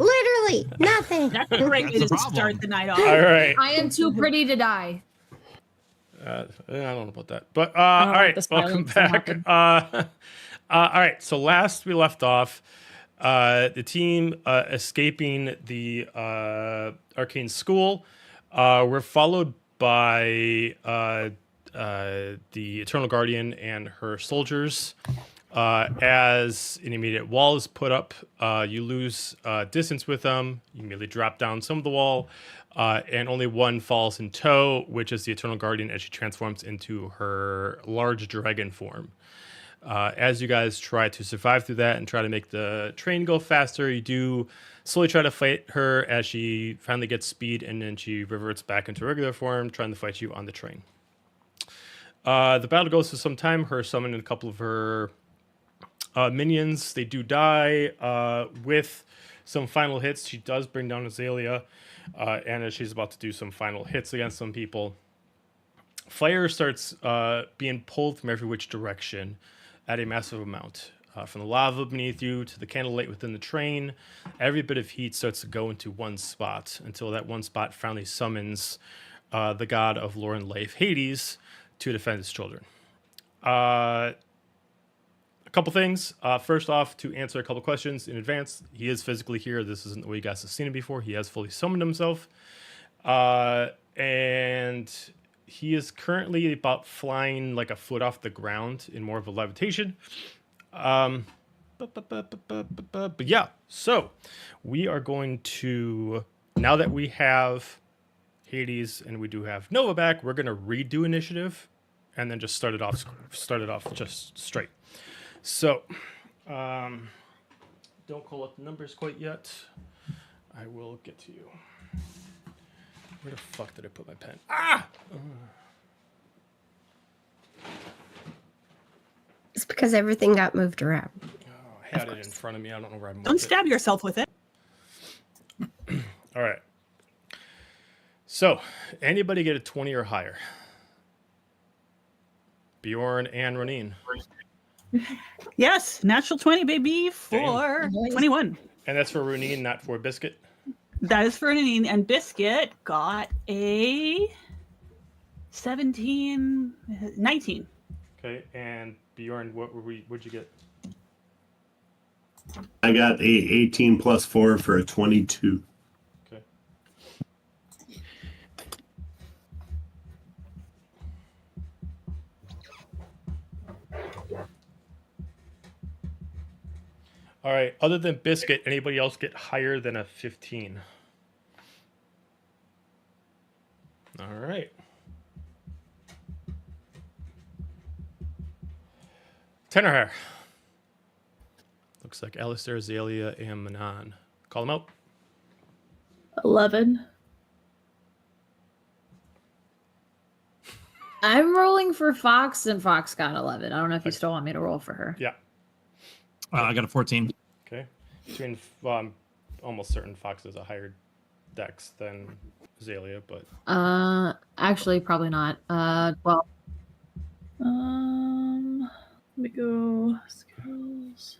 Literally nothing. That's a great way to start the night off. All right. I am too pretty to die. I don't know about that. But all right, welcome back. All right, so last we left off, the team escaping the arcane school were followed by the Eternal Guardian and her soldiers. As an immediate wall is put up, you lose distance with them. You immediately drop down some of the wall, and only one falls in tow, which is the Eternal Guardian as she transforms into her large dragon form. As you guys try to survive through that and try to make the train go faster, you do slowly try to fight her as she finally gets speed, and then she reverts back into regular form, trying to fight you on the train. The battle goes for some time. Her summoning a couple of her minions. They do die with some final hits. She does bring down Azalia, and as she's about to do some final hits against some people, fire starts being pulled from every which direction at a massive amount. From the lava beneath you to the candlelight within the train, every bit of heat starts to go into one spot until that one spot finally summons the god of lore and life, Hades, to defend his children. A couple things. First off, to answer a couple questions in advance, he is physically here. This isn't the way you guys have seen him before. He has fully summoned himself. And he is currently about flying like a foot off the ground in more of a levitation. But yeah, so we are going to, now that we have Hades and we do have Nova back, we're going to redo initiative and then just start it off just straight. So, don't call up the numbers quite yet. I will get to you. Where the fuck did I put my pen? It's because everything got moved around. Oh, I had it in front of me. I don't know where I moved it. Don't stab yourself with it. All right. So, anybody get a 20 or higher? Bjorn and Roneen. Yes, natural 20, baby, for 21. And that's for Roneen, not for Biscuit? That is for Roneen, and Biscuit got a 19. Okay, and Bjorn, what'd you get? I got a 18 plus 4 for a 22. Okay. All right, other than Biscuit, anybody else get higher than a 15? All right. 10 or higher. Looks like Alistair, Azalia, and Manon. Call them out. 11. I'm rolling for Fox, and Fox got 11. I don't know if you still want me to roll for her. Yeah. I got a 14. Okay. Between almost certain Fox is a higher dex than Azalia, but Actually, probably not. Well, let me go skills.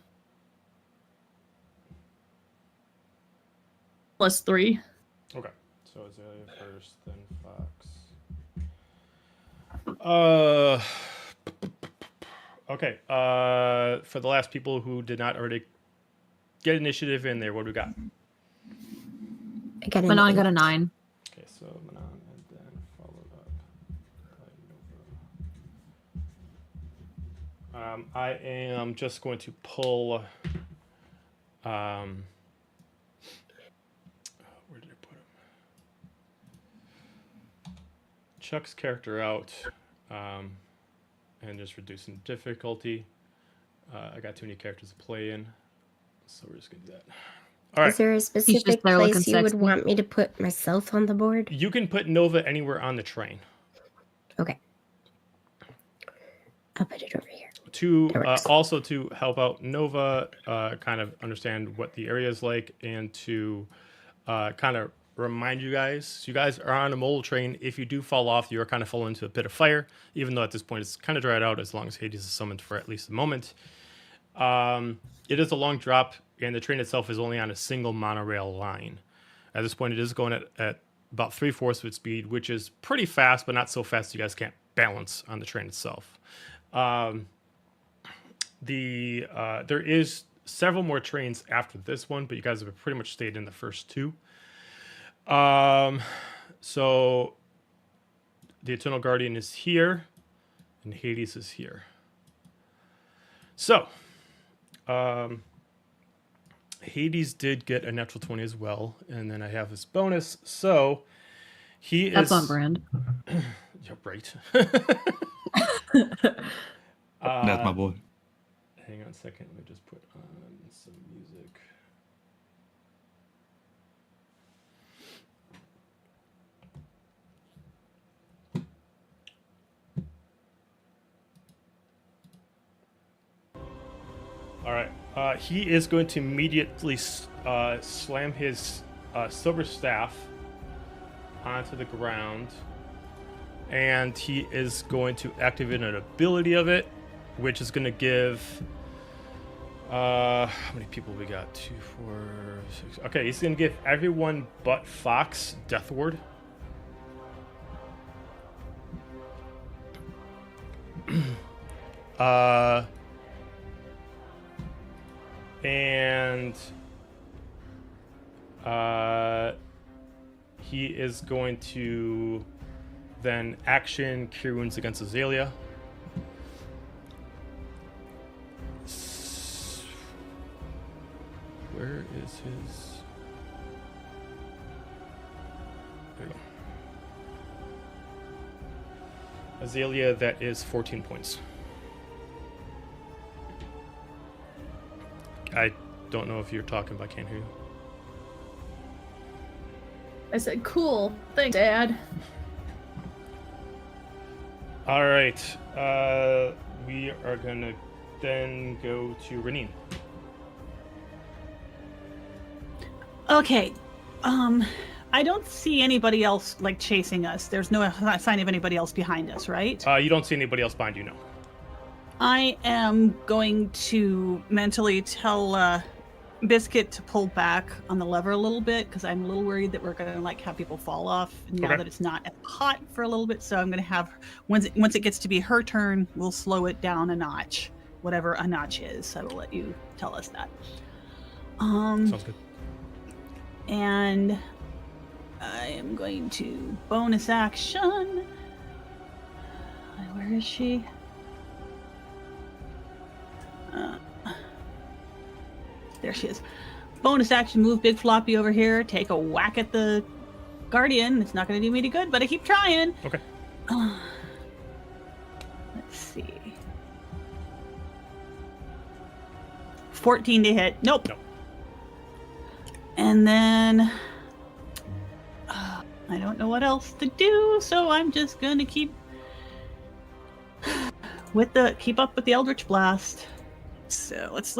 +3. okay. So Azalia first, then Fox. Okay. For the last people who did not already get initiative in there, what do we got? I got Manon got a 9. Okay, so Manon, and then followed up by Nova. I am just going to pull. Where did I put him? Chuck's character out, and just reducing difficulty. I got too many characters to play in, so we're just gonna do that. All right. Is there a specific place you would want me to put myself on the board? You can put Nova anywhere on the train. Okay. I'll put it over here. To also to help out Nova, kind of understand what the area is like, and to kind of remind you guys. So you guys are on a mole train. If you do fall off, you are kind of falling into a pit of fire. Even though at this point it's kind of dried out, as long as Hades is summoned for at least a moment. It is a long drop, and the train itself is only on a single monorail line. At this point, it is going at about 3/4 of its speed, which is pretty fast, but not so fast you guys can't balance on the train itself. There is several more trains after this one, but you guys have pretty much stayed in the first two. So the Eternal Guardian is here, and Hades is here. So, Hades did get a natural 20 as well, and then I have his bonus. So That's on brand. Yeah, right. That's my boy. Hang on a second. Let me just put on some music. All right. He is going to immediately slam his silver staff onto the ground, and he is going to activate an ability of it, which is going to give. How many people we got? 2, 4, 6. Okay, he's going to give everyone but Fox Death Ward. And he is going to then action Cure Wounds against Azalia. Where is his? There you go. Azalia, that is 14 points. I don't know if you're talking, but I can't hear you. I said, cool. Thanks, Dad. All right. We are going to then go to Roneen. Okay. I don't see anybody else like chasing us. There's no sign of anybody else behind us, right? You don't see anybody else behind you, no. I am going to mentally tell Biscuit to pull back on the lever a little bit, because I'm a little worried that we're going to like have people fall off now that it's not as hot for a little bit. So I'm going to have once it gets to be her turn, we'll slow it down a notch, whatever a notch is. I will let you tell us that. Sounds good. And I am going to bonus action. Where is she? There she is. Bonus action, move Big Floppy over here. Take a whack at the Guardian. It's not going to do me any good, but I keep trying. Okay. Let's see. 14 to hit. Nope. And then I don't know what else to do, so I'm just going to keep up with the Eldritch Blast. So let's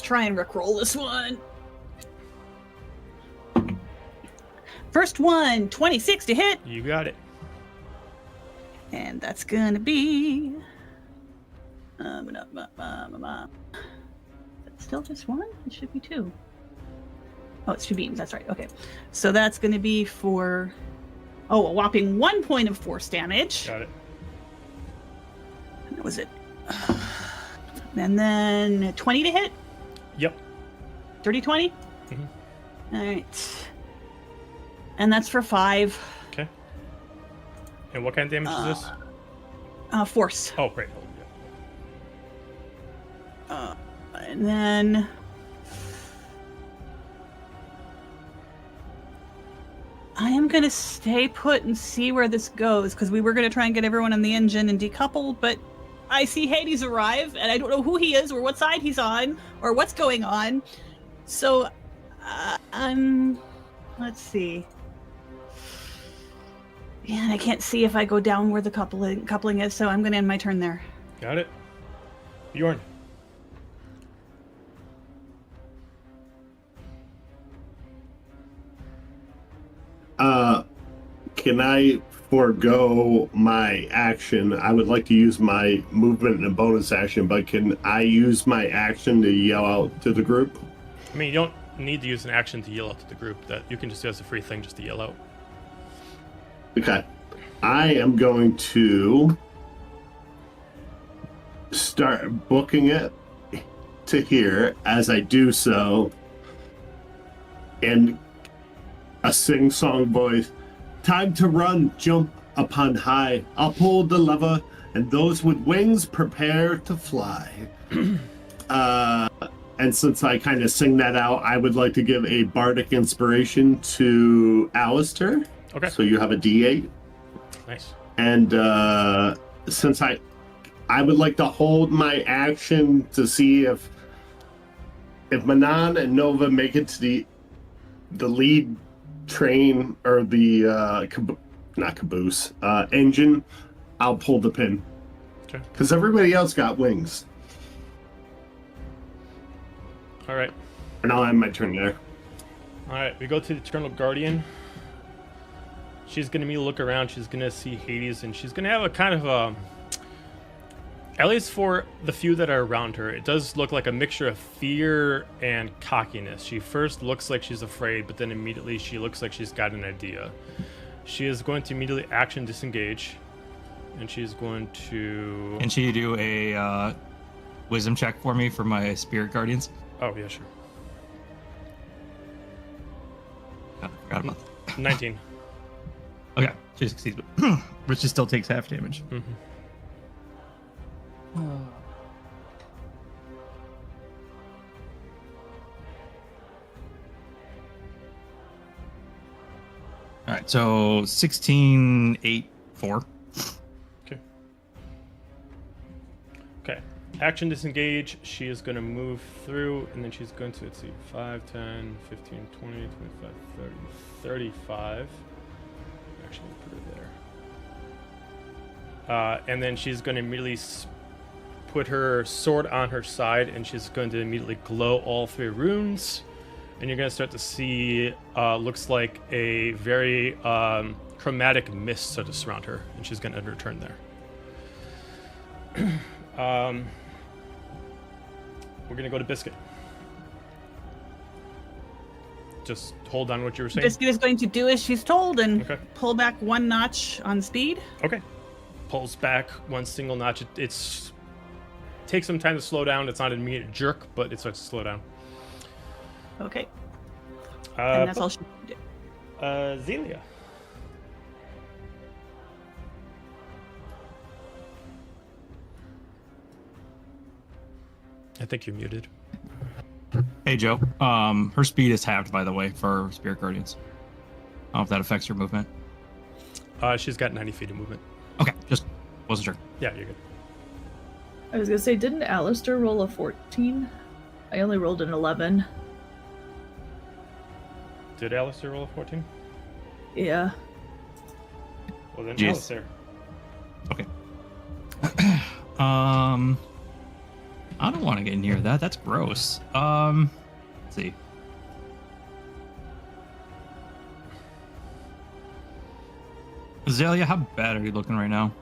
try and rickroll this one. First one, 26 to hit. You got it. And that's gonna be... That's still just one? It should be two. Oh, it should be, that's right, okay. So that's gonna be for, a whopping 1 point of force damage. Got it. What was it? And then 20 to hit? Yep. Dirty 20? Mm-hmm. All right. And that's for 5. Okay. And what kind of damage is this? Force. Oh, great. And then... I am going to stay put and see where this goes, because we were going to try and get everyone on the engine and decouple, but I see Hades arrive, and I don't know who he is, or what side he's on, or what's going on. So, let's see. Yeah, and I can't see if I go down where the coupling is, so I'm going to end my turn there. Got it. Bjorn. Can I forego my action? I would like to use my movement and a bonus action, but can I use my action to yell out to the group? I mean, you don't need to use an action to yell out to the group. That you can just do as a free thing, just to yell out. Okay. I am going to start booking it to here. As I do so, in a sing-song voice, time to run, jump upon high. I'll pull the lever, and those with wings prepare to fly. And since I kind of sing that out, I would like to give a bardic inspiration to Alistair. Okay. So you have a D8. Nice. And since I would like to hold my action to see if Manon and Nova make it to the lead train, or the not caboose engine, I'll pull the pin. Okay. Because everybody else got wings. All right. And I'll end my turn there. All right. We go to the Eternal Guardian. She's going to look around. She's going to see Hades, and she's going to have a kind of a... At least for the few that are around her, it does look like a mixture of fear and cockiness. She first looks like she's afraid, but then immediately she looks like she's got an idea. She is going to immediately action disengage, and she's going to... Can she do a wisdom check for me for my spirit guardians? Oh, yeah, sure. Oh, I forgot about that. 19. Okay, she succeeds, but she still takes half damage. Mm-hmm. All right, so 16, 8, 4. Okay. Action disengage. She is going to move through, and then she's going to, let's see, 5, 10, 15, 20, 25, 30, 35. Actually, put her there. And then she's going to immediately put her sword on her side, and she's going to immediately glow all 3 runes. And you're going to start to see, looks like a very chromatic mist sort of surround her, and she's going to end her turn there. We're going to go to Biscuit. Just hold on what you were saying. Biscuit is going to do as she's told and Okay. pull back 1 notch on speed. Okay. Pulls back 1 single notch. It's takes some time to slow down. It's not an immediate jerk, but it starts to slow down. Okay. And that's all she can do. Azalia. I think you're muted. Hey, Joe. Her speed is halved, by the way, for spirit guardians. I don't know if that affects her movement. She's got 90 feet of movement. Okay, just wasn't sure. Yeah, you're good. I was gonna say, didn't Alistair roll a 14? I only rolled an 11. Did Alistair roll a 14? Yeah. Well, then Jeez. Alistair. Okay. I don't want to get near that. That's gross. Let's see. Azalia, how bad are you looking right now?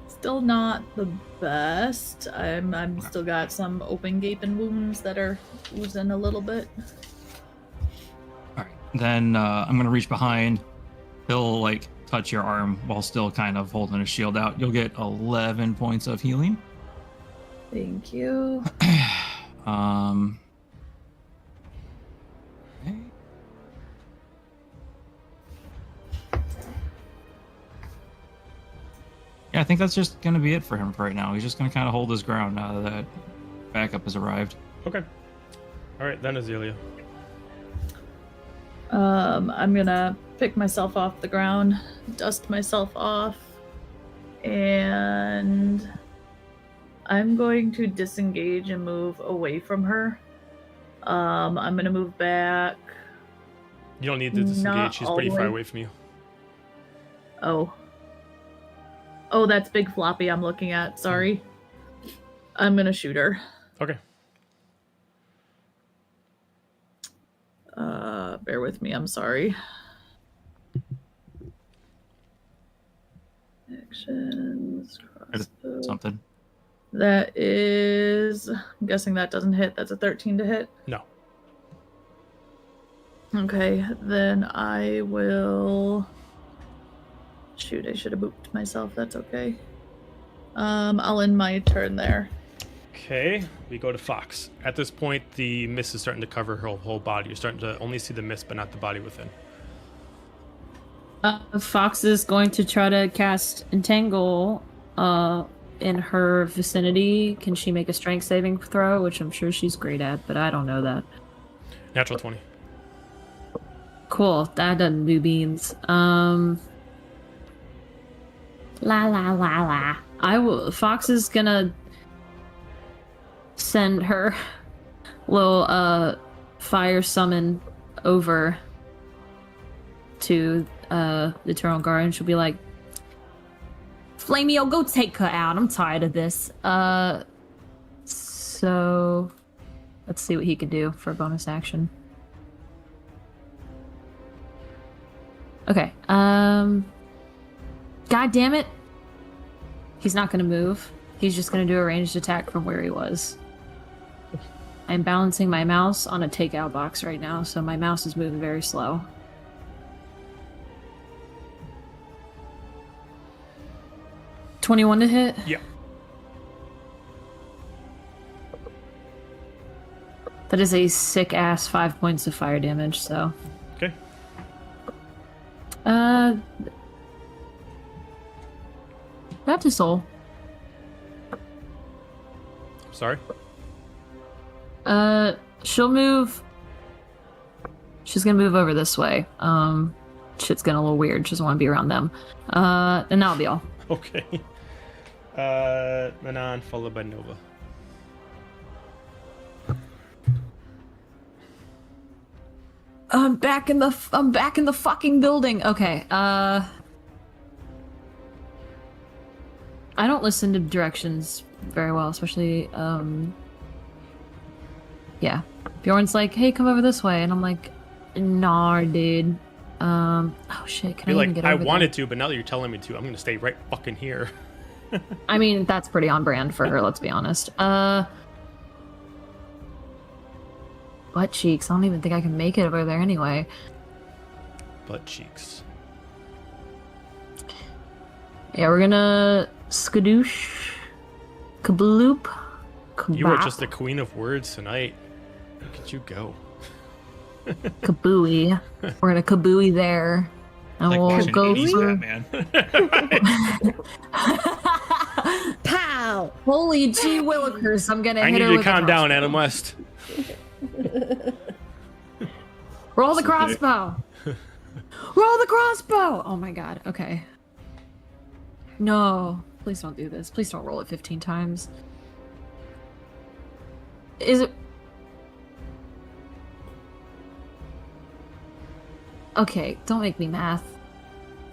Still not the best. I'm still got some open gaping wounds that are oozing a little bit. All right, then I'm gonna reach behind. He'll like touch your arm while still kind of holding his shield out. You'll get 11 points of healing. Thank you. Okay. Yeah, I think that's just gonna be it for him for right now. He's just gonna kind of hold his ground now that backup has arrived. Okay. All right, then Azalia. I'm gonna pick myself off the ground, dust myself off, and I'm going to disengage and move away from her. I'm gonna move back. You don't need to disengage. She's pretty far away from you. Oh, that's Big Floppy I'm looking at. Sorry. I'm gonna shoot her. Okay. Bear with me. I'm sorry. Actions. Crossbow. Something. That is... I'm guessing that doesn't hit. That's a 13 to hit. No. Okay, then I will... Shoot, I should have booped myself. That's okay. I'll end my turn there. Okay, we go to Fox. At this point, the mist is starting to cover her whole body. You're starting to only see the mist, but not the body within. Fox is going to try to cast Entangle in her vicinity. Can she make a strength saving throw? Which I'm sure she's great at, but I don't know that. Natural 20. Cool, that doesn't do beans. La la la la. Fox is gonna send her little fire summon over to the Eternal Guard, and she'll be like, Flamio, go take her out. I'm tired of this. So let's see what he can do for a bonus action. Okay. God damn it. He's not gonna move. He's just gonna do a ranged attack from where he was. I'm balancing my mouse on a takeout box right now, so my mouse is moving very slow. $21 to hit? Yeah. That is a sick-ass 5 points of fire damage, so... Okay. Baptisol. Sorry? She'll move... She's gonna move over this way. Shit's getting a little weird. She doesn't want to be around them. And that'll be all. Okay. Manon, followed by Nova. I'm back in the fucking building. Okay. I don't listen to directions very well, especially yeah. Bjorn's like, "Hey, come over this way." And I'm like, "Nah, dude." Oh shit, can I even get over I there? wanted to, but now that you're telling me to, I'm gonna stay right fucking here. I mean, that's pretty on brand for her, let's be honest. Butt cheeks. I don't even think I can make it over there anyway. Butt cheeks. Yeah, we're gonna skadoosh, kabloop, kabop, You are just the queen of words tonight. Look at you go. kabooey. We're gonna kabooey there. And Like we'll watching go 80s for... Batman. Pow! Holy gee willikers, I'm gonna I hit need her you to with calm a down, crossbow. Adam West. Roll the crossbow! Roll the crossbow! Oh my god, okay. No, please don't do this. Please don't roll it 15 times. Is it... Okay, don't make me math.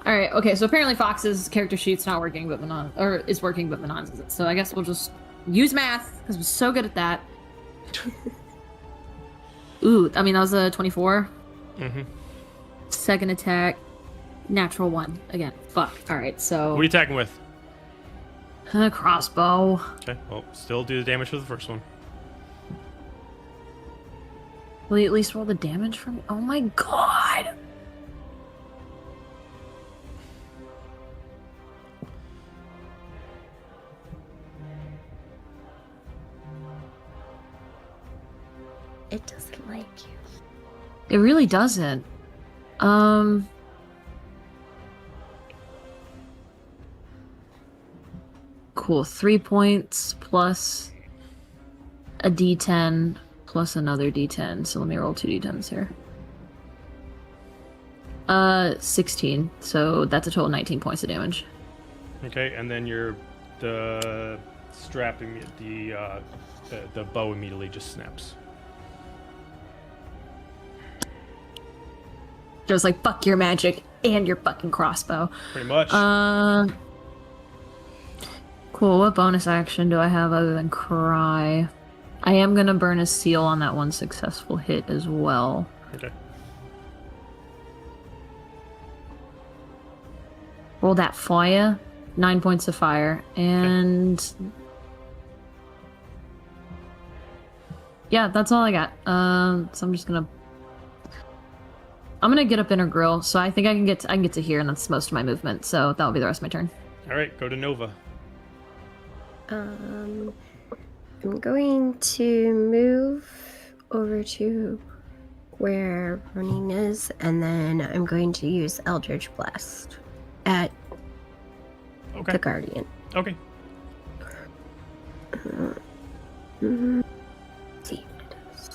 Alright, okay, so apparently Fox's character sheet's not working, but Manon... Or is working, but Manon's isn't. So I guess we'll just use math, because we're so good at that. Ooh, I mean, that was a 24. Mm-hmm. Second attack. Natural 1 again. Fuck. All right, so What are you attacking with? Crossbow. Okay, well, still do the damage for the first one. Will you at least roll the damage for me? Oh my god! It doesn't like you. It really doesn't. Cool. 3 points plus a d10 plus another d10. So let me roll 2 d10s here. 16. So that's a total of 19 points of damage. Okay, and then the strap, the bow immediately just snaps. Just like, fuck your magic and your fucking crossbow. Pretty much. Cool. What bonus action do I have other than cry? I am gonna burn a seal on that one successful hit as well. Okay. Roll that fire. 9 points of fire. And... Okay. Yeah, that's all I got. So I'm just gonna... I'm gonna get up in her grill, so I think I can get to here, and that's most of my movement, so that'll be the rest of my turn. Alright, go to Nova. I'm going to move over to where Roneen is, and then I'm going to use Eldritch Blast at the Guardian. Okay. See what it is.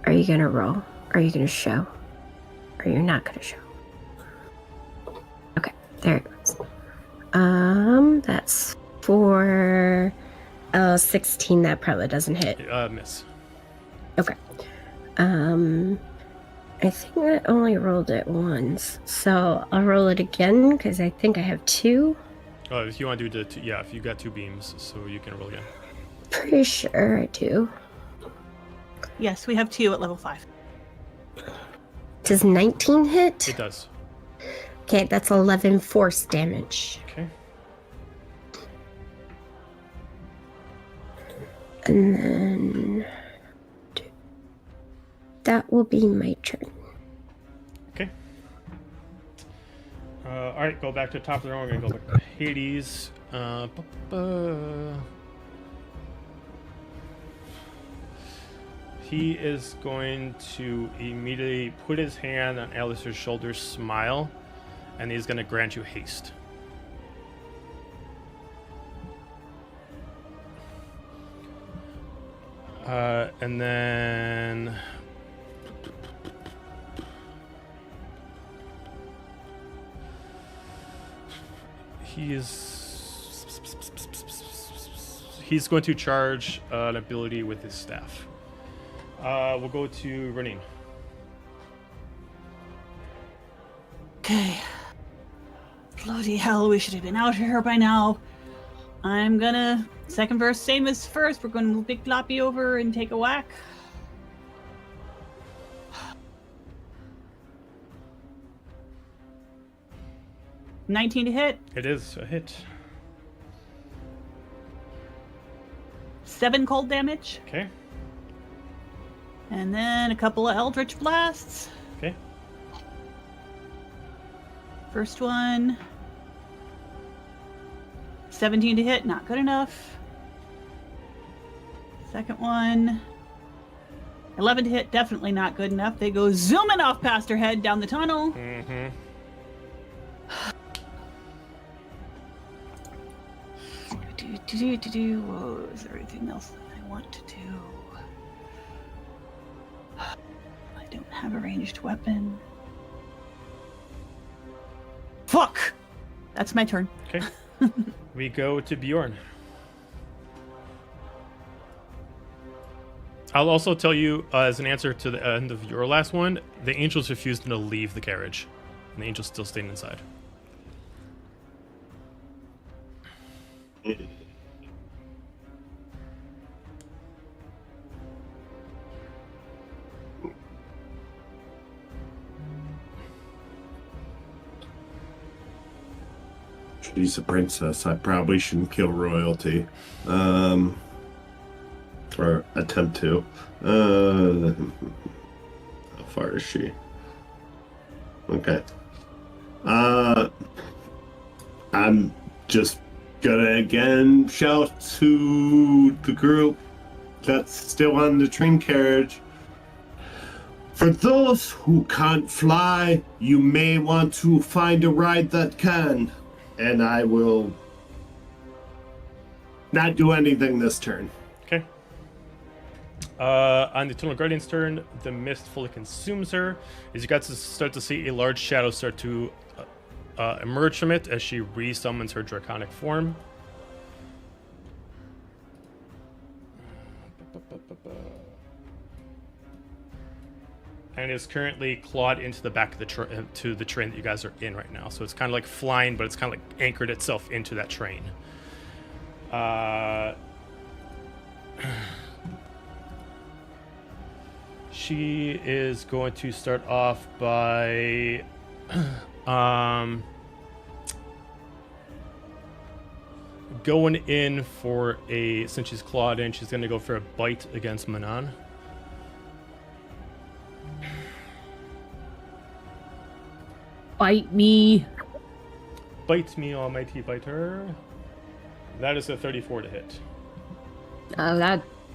Are you gonna roll? Are you gonna show? Or you're not gonna show? Okay, there it goes. That's for 16. That probably doesn't hit. Miss. Okay. I think I only rolled it once, so I'll roll it again because I think I have 2. Oh, if you want to do the yeah, if you got 2 beams, so you can roll again. Pretty sure I do. Yes, we have 2 at level 5. Does 19 hit? It does. Okay, that's 11 force damage. Okay. And then that will be my turn. Okay. All right, go back to the top of the room. We're gonna go back to Hades. He is going to immediately put his hand on Alistair's shoulder, smile, and he's going to grant you haste. And then he's going to charge an ability with his staff. We'll go to Roneen. Okay. Bloody hell, we should have been out here by now. I'm gonna... Second verse, same as first. We're gonna big floppy over and take a whack. $19 to hit. It is a hit. 7 cold damage. Okay. And then a couple of Eldritch Blasts. Okay. First one. 17 to hit, not good enough. Second one. 11 to hit, definitely not good enough. They go zooming off past her head down the tunnel. Mm-hmm. Whoa, is there anything else that I want to do? I don't have a ranged weapon. Fuck! That's my turn. Okay. We go to Bjorn. I'll also tell you, as an answer to the end of your last one, the angels refused to leave the carriage, and the angels still stayed inside. She's a princess. I probably shouldn't kill royalty. Or attempt to. How far is she? Okay. I'm just gonna again shout to the group that's still on the train carriage. For those who can't fly, you may want to find a ride that can. And I will not do anything this turn. Okay. On the Eternal Guardian's turn, the mist fully consumes her. As you guys start to see a large shadow start to emerge from it as she re-summons her draconic form. And is currently clawed into the back of the to the train that you guys are in right now. So it's kind of like flying, but it's kind of like anchored itself into that train. She is going to start off by going in for since she's clawed in, she's going to go for a bite against Manon. Bite me. Bite me, almighty biter. That is a 34 to hit.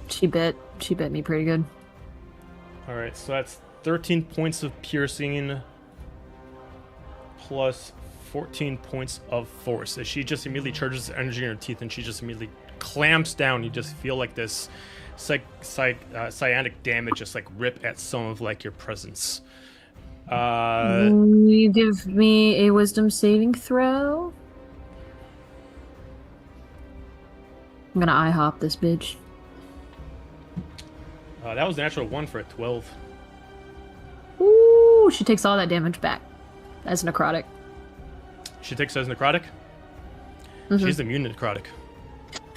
She bit me pretty good. All right, so that's 13 points of piercing plus 14 points of force. As she just immediately charges energy in her teeth, and she just immediately clamps down. You just feel like this psionic damage just like rip at some of like your presence. You give me a wisdom saving throw. I'm gonna IHOP this bitch. That was a natural 1 for a 12. Ooh, she takes all that damage back as necrotic. She takes as necrotic? Mm-hmm. She's immune to necrotic.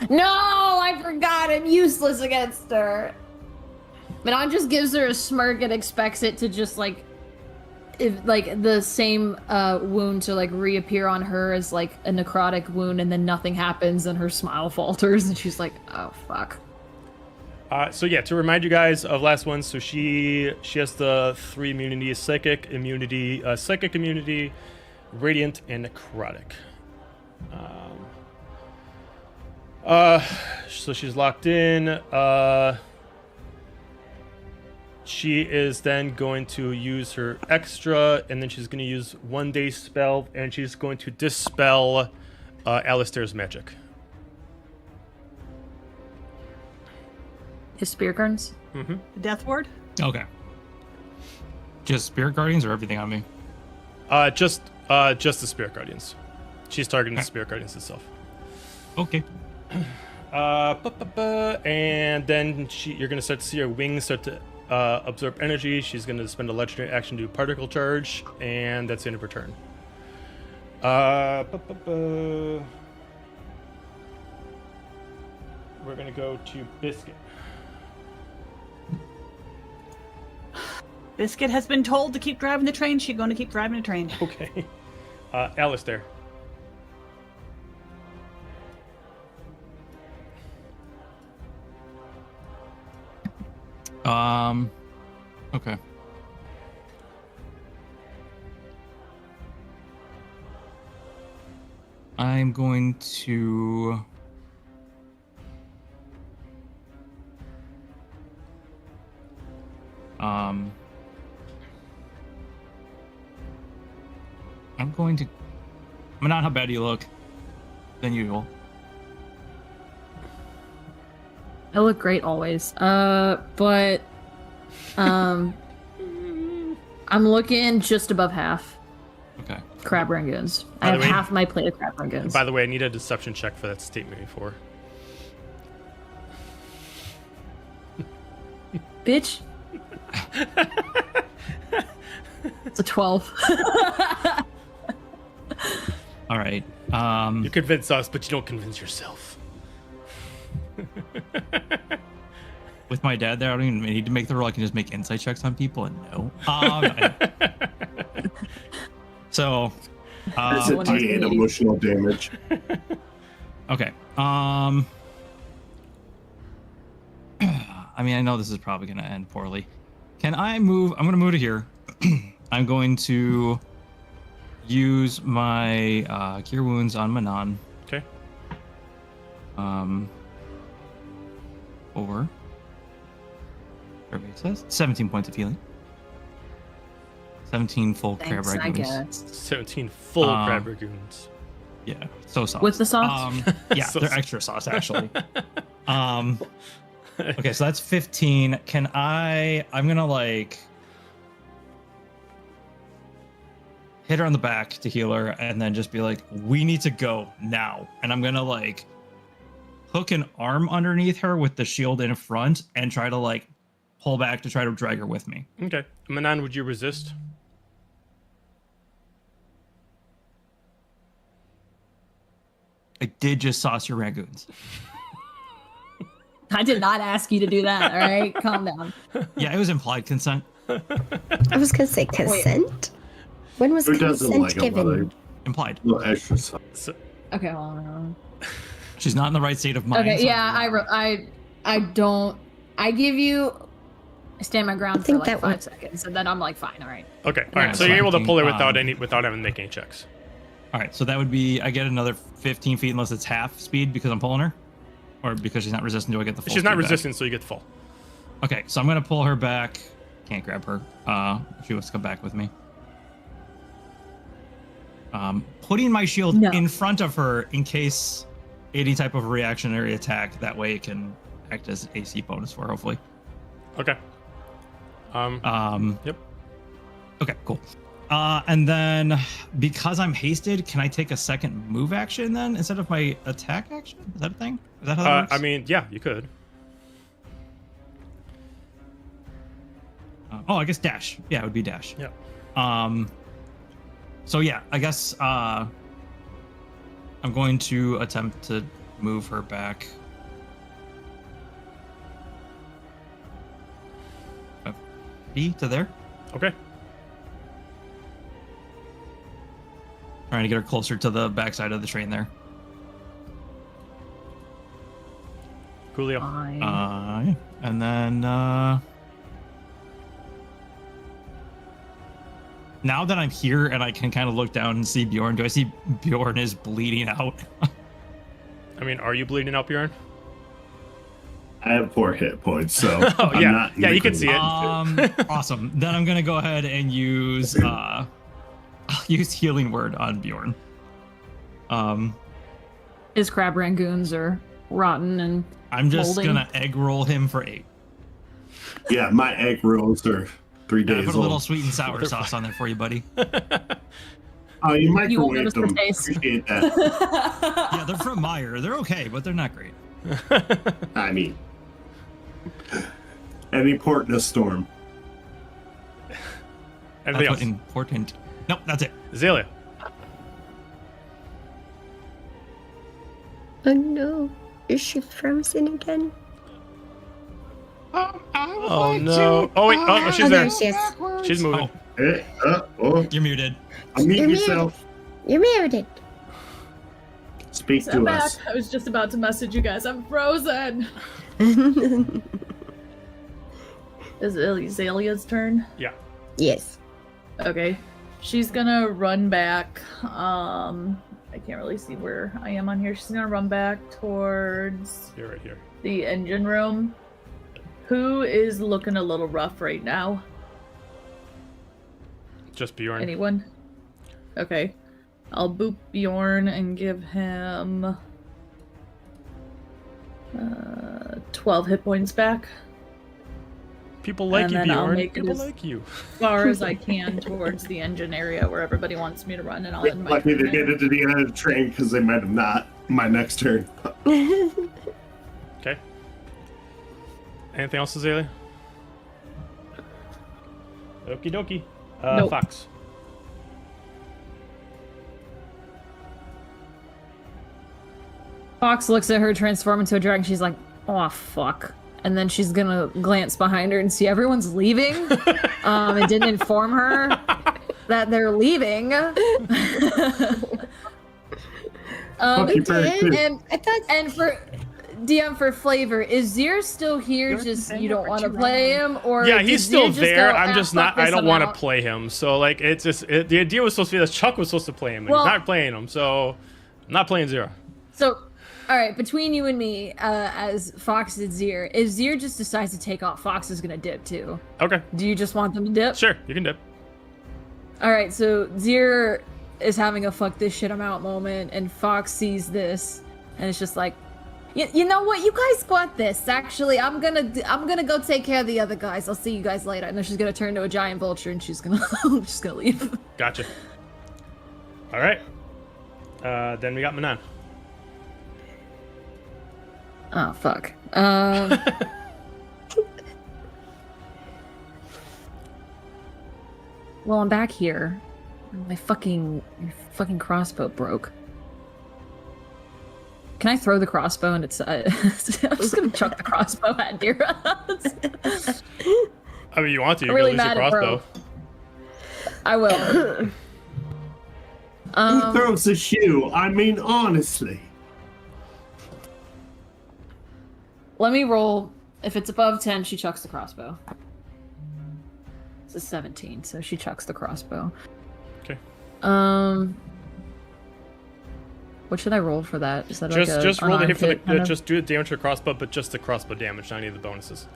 No, I forgot. I'm useless against her. Manon just gives her a smirk and expects it to just like, if like the same wound to like reappear on her as like a necrotic wound, and then nothing happens, and her smile falters, and she's like, "Oh fuck." So yeah, to remind you guys of last one, so she has the 3 immunities: psychic immunity, radiant, and necrotic. So she's locked in. She is then going to use her extra, and then she's going to use 1 day spell, and she's going to dispel Alistair's magic. His spear guardians? Mm-hmm. Death ward? Okay. Just Spirit Guardians or everything on me? Just the Spirit Guardians. She's targeting the Spirit Guardians itself. Okay. And then you're going to start to see her wings start to absorb energy. She's going to spend a legendary action to do particle charge, and that's the end of her turn. We're going to go to Biscuit. Biscuit has been told to keep driving the train. She's going to keep driving the train. Okay. Alistair. Okay. I'm going to Manon, how bad do you look than usual? I look great always. But I'm looking just above half. Okay. Crab rangoons. I have half my plate of crab rangoons. By the way, I need a deception check for that statement before. Bitch. It's a 12. All right. You convince us, but you don't convince yourself. With my dad there, I don't even need to make the roll. I can just make insight checks on people, and no. So That's a D8 emotional damage. Okay. I mean, I know this is probably going to end poorly. Can I move? I'm going to move to here. I'm going to use my Cure Wounds on Manon. Okay. Over. Everybody says 17 points of healing. 17 full crab Thanks, I ragoons. guess. 17 full crab ragoons. Yeah, so sauce. With the sauce? Yeah, So they're extra sauce actually. Okay, so that's 15. I'm gonna like hit her on the back to heal her and then just be like, we need to go now. And I'm gonna like hook an arm underneath her with the shield in front and try to like pull back to try to drag her with me. Okay. Manon, would you resist? I did just sauce your ragoons. I did not ask you to do that, all right? Calm down. Yeah, it was implied consent. I was gonna say consent. When was Who doesn't consent like a given? mother? Implied. A little extra sauce. So, Okay, hold on. She's not in the right state of mind. Okay, so- yeah, I don't. I give you. I stand my ground for think like that 5 one- seconds, and then I'm like, fine, all right. okay. All Yeah, right. So you're able to pull her without flanking, without having to make any checks. All right, so that would be I get another 15 feet unless it's half speed because I'm pulling her, or because she's not resistant. Do I get the full? She's not speed back? resistant, so you get the full. Okay, so I'm gonna pull her back. Can't grab her. She wants to come back with me. Putting my shield No. in front of her in case any type of reactionary attack. That way it can act as AC bonus for her, hopefully. Okay. Yep. Okay, cool. And then because I'm hasted, can I take a second move action then instead of my attack action? Is that a thing? Is that how that works? I mean, yeah, you could. I guess dash. Yeah, it would be dash. Yeah. So yeah, I guess I'm going to attempt to move her back. B to there. Okay. Trying to get her closer to the backside of the train there. Coolio. Fine. Yeah. And then now that I'm here and I can kind of look down and see Bjorn, do I see Bjorn is bleeding out? I mean, are you bleeding out, Bjorn? I have 4 hit points, so Oh, I'm yeah. not Yeah, you can even see it. Awesome. Then I'm gonna go ahead and use I'll use healing word on Bjorn. His crab rangoons are rotten and I'm just molding. gonna egg roll him for 8. Yeah, my egg rolls are 3 Gonna days put a little old. sweet and sour sauce on there for you, buddy. Oh, you You won't microwave notice the them. taste. Appreciate that. Yeah, they're from Meyer. They're okay, but they're not great. I mean, any port in a storm. Anything That's else? what important. Nope, that's it. Azalia. Oh no, is she frozen again? Oh no. Oh wait. Oh, she's Oh, there. there she is. She's moving. Oh, You're muted. unmute You're yourself. You're muted. Speak I'm to back. us. I was just about to message you guys. I'm frozen. Is it Azalia's turn? Yeah. Yes. Okay. She's gonna run back. I can't really see where I am on here. She's gonna run back towards You're right here. the engine room. Who is looking a little rough right now? Just Bjorn. Anyone? Okay. I'll boop Bjorn and give him 12 hit points back. People like And you, then I'll Bjorn. make it People as- like you. As far as I can towards the engine area where everybody wants me to run, and I'll end my Lucky they turn. made it to the end of the train because they might have not. My next turn. Okay. Anything else, Azalia? Okie dokie. Nope. Fox. Fox looks at her transform into a dragon. She's like, "Oh fuck!" And then she's gonna glance behind her and see everyone's leaving. It didn't inform her that they're leaving. Fuck you, bird, too. And I thought, And for DM for flavor, is Zir still here? Just you don't want to play him, or Yeah, did he's Zir still just there. go, I'm "Ah, just fuck not. I this, don't I'm want to out"? play him. So like, it's just the idea was supposed to be that Chuck was supposed to play him, and Well- he's not playing him. So I'm not playing Zero. So, all right, between you and me, as Fox and Zir, if Zir just decides to take off, Fox is gonna dip too. Okay, Do you just want them to dip? sure, you can dip. All right, so Zir is having a fuck this shit I'm out moment, and Fox sees this, and it's just like, you know what? You guys got this. Actually, I'm gonna go take care of the other guys. I'll see you guys later. And then she's gonna turn into a giant vulture, and she's gonna leave. Gotcha. All right. Then we got Manon. Oh fuck. Well, I'm back here. My fucking crossbow broke. Can I throw the crossbow and it's I'm just gonna chuck the crossbow at Dira. I mean, you want to? You I'm can really lose your mad at crossbow. I will. Who throws a shoe? I mean, honestly. Let me roll. If it's above 10, she chucks the crossbow. It's a 17, so she chucks the crossbow. Okay. What should I roll for that? Is that Just like a just roll the hit for the kind of- just do the damage to the crossbow, but just the crossbow damage, not any of the bonuses.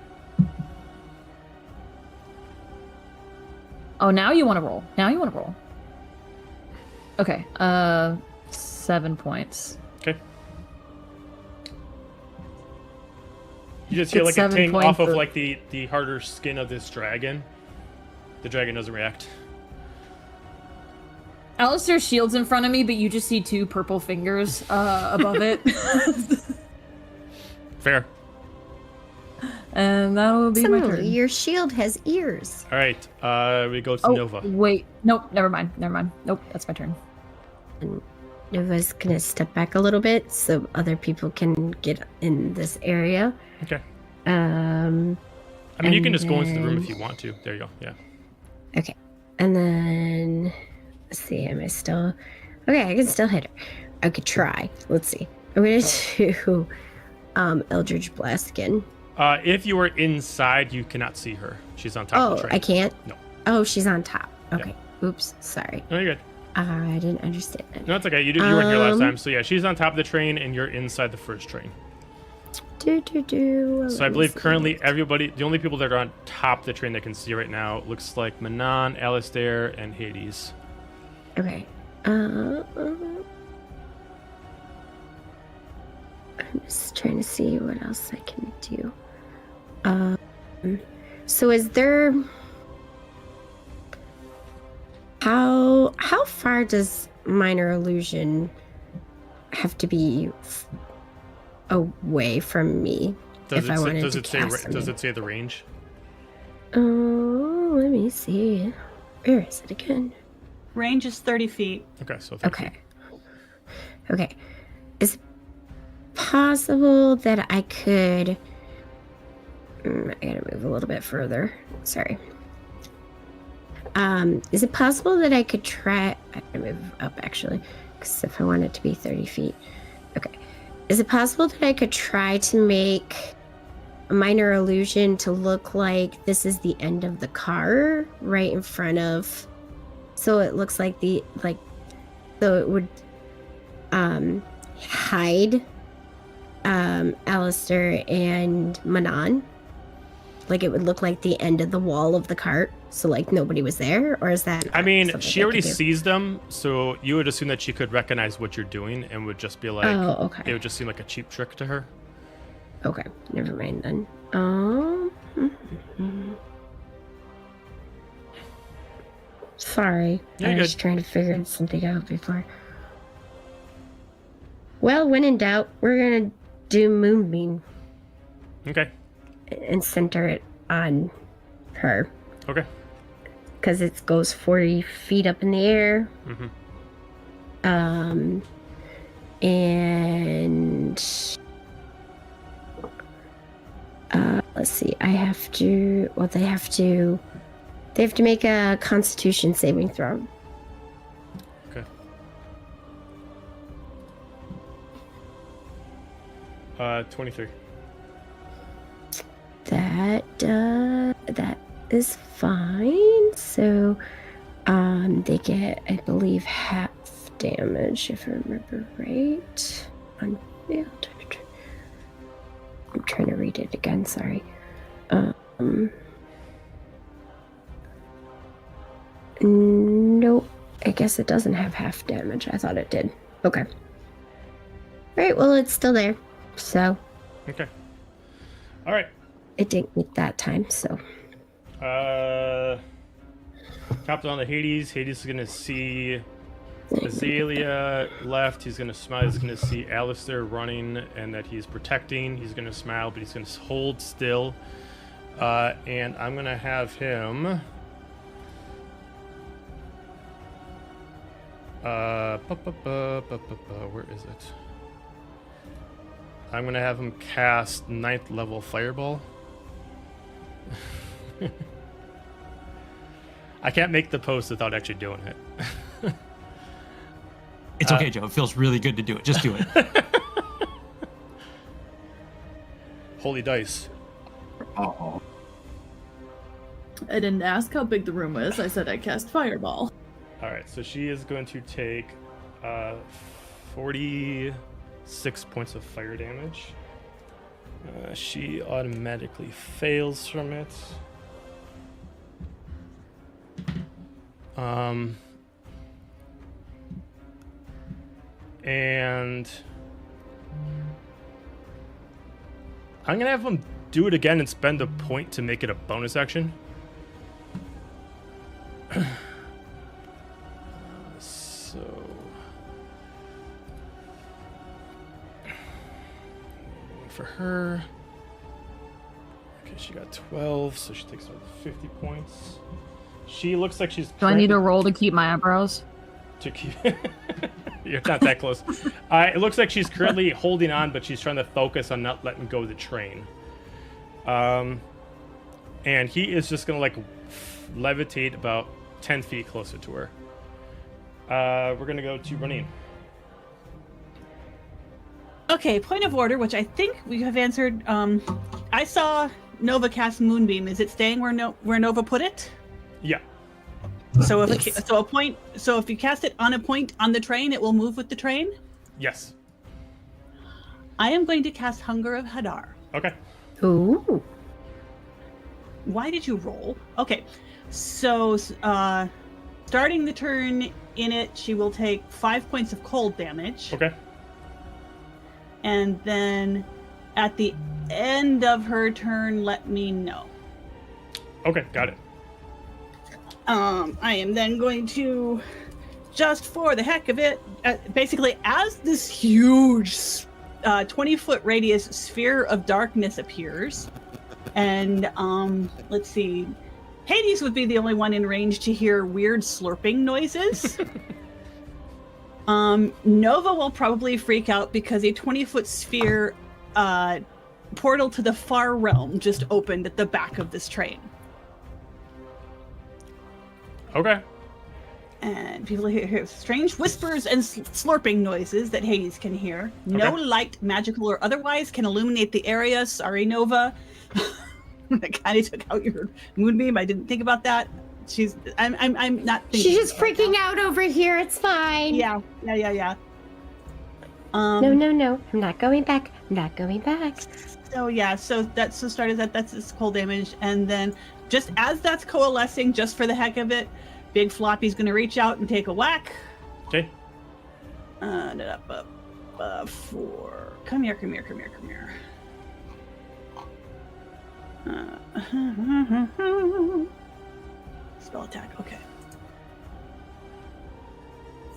Oh, now you want to roll. Now you want to roll. Okay. 7 points. Okay. You just hear It's like a 7 ting points off of of- like the harder skin of this dragon. The dragon doesn't react. Alistair shields in front of me, but you just see 2 purple fingers above it. Fair. And that will be my similarly, turn. your shield has ears. All right. We go to Oh, Nova. wait. Nope, never mind. Nope, that's my turn. And Nova's gonna step back a little bit so other people can get in this area. Okay. Um, I mean, you can and just go into the room if then- you want to. There you go. Yeah. Okay. And then let's see, am I still okay, I can still hit her. I could try. Let's see. I'm gonna do Eldritch Blast again. If you are inside, you cannot see her. She's on top of Oh, the train. I can't? No. Oh, she's on top. Okay. Oops, sorry. No, you're good. I didn't understand that. No, it's okay. You weren't here last Um, time. So yeah, she's on top of the train and you're inside the first train. So I believe currently everybody, the only people that are on top of the train that can see right now, looks like Manon, Alistair, and Hades. Okay. I'm just trying to see what else I can do. So is there how far does minor illusion have to be away from me if I wanted to cast Does something? it say the range? Oh, let me see. Where is it again? Range is 30 feet. Okay, so 30 Okay. feet. Okay. Is it possible that I could... I gotta move a little bit further. Sorry. Is it possible that I could try... I gotta move up, actually. Because if I want it to be 30 feet... Okay. Is it possible that I could try to make a minor illusion to look like this is the end of the car right in front of... So it looks like so it would hide Alistair and Manon. Like it would look like the end of the wall of the cart, so like nobody was there, or is that? I mean, something she I already could do? sees them, so you would assume that she could recognize what you're doing and would just be like, Oh, okay. it would just seem like a cheap trick to her. Okay, never mind then. Sorry, Yeah, I you're was good. trying to figure something out before. Well, when in doubt, we're gonna do Moonbeam Okay. and center it on her Okay. because it goes 40 feet up in the air. Mm-hmm. And let's see, they have to They have to make a Constitution saving throw. Okay. 23. That is fine. So, they get, I believe, half damage if I remember right. I'm trying to read it again. Sorry. Nope. I guess it doesn't have half damage. I thought it did. Okay. All right. Well, it's still there. So. Okay. All right. It didn't meet that time. So. Top on the Hades. Hades is gonna see Azalia left. He's gonna smile. He's gonna see Alistair running, and that he's protecting. He's gonna smile, but he's gonna hold still. And I'm gonna have him. Where is it? I'm gonna have him cast 9th level Fireball. I can't make the post without actually doing it. It's okay, Joe. It feels really good to do it. Just do it. Holy dice. Uh-oh. I didn't ask how big the room was. I said I cast Fireball. All right, so she is going to take 46 points of fire damage. She automatically fails from it. And I'm gonna have him do it again and spend a point to make it a bonus action. So for her, okay, she got 12, so she takes another 50 points. She looks like she's. Do I need a roll to keep my eyebrows? To keep. You're not that close. It looks like she's currently holding on, but she's trying to focus on not letting go of the train. And he is just gonna like levitate about 10 feet closer to her. We're gonna go to Roneen. Okay, point of order, which I think we have answered. I saw Nova cast Moonbeam. Is it staying where Nova put it? Yeah. So if if you cast it on a point on the train, it will move with the train. Yes. I am going to cast Hunger of Hadar. Okay. Ooh. Why did you roll? Okay, so starting the turn in it, she will take 5 points of cold damage. Okay. And then at the end of her turn, let me know. Okay, got it. I am then going to, just for the heck of it, basically as this huge 20-foot radius sphere of darkness appears, and let's see, Hades would be the only one in range to hear weird slurping noises. Nova will probably freak out because a 20-foot sphere portal to the far realm just opened at the back of this train. Okay. And people hear strange whispers and slurping noises that Hades can hear. Okay. No light, magical or otherwise, can illuminate the area. Sorry, Nova. I kind of took out your moonbeam. I didn't think about that. I'm not thinking. She's just freaking out over here. It's fine. Yeah. No. I'm not going back. So yeah, so started that. That's its cold damage, and then just as that's coalescing, just for the heck of it, Big Floppy's gonna reach out and take a whack. Okay. For come here. Spell attack. Okay.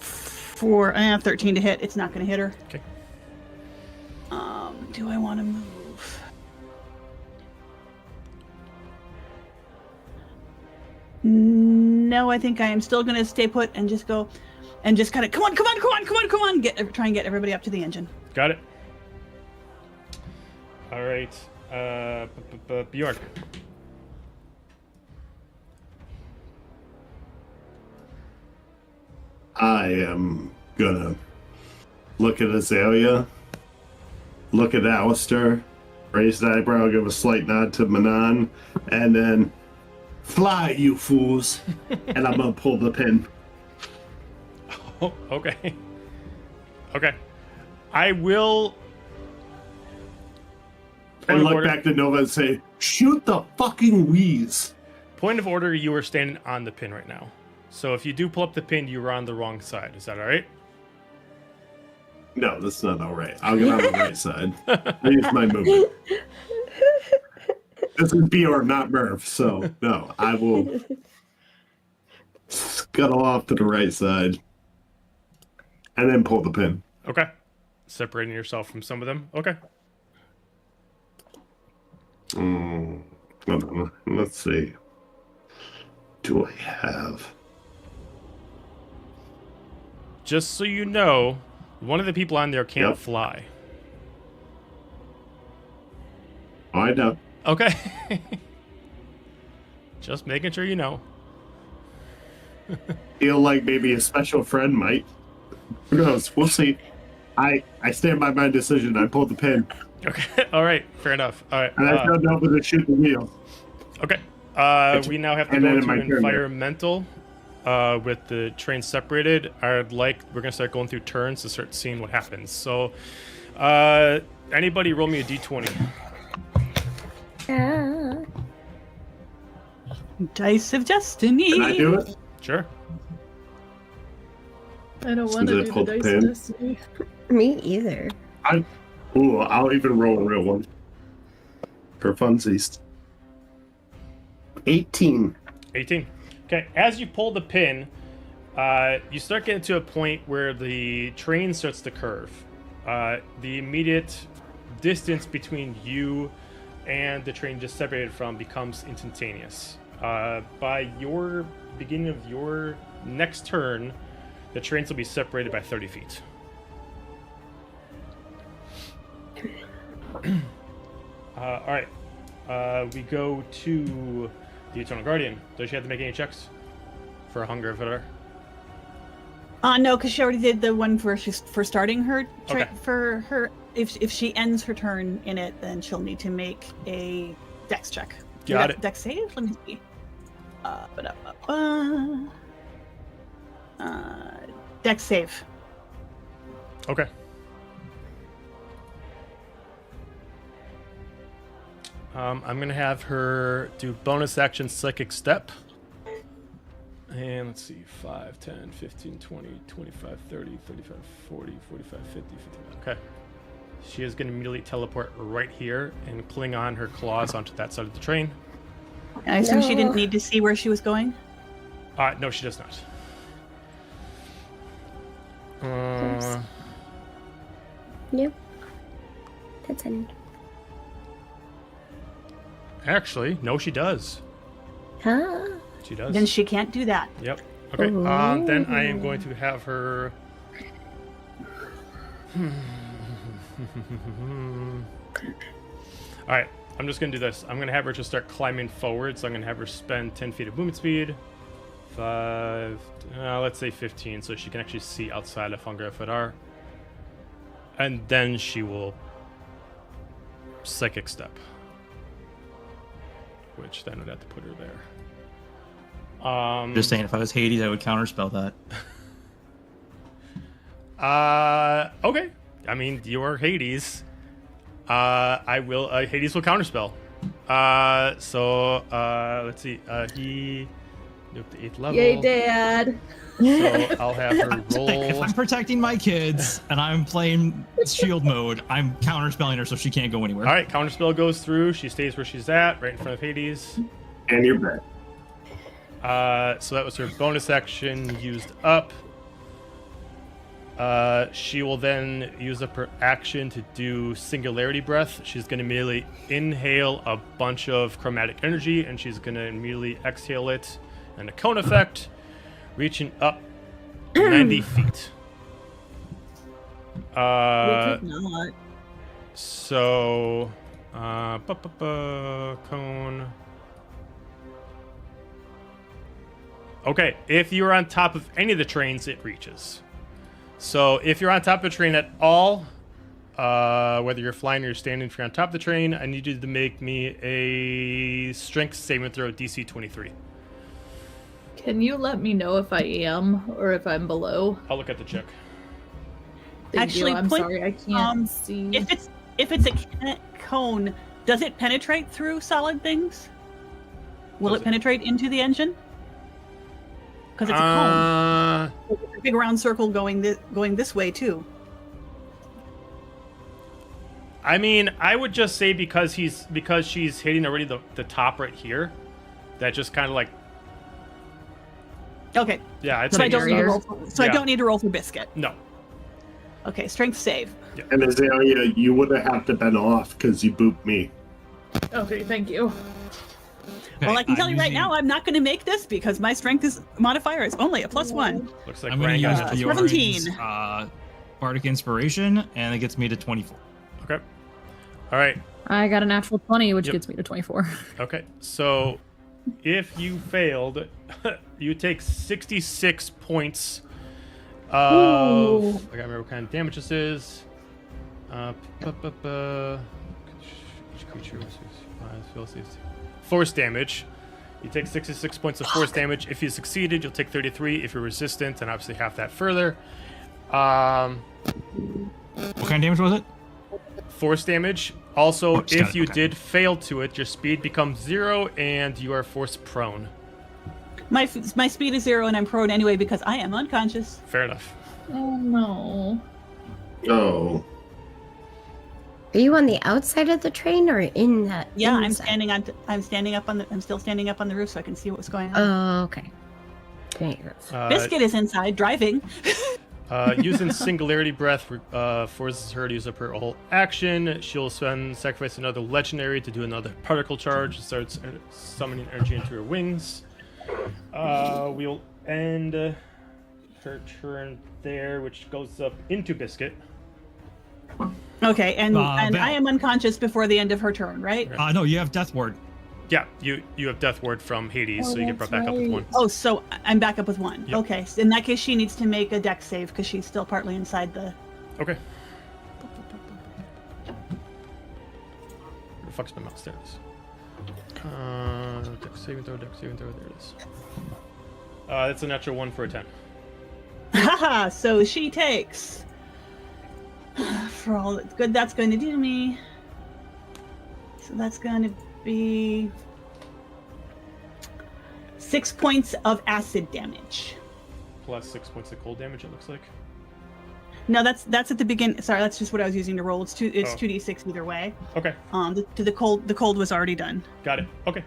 For 13 to hit. It's not gonna hit her. Okay. Do I want to move? No, I think I am still going to stay put and just go and just kind of come on. Try and get everybody up to the engine. Got it. All right. Bjorn. I am gonna look at Azalia, look at Alistair, raise an eyebrow, give a slight nod to Manon, and then fly, you fools! And I'm gonna pull the pin. Oh, okay. Okay. I will. And look back to Nova and say, shoot the fucking wheeze. Point of order, you are standing on the pin right now. So if you do pull up the pin, you are on the wrong side. Is that all right? No, that's not all right. I'll get on the right side. I use my movement. This is Bjorn, not Merv, so no, I will scuttle off to the right side and then pull the pin. Okay. Separating yourself from some of them. Okay. Let's see. Do I have? Just so you know, one of the people on there can't Yep. fly. I know. Okay. Just making sure you know. Feel like maybe a special friend might. Who knows? We'll see. I stand by my decision. I pulled the pin. Okay. All right. Fair enough. All right. And I don't know whether to shoot the wheel. Okay. We now have to And go then to in my turn, environmental with the train separated. We're going to start going through turns to start seeing what happens. So, anybody roll me a d20. Dice of Destiny. Can I do it? Sure. I don't Since want I to do the pulled the dice pin. destiny. Me either. I'll even roll a real one. For funsies. 18. 18. Okay. As you pull the pin, you start getting to a point where the train starts to curve. The immediate distance between you and the train just separated from becomes instantaneous. By your beginning of your next turn, the trains will be separated by 30 feet. All right. We go to the Eternal Guardian. Does she have to make any checks for hunger of her? No, because she already did the one for starting her. Okay. For her, if she ends her turn in it, then she'll need to make a Dex check. Got it. Dex save. Let me see. Dex save. Okay. I'm going to have her do bonus action Psychic Step. And let's see, 5, 10, 15, 20, 25, 30, 35, 40, 45, 50, 55. Okay. She is going to immediately teleport right here and cling on her claws onto that side of the train. I assume she No. didn't need to see where she was going. No, she does not. Nope. That's it. Actually, no, she does. Huh? She does. Then she can't do that. Yep. Okay. Then I am going to have her. All right. I'm just going to do this. I'm going to have her just start climbing forward. So I'm going to have her spend 10 feet of movement speed. 5, let's say 15, so she can actually see outside of Hunger Fadar. And then she will Psychic Step. Which then would have to put her there. Just saying, if I was Hades, I would counterspell that. Okay. I mean, you're Hades. Hades will counterspell. Let's see. He up to 8th level. Yay, Dad! So I'll have her If roll. I'm protecting my kids and I'm playing shield mode, I'm counterspelling her so she can't go anywhere. All right, counterspell goes through. She stays where she's at, right in front of Hades. And you're back. So that was her bonus action used up. She will then use up her action to do Singularity Breath. She's going to immediately inhale a bunch of chromatic energy, and she's going to immediately exhale it. And a cone effect, reaching up 90 feet. We could not. So, cone. Okay, if you're on top of any of the trains, it reaches. So if you're on top of a train at all, whether you're flying or you're standing, if you're on top of the train, I need you to make me a strength saving throw, DC 23. Can you let me know if I am or if I'm below? I'll look at the check. Actually, I'm sorry, I can't see. If it's a cone, does it penetrate through solid things? Will it penetrate into the engine? Because it's a cone. It's a big round circle going this way too. I mean, I would just say because she's hitting already the top right here, that just kind of like. Okay. Yeah, I'd so say I don't need to roll. I don't need to roll for Biscuit. No. Okay, strength save. Yeah. And Azalia, you would have to been off because you booped me. Okay, thank you. Well, I can tell you right now, I'm not going to make this because my strength modifier is only a +1. Looks like I'm going to use Bjorn's 17. Bardic Inspiration, and it gets me to 24. Okay. All right. I got a natural 20, which gets me to 24. Okay. So if you failed, you take 66 points of. I gotta remember what kind of damage this is. Each creature force damage. You take 66 points of force damage. If you succeeded, you'll take 33. If you're resistant, and obviously half that further. What kind of damage was it? Force damage. Also, if you okay. did fail to it, your speed becomes 0 and you are force prone. My speed is 0 and I'm prone anyway because I am unconscious. Fair enough. Oh no. Oh. Are you on the outside of the train or in that? Yeah, inside? I'm still standing up on the roof so I can see what was going on. Oh, okay. Great. Biscuit is inside driving. Using Singularity Breath forces her to use up her whole action. She'll sacrifice another legendary to do another particle charge and starts summoning energy into her wings. We'll end her turn there, which goes up into Biscuit. Okay, and I am unconscious before the end of her turn, right? No, you have Death Ward. Yeah, you have Death Ward from Hades, so you get brought back up with 1. Oh, so I'm back up with 1. Yep. Okay, so in that case, she needs to make a dex save because she's still partly inside the. Okay. Where the fuck's my mouse? There it is. Dex saving throw, there it is. That's a natural 1 for a 10. Haha, so she takes. For all the good that's going to do me. So that's going to be 6 points of acid damage. Plus 6 points of cold damage, it looks like. No, that's at the beginning. Sorry, that's just what I was using to roll. It's 2d6 either way. Okay. The cold was already done. Got it. Okay.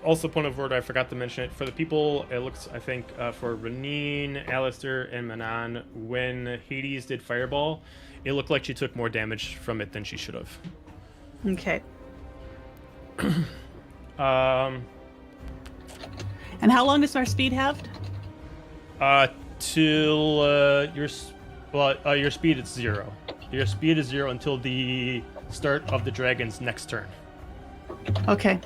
Also, point of order, I forgot to mention it. For the people, it looks, I think, for Roneen, Alistair, and Manon, when Hades did Fireball, it looked like she took more damage from it than she should have. Okay. And how long does our speed have? Till your speed is 0. Your speed is 0 until the start of the dragon's next turn. Okay.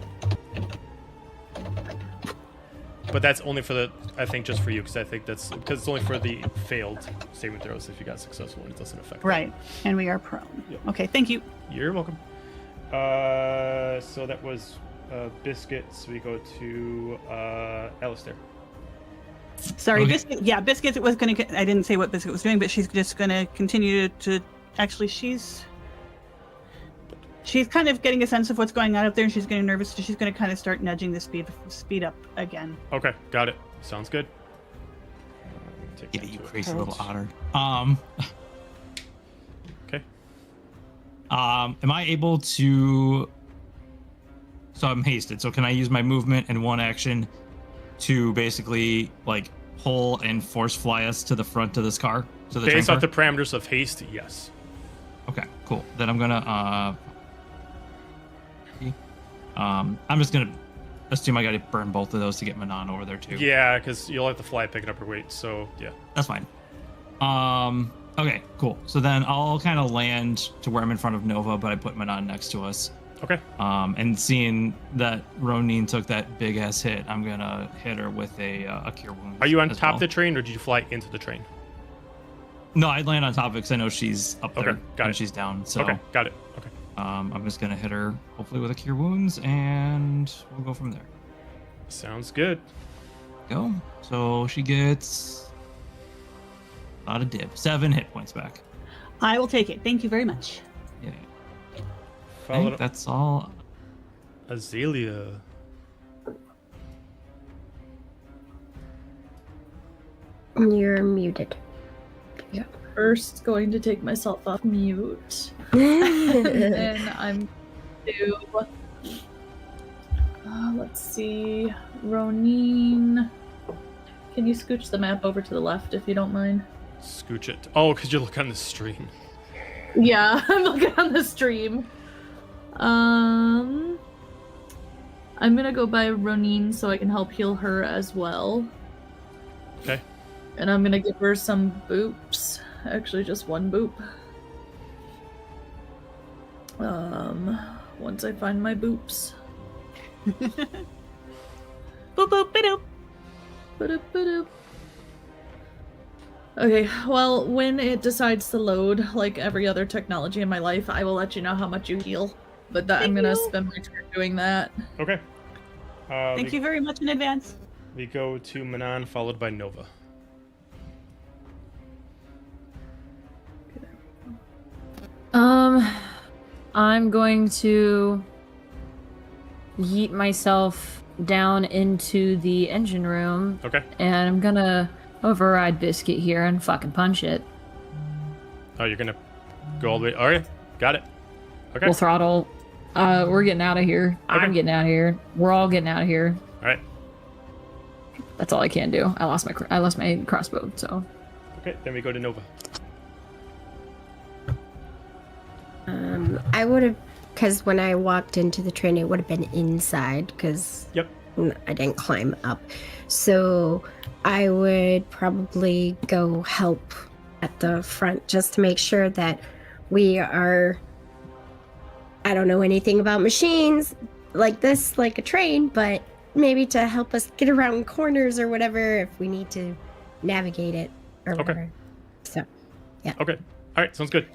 But that's only for the, I think, just for you, because I think that's because it's only for the failed saving throws. If you got successful, it doesn't affect. Right, and we are prone. Yep. Okay, thank you. You're welcome. So that was Biscuit. So we go to Alistair. Sorry, Okay. Biscuit. Yeah, Biscuit was going to. I didn't say what Biscuit was doing, but she's just going to continue to. Actually, she's kind of getting a sense of what's going on up there, and she's getting nervous. So she's going to kind of start nudging the speed up again. Okay, got it. Sounds good. Yeah, you crazy little otter. Okay. Am I able to? So I'm hasted. So can I use my movement and 1 action to basically like pull and force fly us to the front of this car? To the Based train off the car? parameters of haste, yes. Okay, cool. Then I'm gonna I'm just gonna assume I gotta burn both of those to get Manon over there too. Yeah, because you'll have to fly picking up her weight. So yeah. That's fine. Okay, cool. So then I'll kind of land to where I'm in front of Nova, but I put Manon next to us. Okay. And seeing that Roneen took that big ass hit, I'm gonna hit her with a cure wounds. Are you on as top well. of the train, or did you fly into the train? No, I'd land on top of it because I know she's up there got and it. she's down. So Okay, got it. Okay. I'm just gonna hit her hopefully with a cure wounds, and we'll go from there. Sounds good. Go. So she gets not a dip. 7 hit points back. I will take it. Thank you very much. Yeah. I Followed think up. that's all. Azalia. You're muted. First, going to take myself off mute. And then I'm to let's see, Roneen. Can you scooch the map over to the left if you don't mind? Scooch it. Oh, because you look on the stream. Yeah, I'm looking on the stream. I'm gonna go by Roneen so I can help heal her as well. Okay. And I'm gonna give her some boops. Actually, just one boop. Once I find my boops. Boop boop bidoop. Ba-doop, ba-doop. Okay, well, when it decides to load, like every other technology in my life, I will let you know how much you heal. But that, I'm gonna you. spend my turn doing that. Okay. Thank you very much in advance. We go to Manon, followed by Nova. I'm going to yeet myself down into the engine room. Okay. And I'm gonna override Biscuit here and fucking punch it. Oh, you're gonna go all the way. All right. Got it. Okay. Full throttle. We're getting out of here. Okay. I'm getting out of here. We're all getting out of here. All right. That's all I can do. I lost my crossbow, so. Okay. Then we go to Nova. I would have, because when I walked into the train, it would have been inside, because Yep. I didn't climb up. So I would probably go help at the front just to make sure that we are. I don't know anything about machines like this, like a train, but maybe to help us get around corners or whatever if we need to navigate it or whatever. So, yeah. Okay. All right. Sounds good.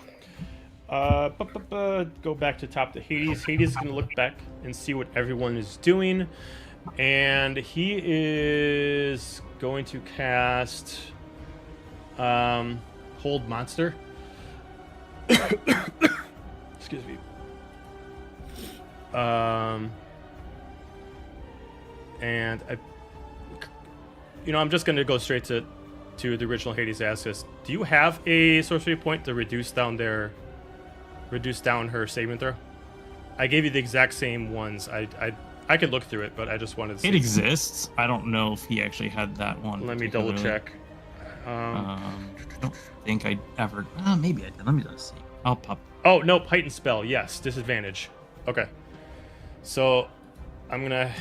Go back to top to Hades. Hades is going to look back and see what everyone is doing. And he is going to cast Hold Monster. Excuse me. And I'm just going to go straight to the original Hades Askus. Do you have a sorcery point to reduce down her saving throw? I gave you the exact same ones. I could look through it, but I just wanted to see. It exists. I don't know if he actually had that one. Let me double check. I don't think I ever. Maybe I did. Let me just see. I'll pop. Oh, nope. Heightened spell. Yes. Disadvantage. Okay. So I'm going to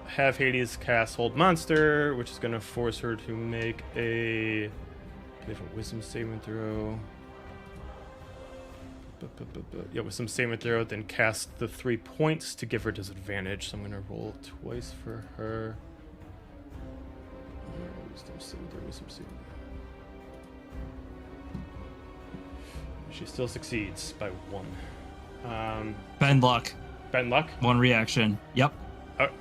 have Hades cast Hold Monster, which is going to force her to make a different wisdom saving throw. Yeah, wisdom saving throw, then cast the 3 points to give her disadvantage. So I'm going to roll twice for her. Wisdom saving throw, wisdom saving throw. She still succeeds by 1. Bend luck. Bend luck? 1 reaction. Yep.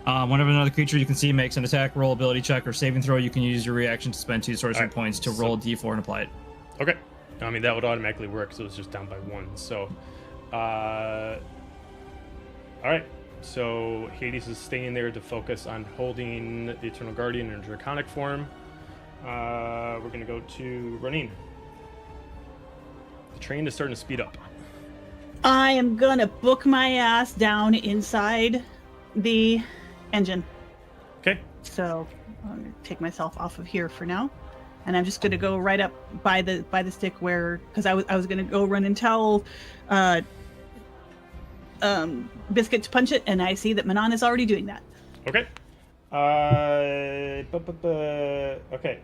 Whenever another creature you can see makes an attack, roll, ability check, or saving throw, you can use your reaction to spend 2 sorcery points to roll a d4 and apply it. Okay. I mean, that would automatically work because it was just down by 1. So, all right. So Hades is staying there to focus on holding the Eternal Guardian in draconic form. We're going to go to Roneen. The train is starting to speed up. I am gonna book my ass down inside the engine. Okay. So I'm gonna take myself off of here for now, and I'm just gonna go right up by the stick where, because I was gonna go run and tell Biscuit to punch it, and I see that Manon is already doing that. Okay. Okay.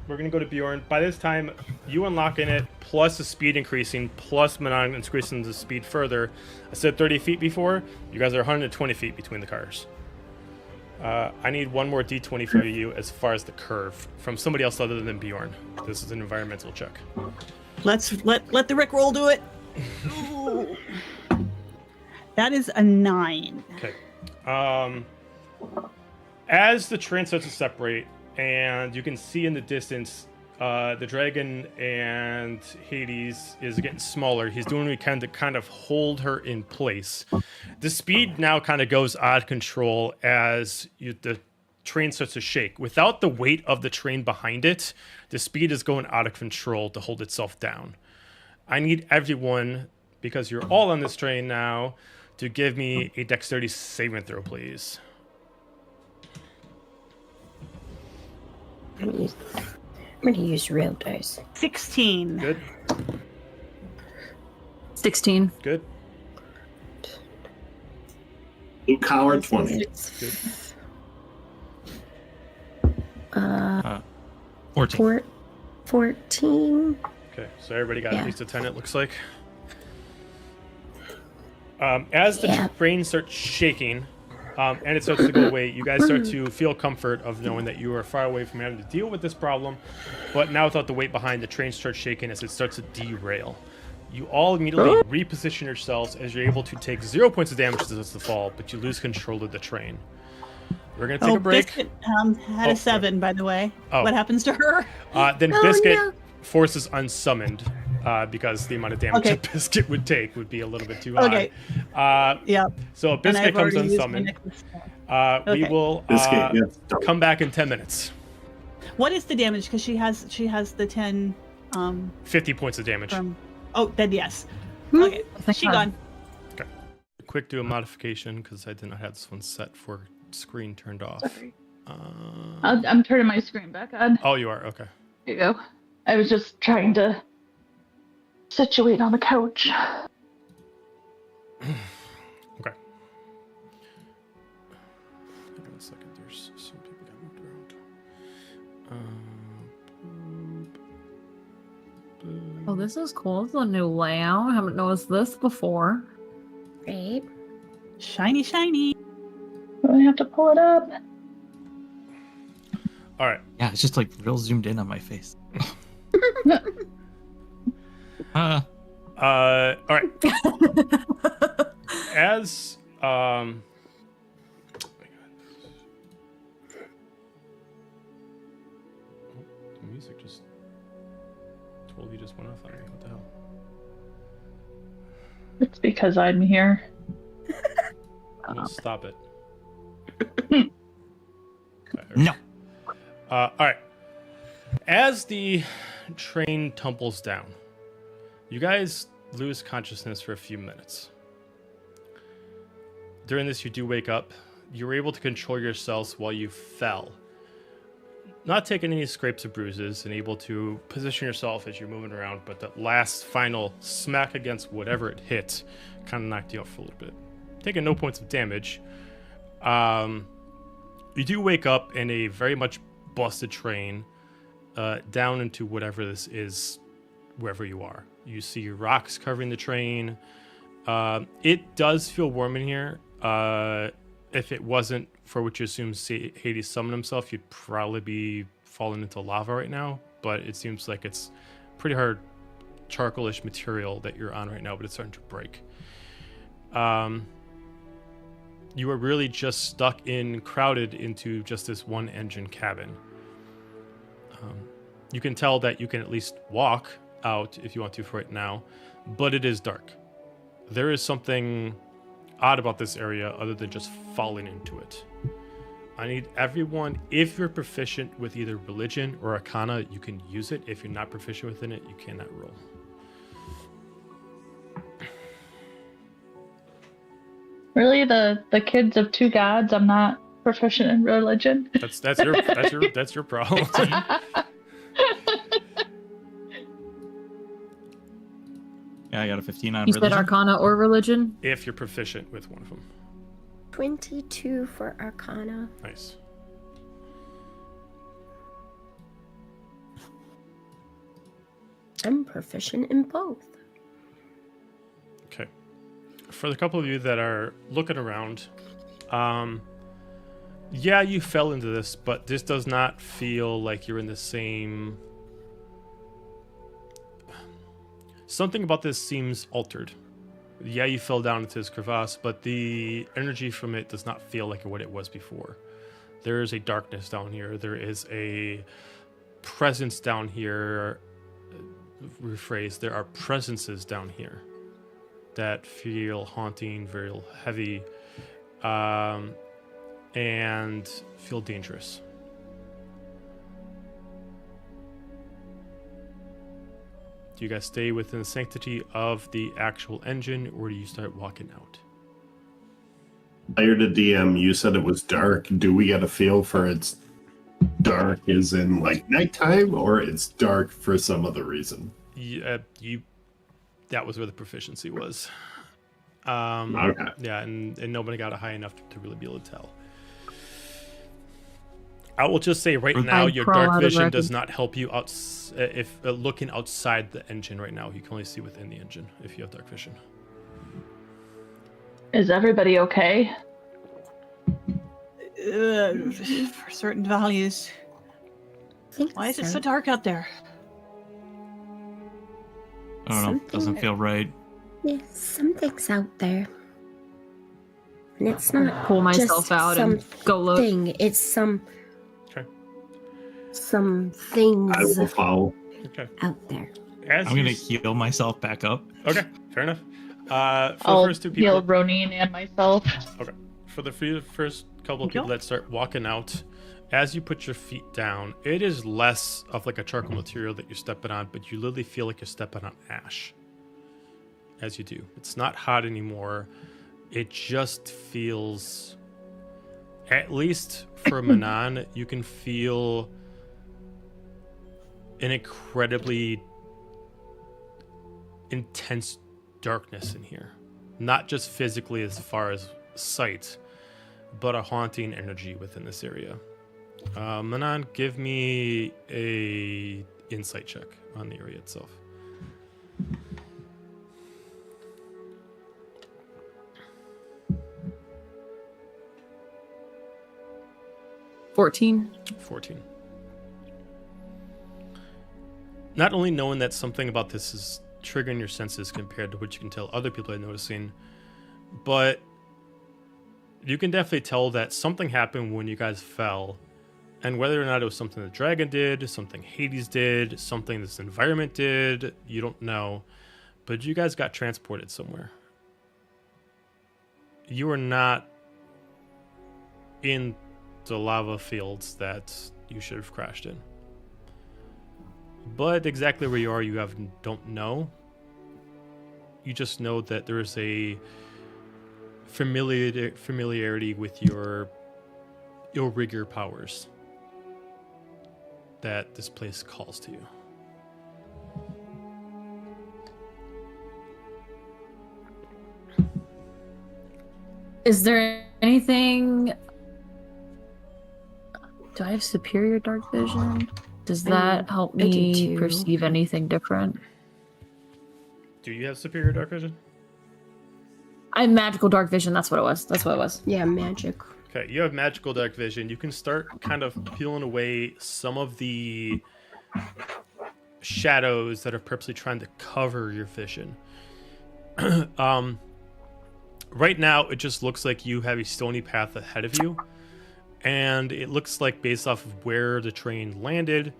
we're going to go to Bjorn. By this time, you unlocking it, plus the speed increasing, plus Manon increasing the speed further. I said 30 feet before. You guys are 120 feet between the cars. I need one more D20 for you as far as the curve from somebody else other than Bjorn. This is an environmental check. Let the Rickroll do it. Ooh. That is a 9. Okay. As the train starts to separate, and you can see in the distance, the dragon and Hades is getting smaller. He's doing what he can to kind of hold her in place. The speed now kind of goes out of control as the train starts to shake. Without the weight of the train behind it, the speed is going out of control to hold itself down. I need everyone, because you're all on this train now, to give me a dexterity saving throw, please. I'm gonna use real dice. 16. Good. 16. Good. Luke Howard, 20. Good. 14. 14. Okay, so everybody got Yeah. at least a 10, it looks like. As the train starts shaking, and it starts to go away, you guys start to feel comfort of knowing that you are far away from having to deal with this problem. But now without the weight behind, the train starts shaking as it starts to derail. You all immediately reposition yourselves as you're able to take 0 points of damage as it starts to fall, but you lose control of the train. We're going to take a break. Biscuit had a 7, by the way. Oh. What happens to her? Then Oh, Biscuit no. forces unsummoned because the amount of damage Okay. that Biscuit would take would be a little bit too high. Okay. So Yeah. And Biscuit I've comes already used my unsummoned. necklace. We Okay. will Biscuit, yes. come back in 10 minutes. What is the damage? Because she has the 10 50 points of damage. from. Oh, then yes. Okay, Thank she God. gone. Quick, do a modification because I did not have this one set for screen turned off. Sorry. Uh, I'm turning my screen back on. oh, you are? Okay. Here you go. I was just trying to situate on the couch. Okay. Hang on a second. There's some people got moved around. Oh, this is cool. This is a new layout. I haven't noticed this before. Right. Shiny, shiny. I have to pull it up. All right. Yeah, it's just like real zoomed in on my face. All right. As oh the music just totally just went off on me. What the hell? It's because I'm here. No, stop it. No. All right. As the train tumbles down, you guys lose consciousness for a few minutes. During this, you do wake up. You were able to control yourselves while you fell. Not taking any scrapes or bruises and able to position yourself as you're moving around, but that last final smack against whatever it hit kind of knocked you out for a little bit. Taking no points of damage. You do wake up in a very much busted train down into whatever this is, wherever you are. You see rocks covering the train. It does feel warm in here. If it wasn't for what you assume Hades summoned himself, you'd probably be falling into lava right now. But it seems like it's pretty hard charcoalish material that you're on right now, but it's starting to break. You are really just stuck crowded into just this one engine cabin. You can tell that you can at least walk out if you want to for it now, but it is dark. There is something odd about this area other than just falling into it. I need everyone, if you're proficient with either religion or arcana, you can use it. If you're not proficient within it, you cannot roll. Really, the kids of two gods? I'm not proficient in religion. That's your problem. Yeah, I got a 15 on You said religion. Arcana or religion? If you're proficient with one of them. 22 for Arcana. Nice. I'm proficient in both. Okay. For the couple of you that are looking around, yeah, you fell into this, but this does not feel like you're in the same... Something about this seems altered. Yeah, you fell down into this crevasse, but the energy from it does not feel like what it was before. There is a darkness down here. There is a presence down here. Rephrase, there are presences down here that feel haunting, very heavy, and feel dangerous. Do you guys stay within the sanctity of the actual engine, or do you start walking out? Prior to DM, you said it was dark. Do we get a feel for it's dark as in like nighttime, or it's dark for some other reason? That was where the proficiency was. Okay. Yeah, and nobody got it high enough to really be able to tell. I will just say right now, your dark vision does not help you out. If looking outside the engine right now, you can only see within the engine if you have dark vision. Is everybody okay? For certain values. Why is it so dark out there? I don't know. Doesn't feel right. Yeah, something's out there. And it's not Pull myself just out and go look. It's some I things will follow. Okay. out there. I'm gonna heal myself back up. Okay, fair enough. For I'll the first two heal people. Roneen and myself. Okay. For the first couple of people that start walking out, as you put your feet down, it is less of like a charcoal material that you're stepping on, but you literally feel like you're stepping on ash as you do. It's not hot anymore. It just feels, at least for Manon, you can feel an incredibly intense darkness in here. Not just physically as far as sight, but a haunting energy within this area. Manon, give me a insight check on the area itself. $14. 14. Not only knowing that something about this is triggering your senses compared to what you can tell other people are noticing, but you can definitely tell that something happened when you guys fell, and whether or not it was something the dragon did, something Hades did, something this environment did, you don't know, but you guys got transported somewhere. You are not in the lava fields that you should have crashed in. But exactly where you are, don't know. You just know that there is a familiarity with your rigor powers that this place calls to you. Is there anything... Do I have superior dark vision? Does that help I do me too. perceive anything different? Do you have superior dark vision? I have magical dark vision. That's what it was. Yeah, magic. Okay, you have magical dark vision. You can start kind of peeling away some of the shadows that are purposely trying to cover your vision. Right now, it just looks like you have a stony path ahead of you. And it looks like, based off of where the train landed,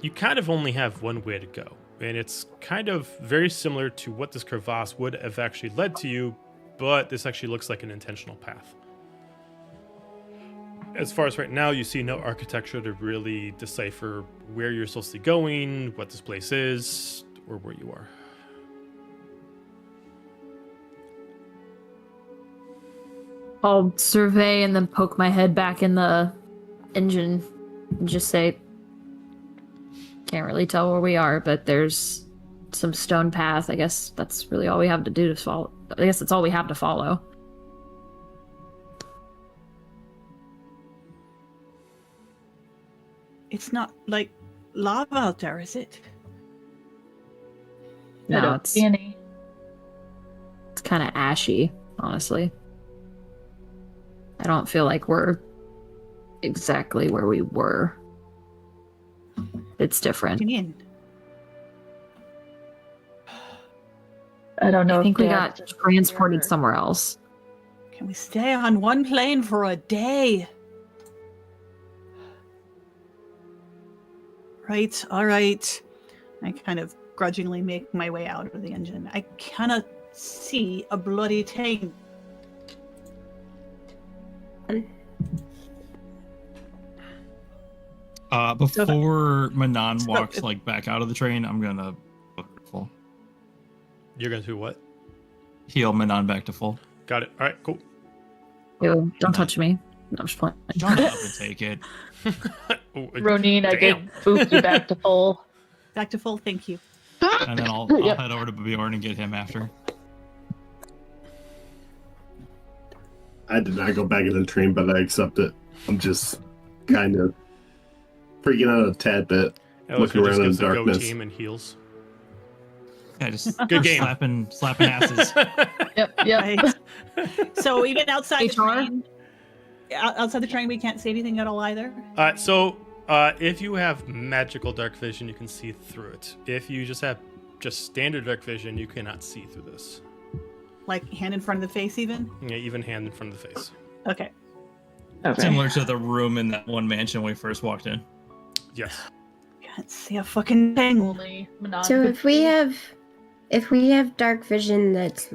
you kind of only have one way to go. And it's kind of very similar to what this crevasse would have actually led to you, but this actually looks like an intentional path. As far as right now, you see no architecture to really decipher where you're supposed to be going, what this place is, or where you are. I'll survey and then poke my head back in the engine and just say, can't really tell where we are, but there's some stone path. I guess that's really all we have to do to follow. I guess that's all we have to follow. It's not like lava out there, is it? No, I don't it's see any. kind of ashy, honestly. I don't feel like we're exactly where we were. It's different. What do you mean? I don't know. I think if we they got have- transported somewhere else. Can we stay on one plane for a day? Right, all right. I kind of grudgingly make my way out of the engine. I cannot see a bloody thing. Before Manon walks like back out of the train, I'm gonna look full. You're going to do what? Heal Manon back to full. Got it. All right, cool. Ew, don't touch me. No, I'm just playing. Shut up and take it. Roneen, I did boop you back to full. Back to full, thank you. And then I'll Yep. head over to Bjorn and get him after. I did not go back in the train, but I accept it. I'm just kind of freaking out a tad bit. Alistair Looking just around in gives the go darkness. team and heals. Yeah, just Good game. slapping asses. Yep. Right. So even outside the HR? train, outside the train, we can't see anything at all either. So if you have magical dark vision, you can see through it. If you just have standard dark vision, you cannot see through this. Like hand in front of the face, even. Yeah, even hand in front of the face. Okay. Okay. Similar to the room in that one mansion when we first walked in. Yes. Can't see a fucking thing. Only Manon So could if we have dark vision that's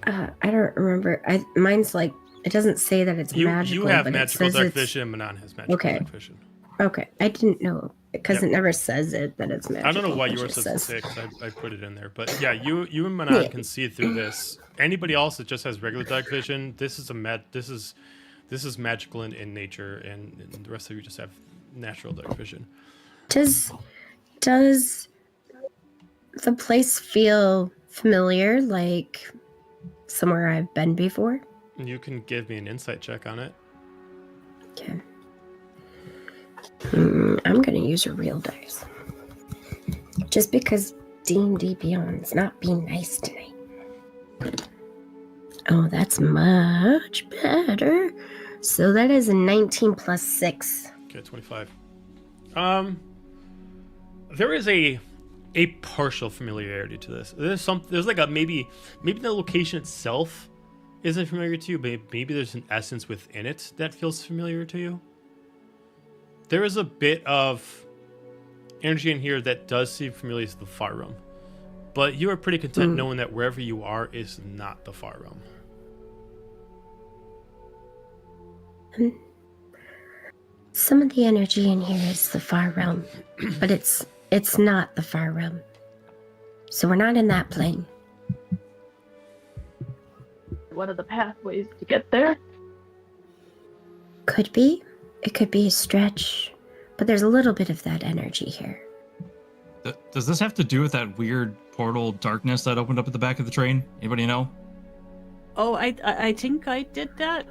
I don't remember. Mine's like it doesn't say that it's magical. You have but magical it says dark it's- vision, and Manon has magical Okay. dark vision. Okay, I didn't know because Yep. it never says it that it's magical. I don't know why it yours just doesn't say it, 'cause I put it in there. But yeah, you and Manon Yeah. can see through this. Anybody else that just has regular dark vision, this is magical in nature, and the rest of you just have natural dark vision. Does the place feel familiar, like somewhere I've been before? You can give me an insight check on it. Okay. I'm gonna use a real dice. Just because D&D Beyond's not being nice tonight. Oh, that's much better. So that is a 19 plus 6. Okay, 25. There is a partial familiarity to this. There's like a maybe the location itself isn't familiar to you, but maybe there's an essence within it that feels familiar to you. There is a bit of energy in here that does seem familiar to the far realm, but you are pretty content knowing that wherever you are is not the far realm. Some of the energy in here is the far realm, but it's not the far realm. So we're not in that plane. one of the pathways to get there. Could be. It could be a stretch, but there's a little bit of that energy here. Does this have to do with that weird portal darkness that opened up at the back of the train? Anybody know? Oh, I think I did that.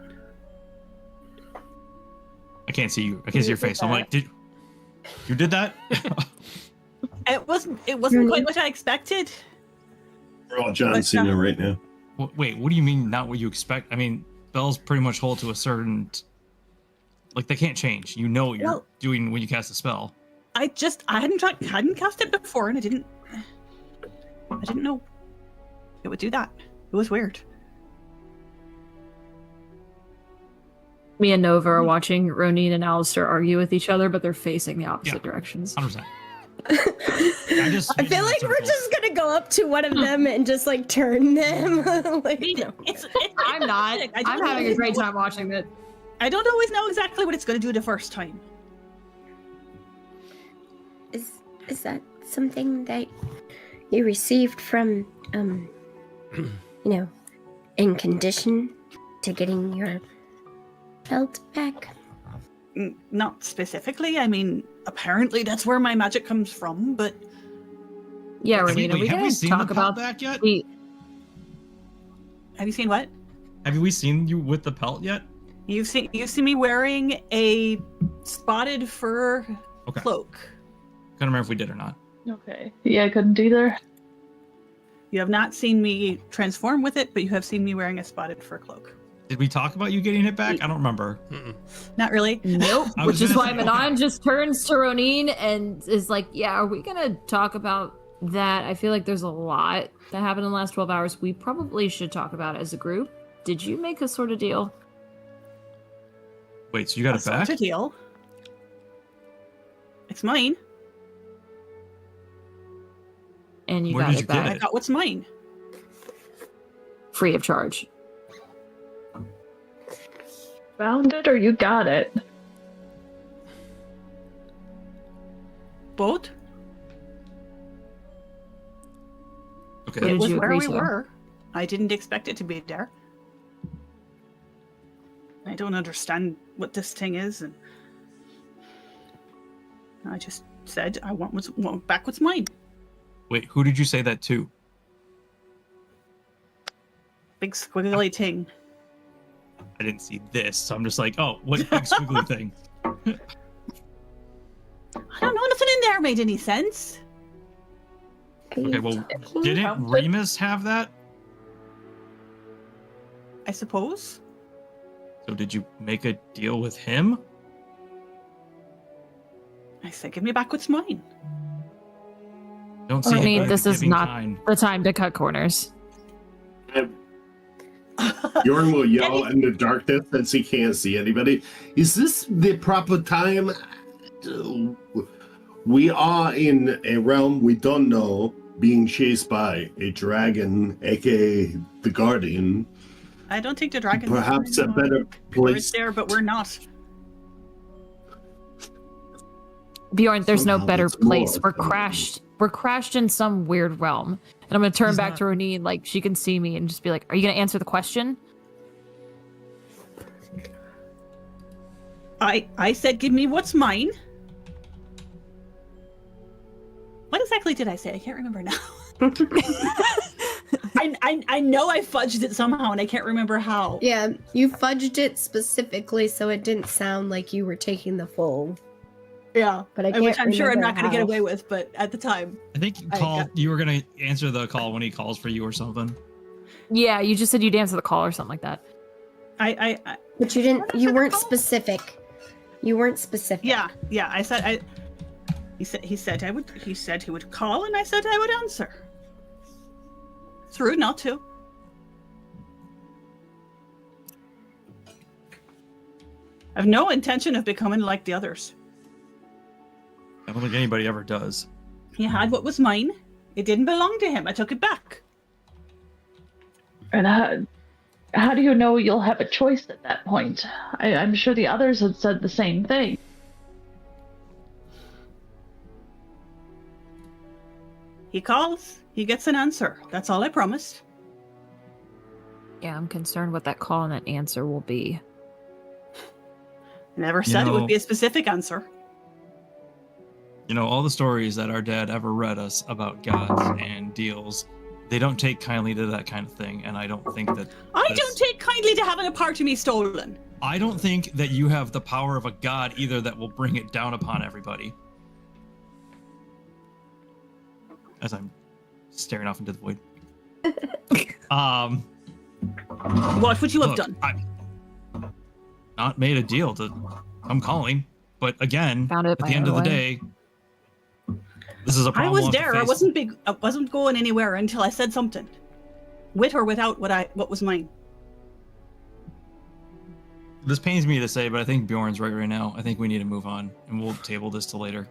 I can't see you. I can't see your face. I'm like, you did that? It wasn't quite what I expected. We're all John Cena right now. Wait, what do you mean not what you expect? I mean, spells pretty much hold to a certain... Like, they can't change. You know what you're doing when you cast a spell. I hadn't cast it before, and I didn't know it would do that. It was weird. Me and Nova are watching Roneen and Alistair argue with each other, but they're facing the opposite directions. 100%. I feel like we're just gonna go up to one of them and just like turn them. Like, no. I'm not. I'm having a great time watching it. I don't always know exactly what it's going to do the first time. Is that something that you received from, in condition to getting your belt back? Not specifically. I mean, apparently that's where my magic comes from, but... Yeah, Roneen, are we going to talk about that yet? Have you seen what? Have we seen you with the pelt yet? You've seen me wearing a spotted fur cloak. Can't remember if we did or not. Okay. Yeah, I couldn't either. You have not seen me transform with it, but you have seen me wearing a spotted fur cloak. Did we talk about you getting it back? I don't remember. Not really. Nope. I was Which is gonna why say, Manon just turns to Roneen and is like, yeah, are we going to talk about that? I feel like there's a lot that happened in the last 12 hours. We probably should talk about it as a group. Did you make a sort of deal? Wait, so you got it back? Sort of deal. It's mine. And you Where got did it you back. get I it? got what's mine. Free of charge. Found it or you got it? Both. Okay. What It did was you where agree we to? were. I didn't expect it to be there. I don't understand what this thing is, and I just said I want back what's mine. Wait, who did you say that to? Big squiggly thing. I didn't see this, so I'm just like, oh, what big squiggly thing? I don't know, nothing in there made any sense. Okay, well, didn't Remus have that? I suppose. So did you make a deal with him? I said, give me back what's mine. Don't see Roneen, him as this the is giving not kind. the time to cut corners. Bjorn will yell in the darkness since he can't see anybody. Is this the proper time? We are in a realm we don't know, being chased by a dragon, aka the Guardian. I don't think the dragon. Perhaps a better We're place. there, but we're not. Bjorn, there's no Somehow better it's more place. We're fun. crashed. We're crashed in some weird realm. And I'm gonna turn He's back not- to Roneen, like she can see me and just be like, are you gonna answer the question? I said, give me what's mine. What exactly did I say? I can't remember now. I know I fudged it somehow, and I can't remember how. Yeah, you fudged it specifically so it didn't sound like you were taking the full. Yeah, But I can't which I'm sure I'm remember not going to get how. away with, but at the time, I think you were gonna answer the call when he calls for you or something. Yeah, you just said you'd answer the call or something like that. I But you didn't. What is You it weren't called? specific. You weren't specific. yeah. I said He said he would call, and I said I would answer. It's rude not to. I have no intention of becoming like the others. I don't think anybody ever does. He had what was mine. It didn't belong to him. I took it back. And how do you know you'll have a choice at that point? I'm sure the others had said the same thing. He calls, he gets an answer. That's all I promised. Yeah, I'm concerned what that call and that answer will be. Never said it know- would be a specific answer. You know, all the stories that our dad ever read us about gods and deals, they don't take kindly to that kind of thing, and I don't think that I that's- don't take kindly to having a part of me stolen. I don't think that you have the power of a god either that will bring it down upon everybody. As I'm staring off into the void. What would you have Look, done? I not made a deal to come calling, but again, Found it at by the end of the other day, this is a I problem. was we'll have to there. I face. wasn't going anywhere until I said something, with or without what was mine. This pains me to say, but I think Bjorn's right now. I think we need to move on, and we'll table this till later.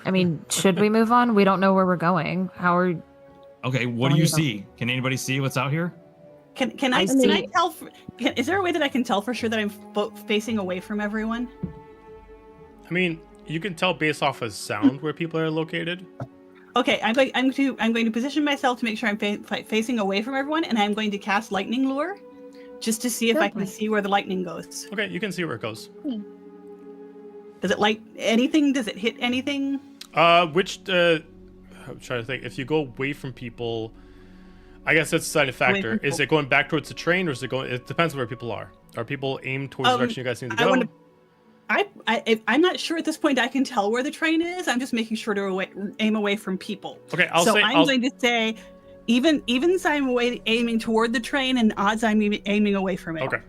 I mean, should we move on? We don't know where we're going. How are Okay, what do Don't you even- see? Can anybody see what's out here? Can I I can I see. tell? Is there a way that I can tell for sure that I'm facing away from everyone? I mean, you can tell based off of sound where people are located. Okay, I'm going to position myself to make sure I'm facing away from everyone, and I'm going to cast lightning lure, just to see if I can Lovely. see where the lightning goes. Okay, you can see where it goes. Does it light anything? Does it hit anything? I'm trying to think. If you go away from people, I guess that's a deciding factor. from Is it going back towards the train, or is it going? It depends where people are. Are people aimed towards the direction you guys need to I go? I'm not sure at this point I can tell where the train is. I'm just making sure to aim away from people. Okay, I'm going to say evens I'm aiming toward the train, and odds I'm aiming away from it. Okay.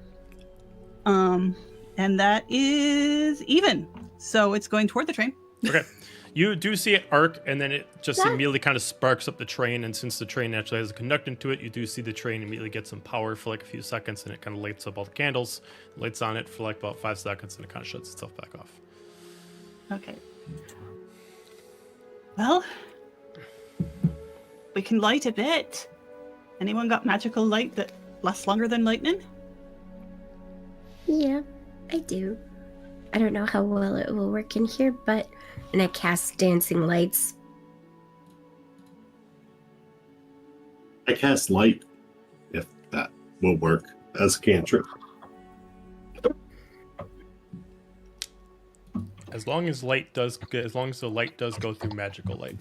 And that is even. So it's going toward the train. Okay. You do see it arc, and then it just immediately kind of sparks up the train. And since the train actually has a conductor to it, you do see the train immediately get some power for like a few seconds, and it kind of lights up all the candles, lights on it for like about 5 seconds, and it kind of shuts itself back off. Okay. Well, we can light a bit. Anyone got magical light that lasts longer than lightning? Yeah, I do. I don't know how well it will work in here, but... And I cast dancing lights. I cast light, if that will work as a cantrip. As long as the light does go through magical light.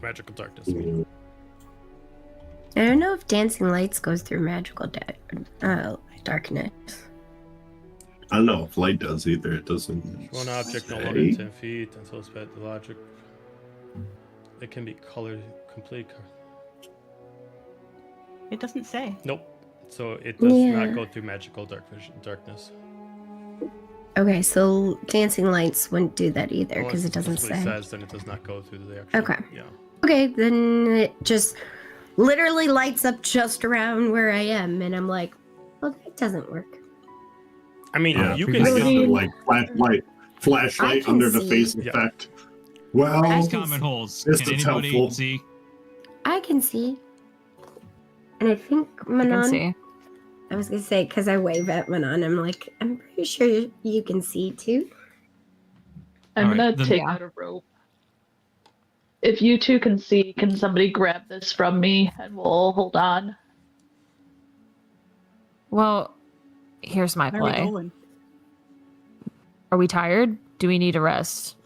Magical darkness. I don't know if dancing lights goes through magical darkness. I don't know if light does either. It doesn't. One object no longer say. than 10 feet until it's the logic. It can be colored complete. It doesn't say. Nope. So it does not go through magical darkness. Okay, so dancing lights wouldn't do that either because it doesn't say. It says then it does not go through the actual. Okay. Yeah. Okay, then it just literally lights up just around where I am, and I'm like, well, that doesn't work. I mean, you can see like flashlight under the face effect. Well, common holes. This Can is anybody helpful. see? I can see. And I think Manon... I was going to say, because I wave at Manon, I'm like, I'm pretty sure you can see too. I'm All right, going to take out a rope. If you two can see, can somebody grab this from me and we'll hold on? Well, here's my Where are we play. going? Are we tired? Do we need a rest?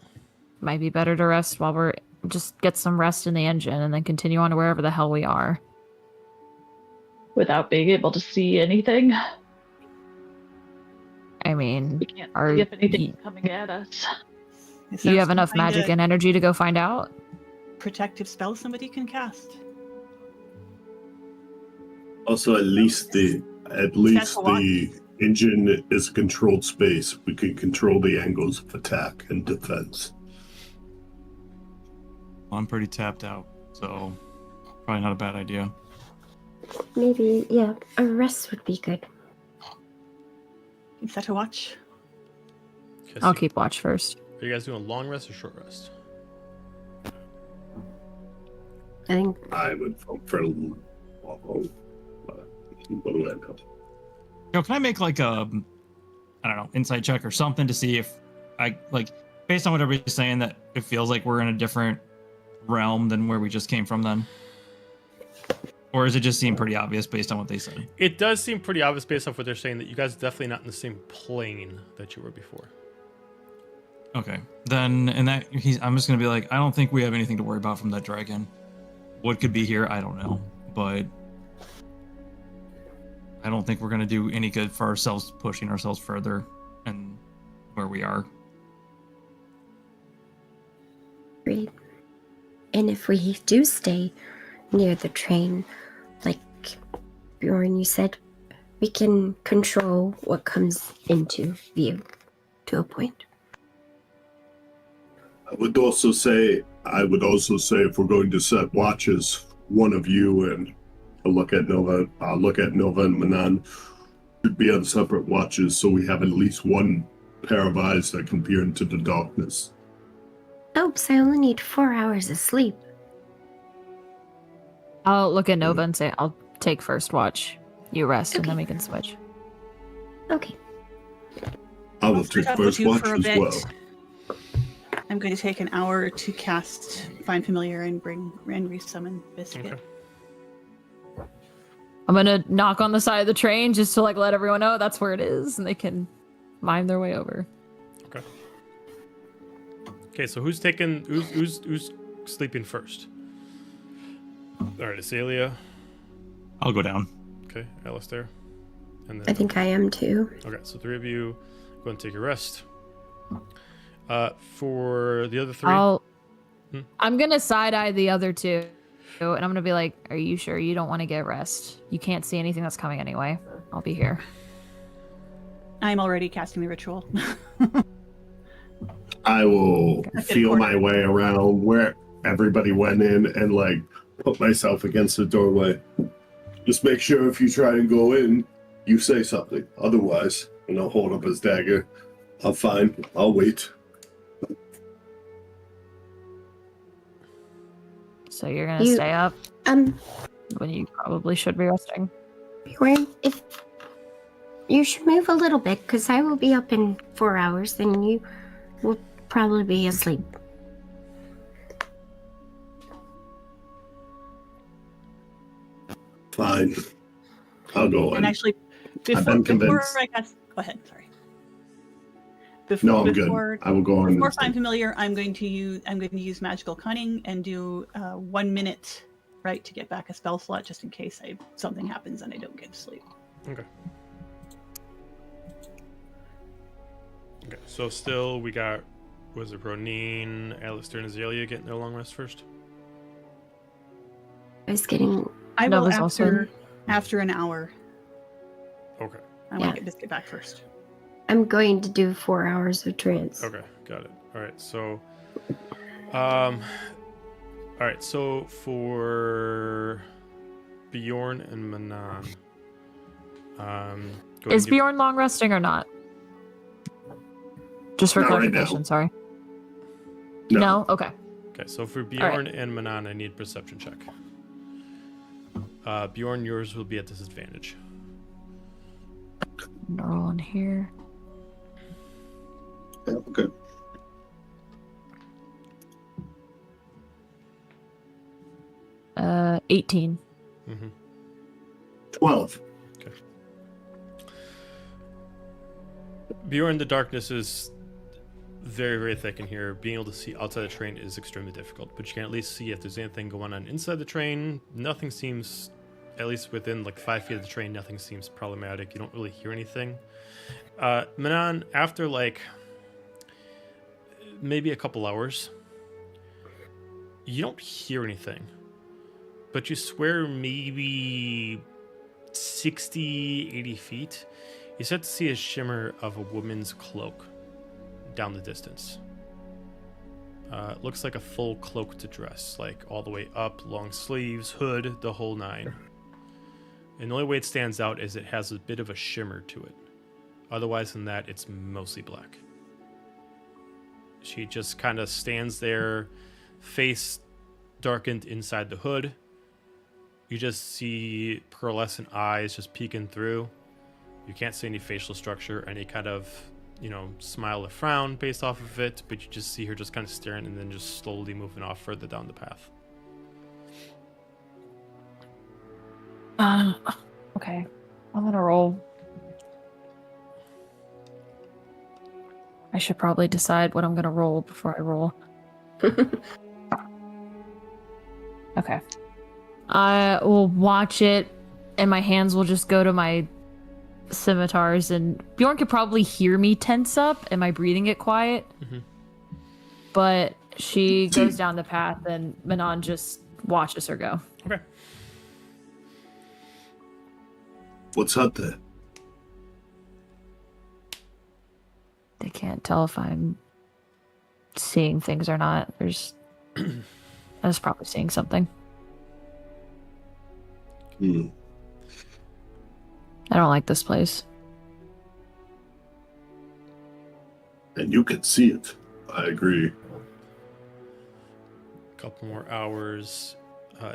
Might be better to rest while we're... Just get some rest in the engine and then continue on to wherever the hell we are. Without being able to see anything? I mean, We can't see if anything's coming at us. Is do there you have some enough kind magic of and energy to go find out? protective spell somebody can cast? Also, at least the engine is a controlled space. We can control the angles of attack and defense. I'm pretty tapped out, so probably not a bad idea. Maybe, yeah, a rest would be good. Is that a watch? Okay, I'll keep watch first. Are you guys doing a long rest or short rest? I think I would vote for what do I know? Yo, can I make like a, I don't know, insight check or something to see if I, like, based on what everybody's saying, that it feels like we're in a different realm than where we just came from then? Or does it just seem pretty obvious based on what they said? It does seem pretty obvious based off what they're saying that you guys are definitely not in the same plane that you were before. Okay, then in that, I'm just gonna be like, I don't think we have anything to worry about from that dragon. What could be here, I don't know, but I don't think we're gonna do any good for ourselves, pushing ourselves further and where we are. agreed. And if we do stay near the train, like Bjorn, you said, we can control what comes into view to a point. I would also say if we're going to set watches, one of you and I'll look at Nova and Manon should be on separate watches so we have at least one pair of eyes that can peer into the darkness. Oops, I only need 4 hours of sleep. I'll look at Nova and say, I'll take first watch. You rest, and Okay. then we can switch. Okay. I will I'll take start with first you watch for a as bit. well. I'm going to take an hour to cast Find Familiar and resummon Biscuit. Okay. I'm gonna knock on the side of the train just to like let everyone know that's where it is, and they can mime their way over. Okay, so who's sleeping first? All right, Azalia. I'll go down. Okay, Alistair. And then I think I am too. okay, so 3 of you go and take a rest. For the other 3, I'm gonna side eye the other 2, and I'm gonna be like, "Are you sure you don't want to get rest? You can't see anything that's coming anyway. I'll be here." I'm already casting the ritual. I will feel my way around where everybody went in and like put myself against the doorway. Just make sure if you try and go in, you say something. Otherwise, and I'll hold up his dagger. I'm fine. I'll wait. So you're gonna stay up when you probably should be resting. Bjorn, if you should move a little bit, because I will be up in 4 hours, then you will probably be asleep. Fine. I'll go in. And actually, I've been before convinced. I cast, go ahead. Sorry. No, I'm good. I will go on. Before I'm familiar, I'm going to use magical cunning and do 1 minute, right, to get back a spell slot just in case something happens and I don't get to sleep. Okay. Okay. So still we got, was it Roneen, Alistair, and Azalia getting their long rest first? I was getting. I will Nova's also after an hour. Okay. I want to get Biscuit back first. I'm going to do 4 hours of trance. Okay, got it. All right, so, all right, so for Bjorn and Manon, is Bjorn long resting or not? Just for Not right clarification, now. sorry. No. No? Okay. Okay, so for Bjorn and Manon, I need perception check. Bjorn, yours will be at disadvantage. Roll in here. Yeah, okay. Uh, 18. 12. Okay. Bjorn, the darkness is very, very thick in here. Being able to see outside the train is extremely difficult, but you can at least see if there's anything going on inside the train. Nothing seems, at least within like 5 feet of the train, nothing seems problematic. You don't really hear anything. Manon, after like maybe a couple hours, you don't hear anything, but you swear maybe 60, 80 feet, you start to see a shimmer of a woman's cloak down the distance. Looks like a full cloak to dress, like all the way up, long sleeves, hood, the whole 9. And the only way it stands out is it has a bit of a shimmer to it. Otherwise than that, it's mostly black. She just kind of stands there, face darkened inside the hood. You just see pearlescent eyes just peeking through. You can't see any facial structure, any kind of, smile or frown based off of it, but you just see her just kind of staring and then just slowly moving off further down the path. Okay. I'm gonna roll. I should probably decide what I'm gonna roll before I roll. Okay. I will watch it, and my hands will just go to my scimitars, and Bjorn could probably hear me tense up. Am I breathing it quiet? Mm-hmm. But she goes down the path, and Manon just watches her go. Okay. What's out there? They can't tell if I'm seeing things or not. I was probably seeing something. Hmm. I don't like this place. And you can see it. I agree. Couple more hours.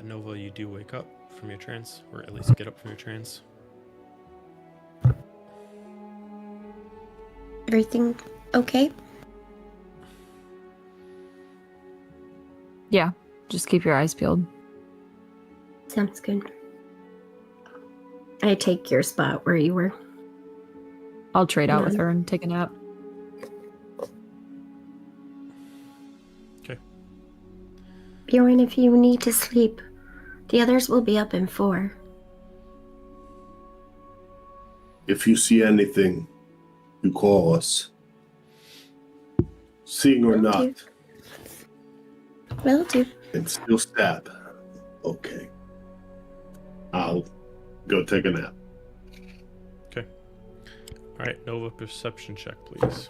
Nova, you do wake up from your trance, or at least get up from your trance. Everything okay? Yeah, just keep your eyes peeled. Sounds good. I take your spot where you were. I'll trade out with her and take a nap. Okay. Bjorn, if you need to sleep, the others will be up in 4. If you see anything, to call us. Seeing or Will not, do. Will do. and still stab. Okay. I'll go take a nap. Okay. All right, Nova perception check, please.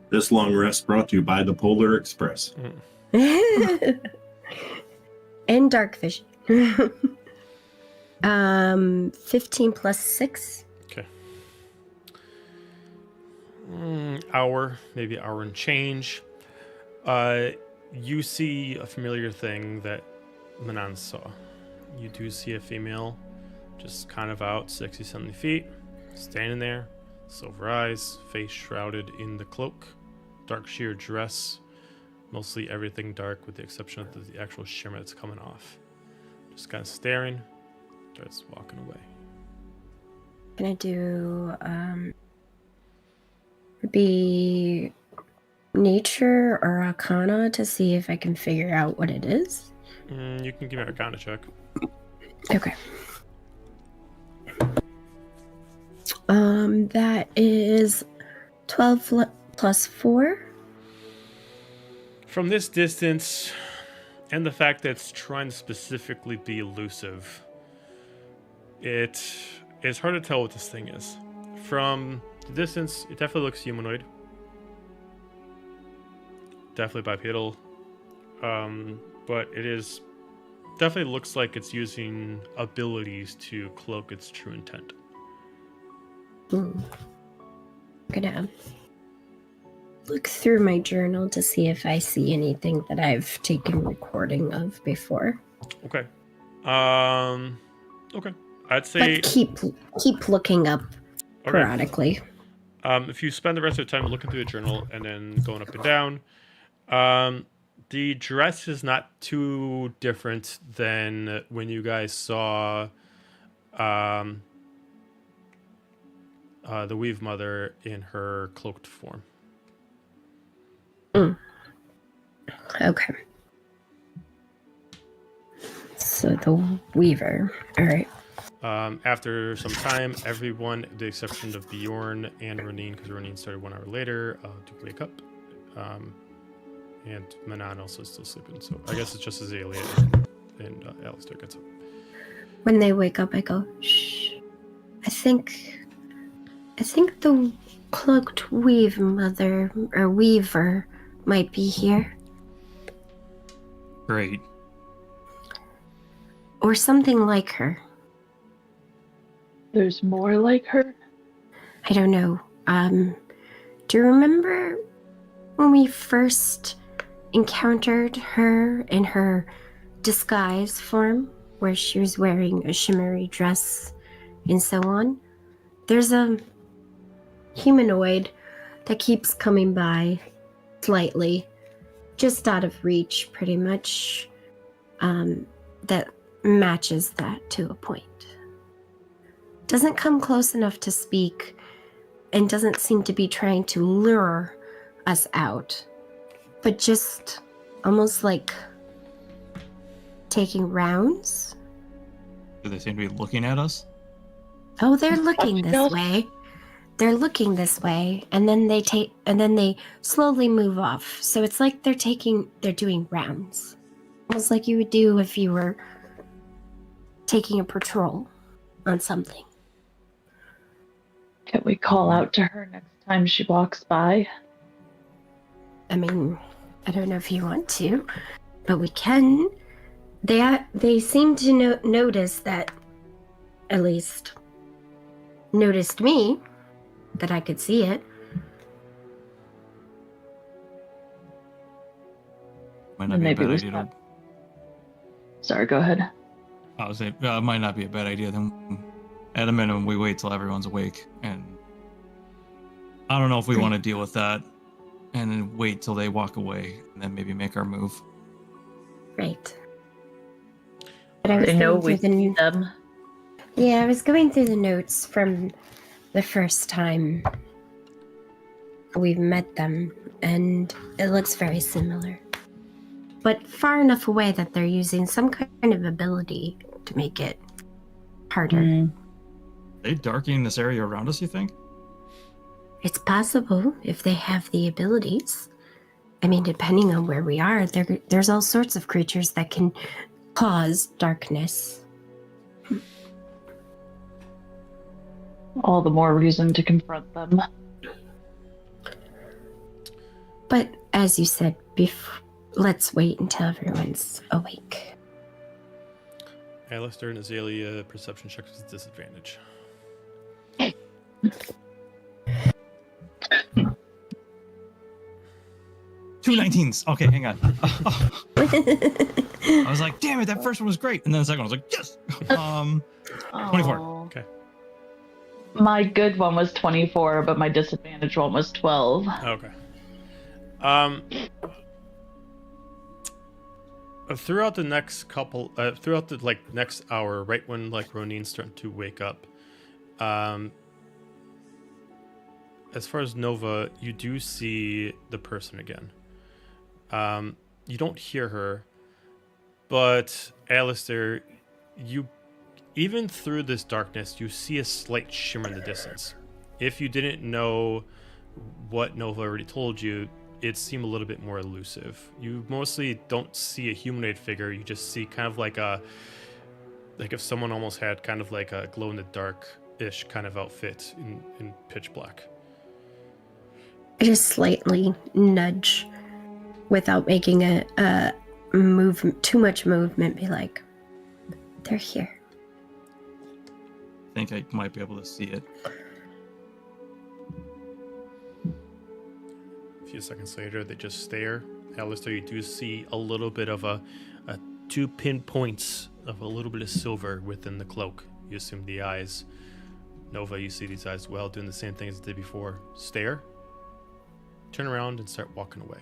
This long rest brought to you by the Polar Express. And dark vision. 15 plus 6. Okay. Maybe hour and change. You see a familiar thing that Manon saw. You do see a female just kind of out 60, 70 feet, standing there, silver eyes, face shrouded in the cloak, dark sheer dress, mostly everything dark with the exception of the actual shimmer that's coming off. Just kind of staring, starts walking away. Can I do be nature or arcana to see if I can figure out what it is? You can give me an arcana check. Okay. That is 12 plus 4. From this distance, and the fact that it's trying to specifically be elusive, it is hard to tell what this thing is. From the distance, it definitely looks humanoid. Definitely bipedal. But it is definitely looks like it's using abilities to cloak its true intent. I'm gonna look through my journal to see if I see anything that I've taken recording of before. Okay. Okay. I'd say But keep looking up periodically. If you spend the rest of the time looking through the journal and then going up and down, the dress is not too different than when you guys saw the Weave Mother in her cloaked form. Okay. So the Weaver. All right. After some time, everyone, with the exception of Bjorn and Roneen, because Roneen started 1 hour later, to wake up. And Manon also is still sleeping. So I guess it's just Azalia and Alistair gets up. When they wake up, I go, shh. I think the cloaked Weave Mother or Weaver might be here. Great. Or something like her. There's more like her? I don't know. Do you remember when we first encountered her in her disguise form, where she was wearing a shimmery dress and so on? There's a humanoid that keeps coming by slightly, just out of reach, pretty much, that matches that to a point. Doesn't come close enough to speak and doesn't seem to be trying to lure us out, but just almost like taking rounds. Do they seem to be looking at us? Oh, they're looking this way. They're looking this way, and then they slowly move off. So it's like they're doing rounds. Almost like you would do if you were taking a patrol on something. Can we call out to her next time she walks by? I mean, I don't know if you want to, but we can. They seem to notice that, at least, noticed me, that I could see it. Might not be a bad idea. Sorry, go ahead. I would say it might not be a bad idea. Then, at a minimum, we wait till everyone's awake, and I don't know if we want to deal with that, and then wait till they walk away, and then maybe make our move. Right. But I was know going we through see them. Yeah, I was going through the notes from the first time we've met them, and it looks very similar. But far enough away that they're using some kind of ability to make it harder. they darkening this area around us, you think? It's possible if they have the abilities. I mean, depending on where we are, there's all sorts of creatures that can cause darkness. All the more reason to confront them. But as you said, let's wait until everyone's awake. Alistair and Azalia, perception checks with disadvantage. Two 19s. Okay, hang on. I was like, damn it, that first one was great. And then the second one was like, yes. 24. Aw. Okay. My good one was 24, but my disadvantage one was 12. Okay. Throughout the next next hour, right when Roneen's starting to wake up, as far as Nova, you do see the person again. You don't hear her, but Alistair, you even through this darkness, you see a slight shimmer in the distance. If you didn't know what Nova already told you, it seemed a little bit more elusive. You mostly don't see a humanoid figure. You just see kind of like if someone almost had kind of like a glow-in-the-dark-ish kind of outfit in pitch black. I just slightly nudge without making a too much movement. Be like, they're here. I think I might be able to see it. A few seconds later, they just stare. Alistair, you do see a little bit of a 2 pinpoints of a little bit of silver within the cloak. You assume the eyes. Nova, you see these eyes well, doing the same thing as they did before. Stare, turn around, and start walking away.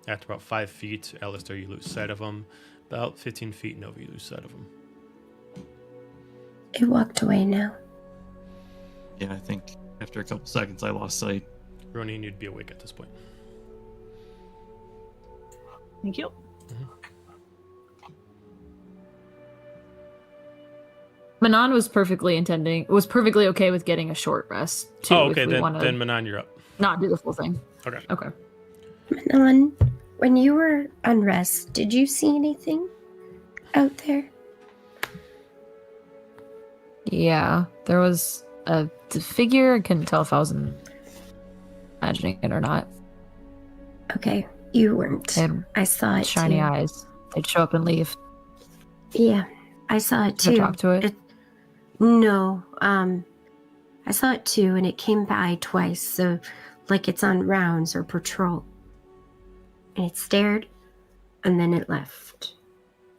After about 5 feet, Alistair, you lose sight of him. About 15 feet, Nova, you lose sight of him. It walked away now. Yeah, I think after a couple seconds, I lost sight. Roneen, you'd be awake at this point. Thank you. Manon was perfectly okay with getting a short rest too. Oh, okay. If we Then wanna Manon, you're up. not do the full thing. Okay. Okay. Manon, when you were on rest, did you see anything out there? Yeah, there was a figure. I couldn't tell if I was imagining it or not. Okay, you weren't. They had I saw it shiny too. eyes. They'd show up and leave. Yeah, I saw it Did too. I talk to it? No, I saw it too, and it came by twice, so like it's on rounds or patrol. And it stared, and then it left.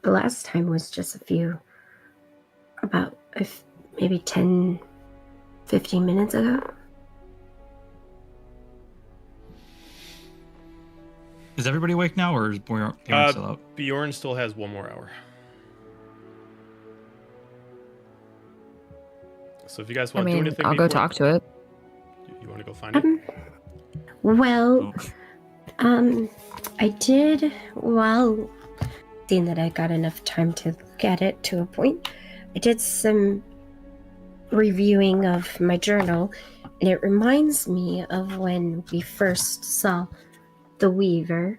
The last time was just about maybe 10, 15 minutes ago. Is everybody awake now, or is Bjorn still out? Bjorn still has 1 more hour. So if you guys want to do anything, I'll go talk to it. You want to go find it? Well, I did, well, seeing that I got enough time to look at it to a point, I did some reviewing of my journal, and it reminds me of when we first saw the Weaver,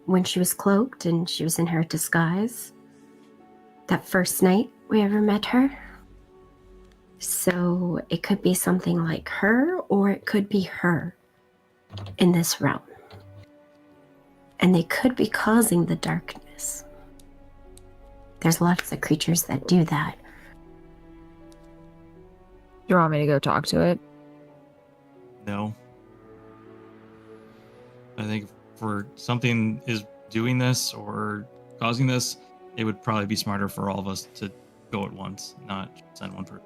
when she was cloaked and she was in her disguise. That first night we ever met her. So it could be something like her, or it could be her in this realm. And they could be causing the darkness. There's lots of creatures that do that. You want me to go talk to it? No. I think for something is doing this or causing this, it would probably be smarter for all of us to go at once, not send one person.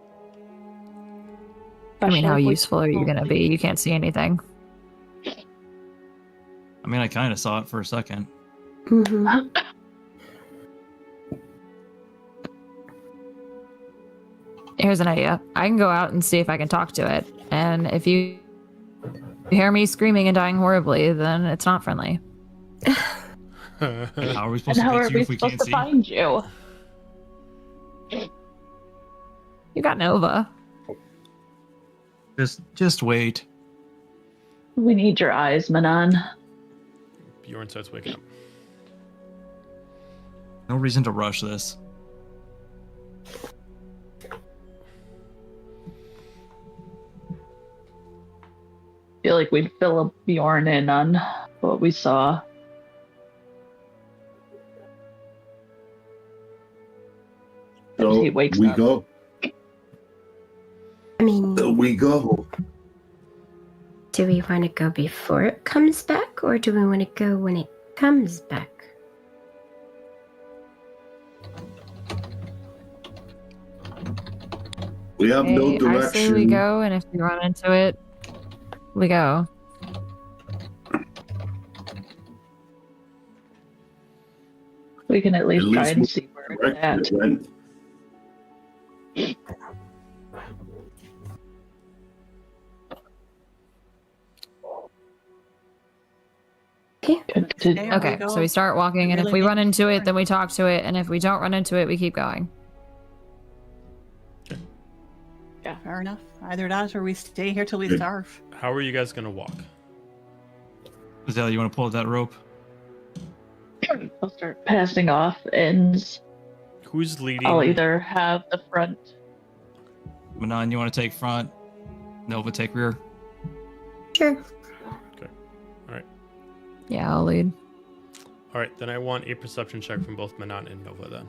I mean, how useful are you going to be? You can't see anything. I mean, I kind of saw it for a second. Mm-hmm. Here's an idea. I can go out and see if I can talk to it. And if you hear me screaming and dying horribly, then it's not friendly. How are we supposed And to how get are you we if we supposed can't to see? find you? You got Nova. Just wait. We need your eyes, Manon. Bjorn starts waking up. No reason to rush this. I feel like we'd fill up Bjorn in on what we saw. So He wakes we up. go. I mean, We go. do we want to go before it comes back, or do we want to go when it comes back? We have no Hey, direction. I say we go, and if we run into it, we go. We can at least try and we see where it's direct at. it, right? Okay, so we start walking, and if we run into it, then we talk to it, and if we don't run into it, we keep going. Yeah, fair enough. Either that or we stay here till we starve. How are you guys gonna walk? Azalia, you want to pull that rope? I'll start passing off ends. Who's leading? I'll either have the front. Manon, you want to take front? Nova, take rear. Sure. Yeah, I'll lead. All right, then I want a perception check from both Manon and Nova then.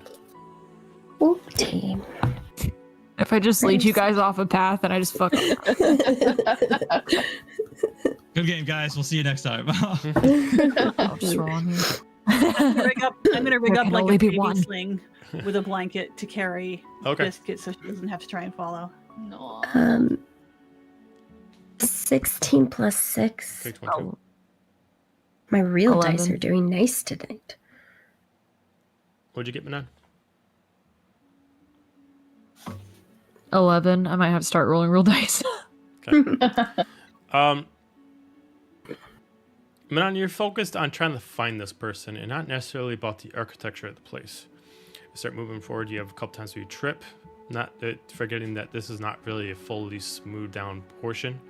Ooh, team. If I just lead you guys off a path, and I just fuck up. Good game, guys. We'll see you next time. I'm just rolling here. I'm gonna rig There up can like only a be baby one. sling with a blanket to carry Okay. Biscuit so she doesn't have to try and follow. No. 16 plus 6. Take 22. My real 11. dice are doing nice tonight. What'd you get, Manon? 11. I might have to start rolling real dice. Manon, you're focused on trying to find this person and not necessarily about the architecture of the place. You start moving forward, you have a couple times where you trip, not forgetting that this is not really a fully smoothed down portion.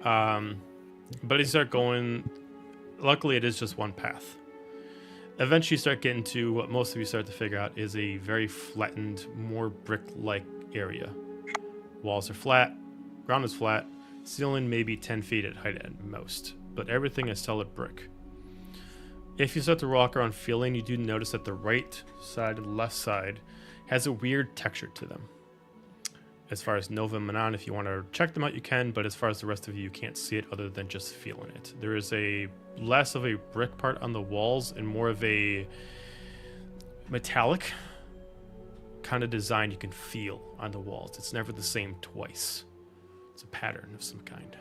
But you start going, luckily it is just one path. Eventually you start getting to what most of you start to figure out is a very flattened, more brick-like area. Walls are flat, ground is flat, ceiling maybe 10 feet at height at most, but everything is solid brick. If you start to walk around feeling, you do notice that the right side and left side has a weird texture to them. As far as Nova and Manon, if you want to check them out, you can, but as far as the rest of you can't see it other than just feeling it. There is a less of a brick part on the walls and more of a metallic kind of design you can feel on the walls. It's never the same twice. It's a pattern of some kind.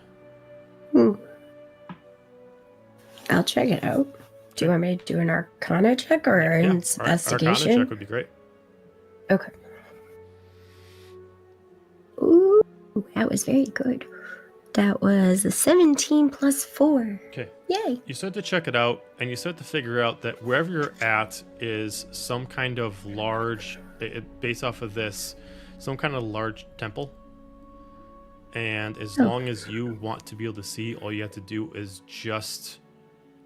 I'll check it out. Do you want me to do an Arcana check or an investigation? Arcana check would be great. Okay. Ooh, that was very good. That was a 17 plus 4. Okay. Yay. You start to check it out, and you start to figure out that wherever you're at is some kind of large, based off of this, some kind of large temple. And as long as you want to be able to see, all you have to do is just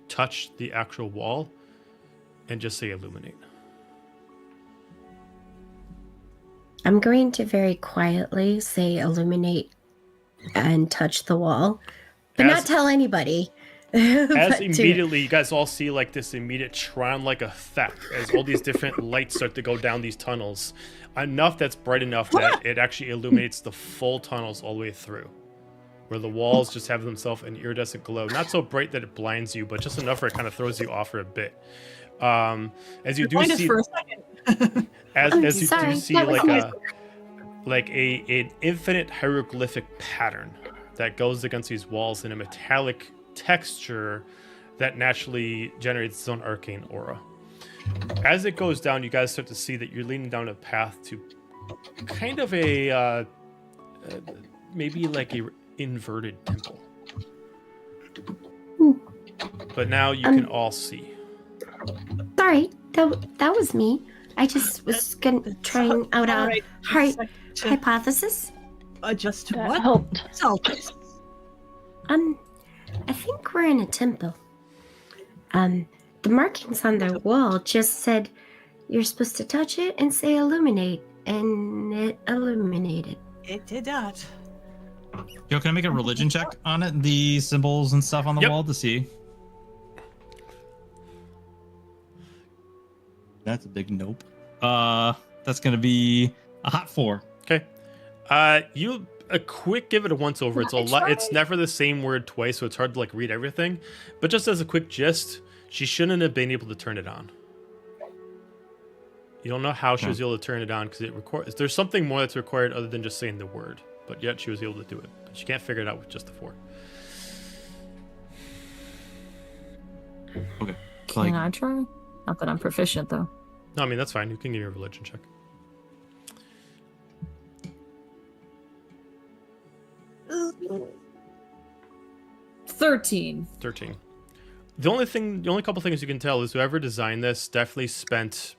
touch the actual wall and just say illuminate. I'm going to very quietly say illuminate and touch the wall, but not tell anybody. As immediately, you guys all see like this immediate Tron-like effect as all these different lights start to go down these tunnels. Enough that's bright enough that it actually illuminates the full tunnels all the way through. Where the walls just have themselves an iridescent glow. Not so bright that it blinds you, but just enough where it kind of throws you off for a bit. As you do Blind us see... for a second. as you do see like an infinite hieroglyphic pattern that goes against these walls in a metallic texture that naturally generates its own arcane aura. As it goes down, you guys start to see that you're leading down a path to kind of a maybe like a inverted temple. But now you can all see. Sorry, that was me. I just was trying out a hypothesis. Adjust to That what? helped. What's all this? I think we're in a temple. The markings on the wall just said you're supposed to touch it and say illuminate, and it illuminated. It did that. Yo, can I make a religion check on it? The symbols and stuff on the Yep. wall to see. That's a big nope. That's gonna be a hot 4. Okay. You a quick give it a once over. It's a lot. It's never the same word twice, so it's hard to like read everything. But just as a quick gist, she shouldn't have been able to turn it on. You don't know how she was able to turn it on because it records. There's something more that's required other than just saying the word, but yet she was able to do it. But she can't figure it out with just the 4. Okay. Can I try? Not that I'm proficient though. No, I mean that's fine. You can give me a religion check. 13. 13. The only couple things you can tell is whoever designed this definitely spent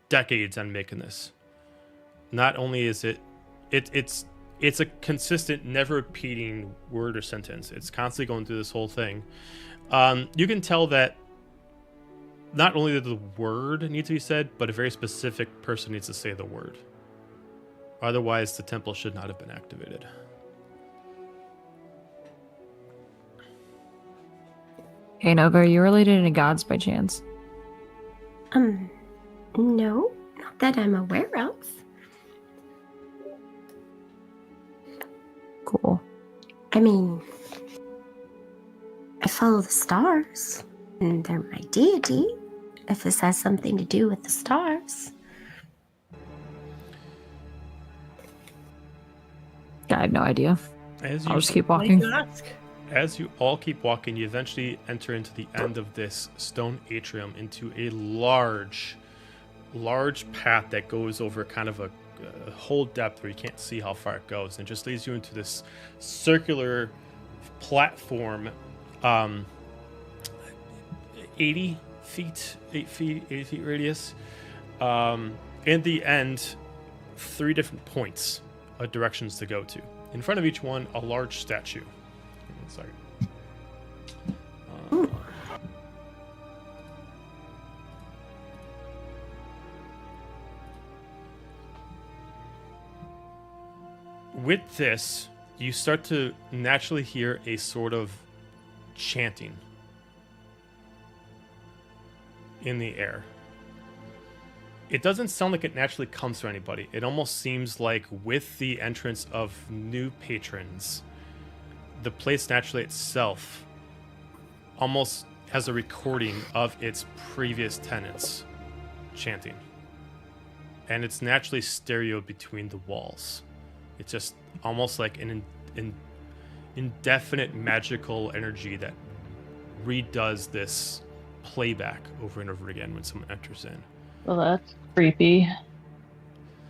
decades on making this. Not only is it's a consistent, never repeating word or sentence. It's constantly going through this whole thing. You can tell that not only did the word need to be said, but a very specific person needs to say the word. Otherwise, the temple should not have been activated. Hey Nova, are you related to gods by chance? No, not that I'm aware of. Cool. I mean, I follow the stars, and they're my deity, if this has something to do with the stars. I have no idea. As I'll you just keep walking. As you all keep walking, you eventually enter into the end of this stone atrium into a large path that goes over kind of a whole depth where you can't see how far it goes, and just leads you into this circular platform, 80 feet radius. In the end, 3 different points of directions to go to. In front of each one, a large statue. Sorry. With this, you start to naturally hear a sort of chanting in the air. It doesn't sound like it naturally comes from anybody. It almost seems like with the entrance of new patrons, the place naturally itself almost has a recording of its previous tenants chanting. And it's naturally stereo between the walls. It's just almost like an indefinite magical energy that redoes this playback over and over again when someone enters in. Well, that's creepy.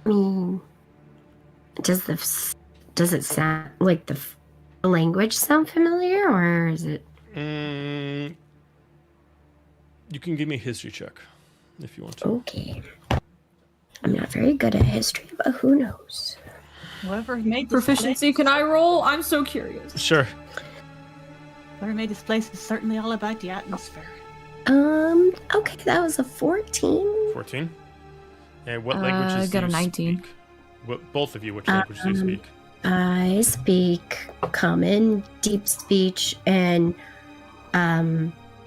I mean, does it sound like the language sound familiar, or is it? You can give me a history check if you want to. Okay. I'm not very good at history, but who knows? Whoever made this Proficiency, can I roll? I'm so curious. Sure. Whoever made this place is certainly all about the atmosphere. Okay, that was a 14. 14. And what languages do got you a 19. speak? Both of you, which languages do you speak? I speak Common, Deep Speech, and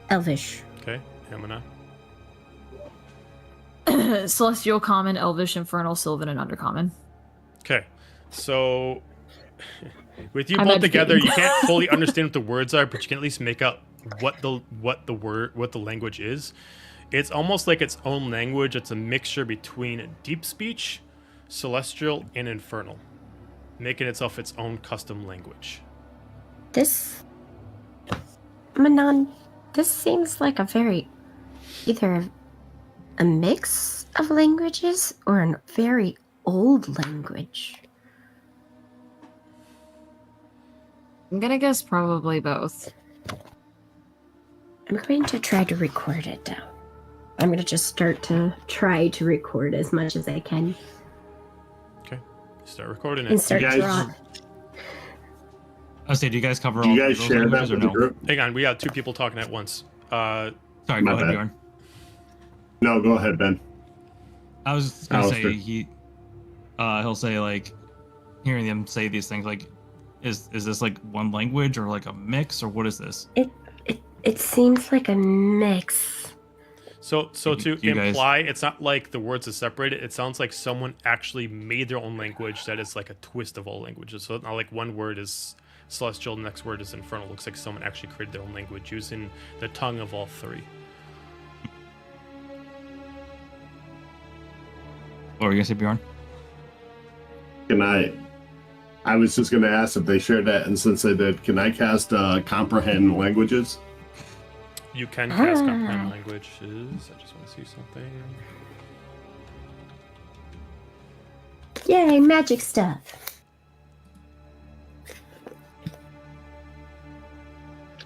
Elvish. Okay, Amina. Celestial, Common, Elvish, Infernal, Sylvan, and Undercommon. Okay, so with you I'm both together, educated. you can't fully understand what the words are, but you can at least make out what the language is. It's almost like its own language. It's a mixture between Deep Speech, Celestial, and Infernal, making itself its own custom language. Manon, this seems like either a mix of languages or a very old language. I'm gonna guess probably both. I'm going to try to record it down. I'm going to just start to try to record as much as I can. Okay, start recording And it. start I say, do you guys cover Do all you guys those share that languages or with the no? group? Hang on, we got two people talking at once. Sorry, My go ahead, bad. Bjorn. No, go ahead, Ben. I was just gonna Alistair. say he'll say like, hearing them say these things like, is this like one language or like a mix or what is this? It seems like a mix. So to You guys- imply, it's not like the words are separated. It sounds like someone actually made their own language that is like a twist of all languages. So it's not like one word is celestial, the next word is infernal. It looks like someone actually created their own language using the tongue of all three. What were you gonna say, Bjorn? Can I was just going to ask if they shared that, and since they did, can I cast comprehend languages? You can cast comprehend languages. I just want to see something. Yay, magic stuff.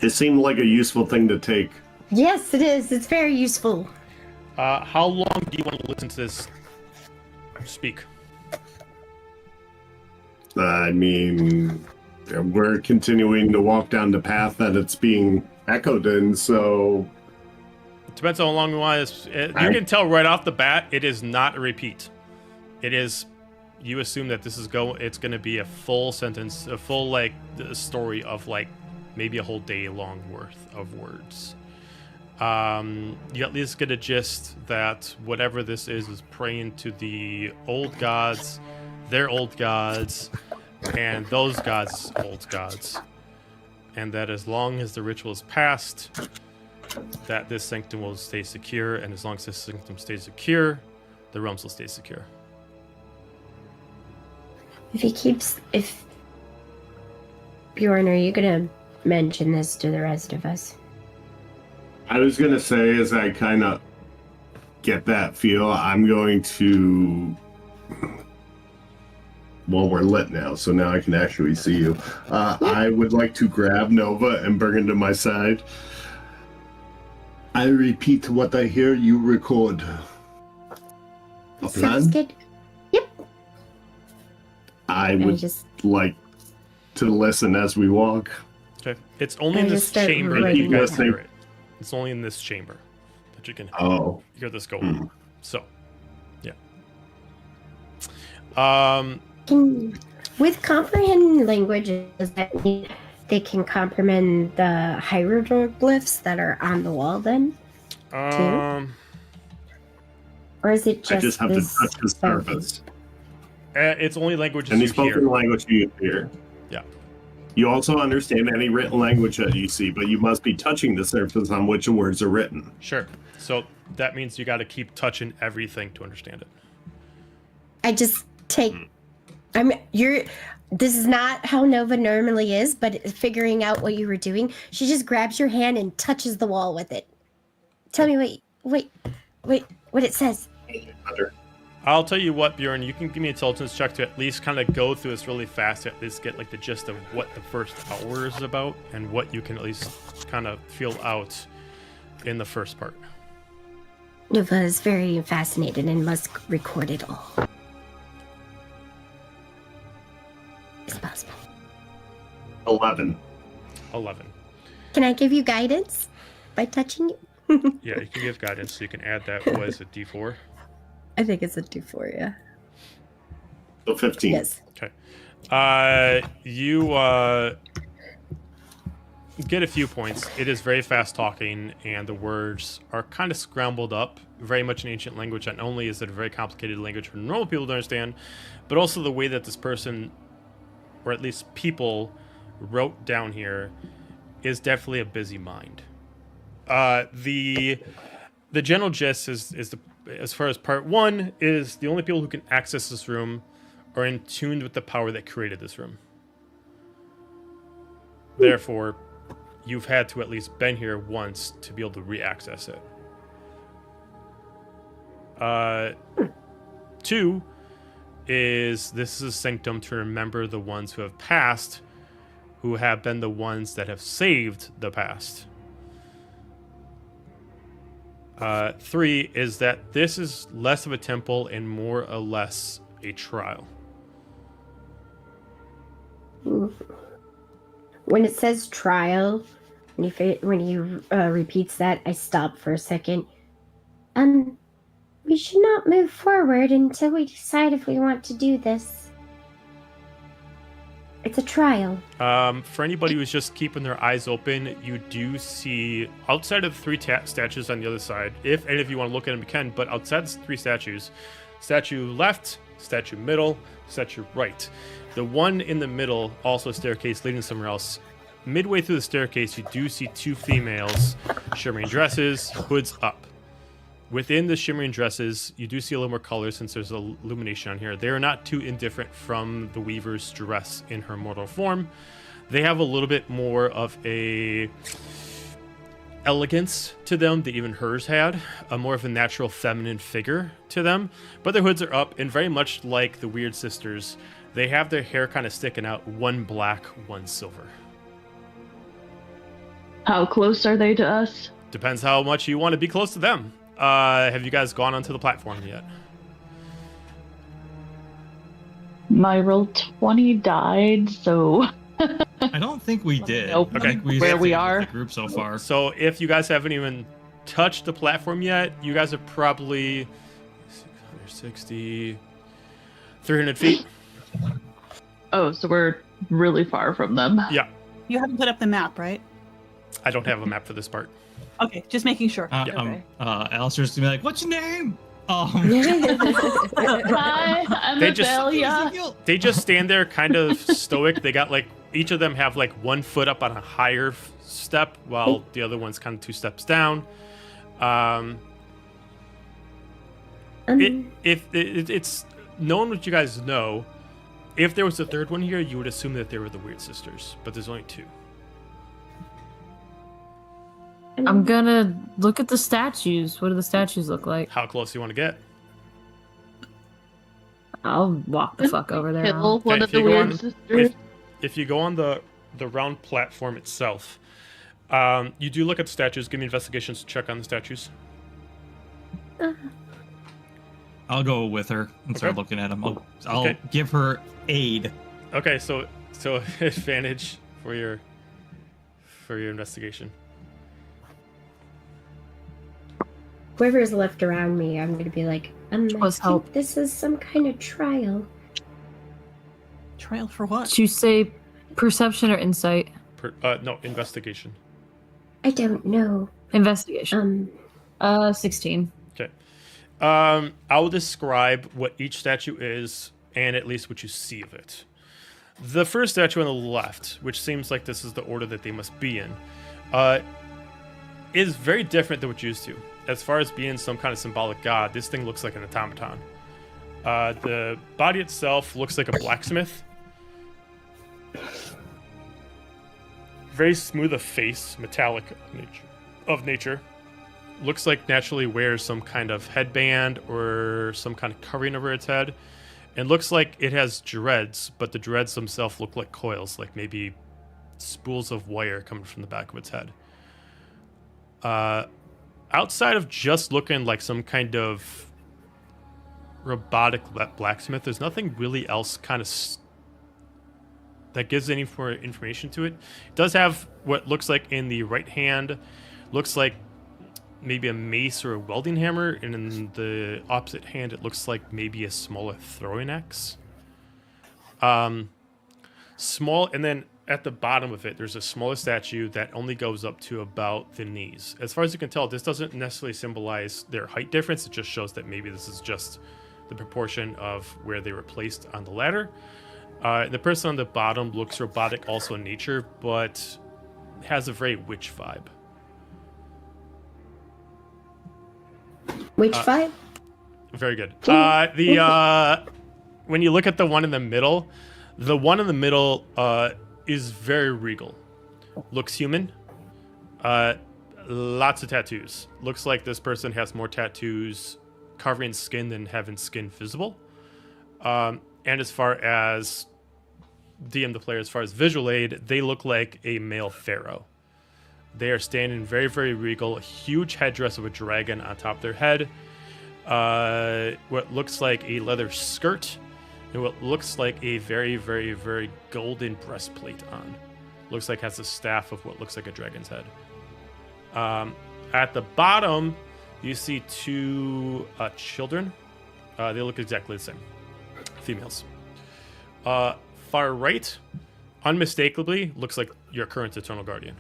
It seemed like a useful thing to take. Yes, it is. It's very useful. How long do you want to listen to this speak? I mean, we're continuing to walk down the path that it's being echoed in, so Depends on how long you want this. You can tell right off the bat, it is not a repeat. It is. You assume that this is it's going to be a full sentence, a full like story of like maybe a whole day long worth of words. You at least get a gist that whatever this is praying to the old gods, their old gods, and those gods' old gods. And that as long as the ritual is passed, that this sanctum will stay secure, and as long as this sanctum stays secure, the realms will stay secure. If Bjorn, are you gonna mention this to the rest of us? I was going to say, as I kind of get that feel, I'm going to... Well, we're lit now, so now I can actually see you. I would like to grab Nova and bring her to my side. I repeat what I hear, you record. A Sounds plan? good. Yep. I would like to listen as we walk. Okay. It's only in I this just start chamber that writing you guys it down. hear it. It's only in this chamber that you can hear this go on. So, yeah. With comprehend languages, does that mean they can comprehend the hieroglyphs that are on the wall then? Or is it just I just have to this touch the spoken? surface. It's only languages Any you spoken hear. language you hear. Yeah. You also understand any written language that you see, but you must be touching the surface on which the words are written. Sure. So that means you got to keep touching everything to understand it. I just take. This is not how Nova normally is, but figuring out what you were doing, she just grabs your hand and touches the wall with it. Tell me what it says. I'll tell you what, Bjorn, you can give me an intelligence check to at least kind of go through this really fast, to at least get like the gist of what the first hour is about and what you can at least kind of feel out in the first part. Nova is very fascinated and must record it all. It's possible. 11. Can I give you guidance by touching you? Yeah, you can give guidance, so you can add that. What is it, D4? I think it's a 2-4, yeah. So 15. Yes. Okay. You get a few points. It is very fast talking, and the words are kind of scrambled up. Very much an ancient language. Not only is it a very complicated language for normal people to understand, but also the way that this person, or at least people, wrote down here is definitely a busy mind. The general gist is as far as part one is the only people who can access this room are in tune with the power that created this room. Therefore, you've had to at least been here once to be able to re-access it. 2 is this is a sanctum to remember the ones who have passed, who have been the ones that have saved the past. 3 is that this is less of a temple and more or less a trial. when it says trial, when he repeats that, I stop for a second. We should not move forward until we decide if we want to do this. It's a trial. For anybody who's just keeping their eyes open, you do see, outside of the three statues on the other side, if any of you want to look at them, you can, but outside the three statues, statue left, statue middle, statue right. The one in the middle, also a staircase leading somewhere else. Midway through the staircase, you do see two females, shimmering dresses, hoods up. Within the shimmering dresses, you do see a little more color since there's illumination on here. They are not too indifferent from the Weaver's dress in her mortal form. They have a little bit more of a elegance to them that even hers had, a more of a natural feminine figure to them. But their hoods are up, and very much like the Weird Sisters, they have their hair kind of sticking out, one black, one silver. How close are they to us? Depends how much you want to be close to them. Have you guys gone onto the platform yet? My roll 20 died, so I don't think we did. Nope. I think Where we are. The group so far. So if you guys haven't even touched the platform yet, you guys are probably 60, 300 feet. Oh, so we're really far from them. Yeah. You haven't put up the map, right? I don't have a map for this part. Okay, just making sure. Okay. Alistair's gonna be like, "What's your name?" Hi, I'm They just- Azalia. They just stand there kind of stoic. They got like, each of them have like one foot up on a higher step while the other one's kind of 2 steps down. It's known what you guys know. If there was a third one here, you would assume that they were the Weird Sisters, but there's only 2. I'm gonna look at the statues. What do the statues look like? How close do you want to get? I'll walk the fuck over there. Kill one Okay, of if the you go weird on- sisters. If you go on the round platform itself, you do look at the statues. Give me investigations to check on the statues. I'll go with her and start Okay. looking at them. I'll Okay. give her aid. Okay, so advantage for your investigation. Whoever's left around me, I'm going to be like, I Was think help. this is some kind of trial. Trial for what? Did you say perception or insight? No, investigation. I don't know. Investigation. 16. Okay. I will describe what each statue is and at least what you see of it. The first statue on the left, which seems like this is the order that they must be in, is very different than what you're used to. As far as being some kind of symbolic god, this thing looks like an automaton. The body itself looks like a blacksmith. Very smooth of face, metallic of nature. Looks like naturally wears some kind of headband or some kind of covering over its head. And looks like it has dreads, but the dreads themselves look like coils, like maybe spools of wire coming from the back of its head. Outside of just looking like some kind of robotic blacksmith, there's nothing really else kind of that gives any more information to it. It does have what looks like in the right hand, looks like maybe a mace or a welding hammer, and in the opposite hand, it looks like maybe a smaller throwing axe. Small, and then at the bottom of it, there's a smaller statue that only goes up to about the knees. As far as you can tell, this doesn't necessarily symbolize their height difference. It just shows that maybe this is just the proportion of where they were placed on the ladder. The person on the bottom looks robotic also in nature, but has a very witch vibe. Which vibe? Very good. When you look at the one in the middle is very regal. Looks human. Lots of tattoos. Looks like this person has more tattoos covering skin than having skin visible. And as far as DM the player, as far as visual aid, they look like a male pharaoh. They are standing very, very regal. A huge headdress of a dragon on top of their head. What looks like a leather skirt. And what looks like a very, very, very golden breastplate on. Looks like has a staff of what looks like a dragon's head. At the bottom, you see two children. They look exactly the same. Females. Far right, unmistakably, looks like your current Eternal Guardian.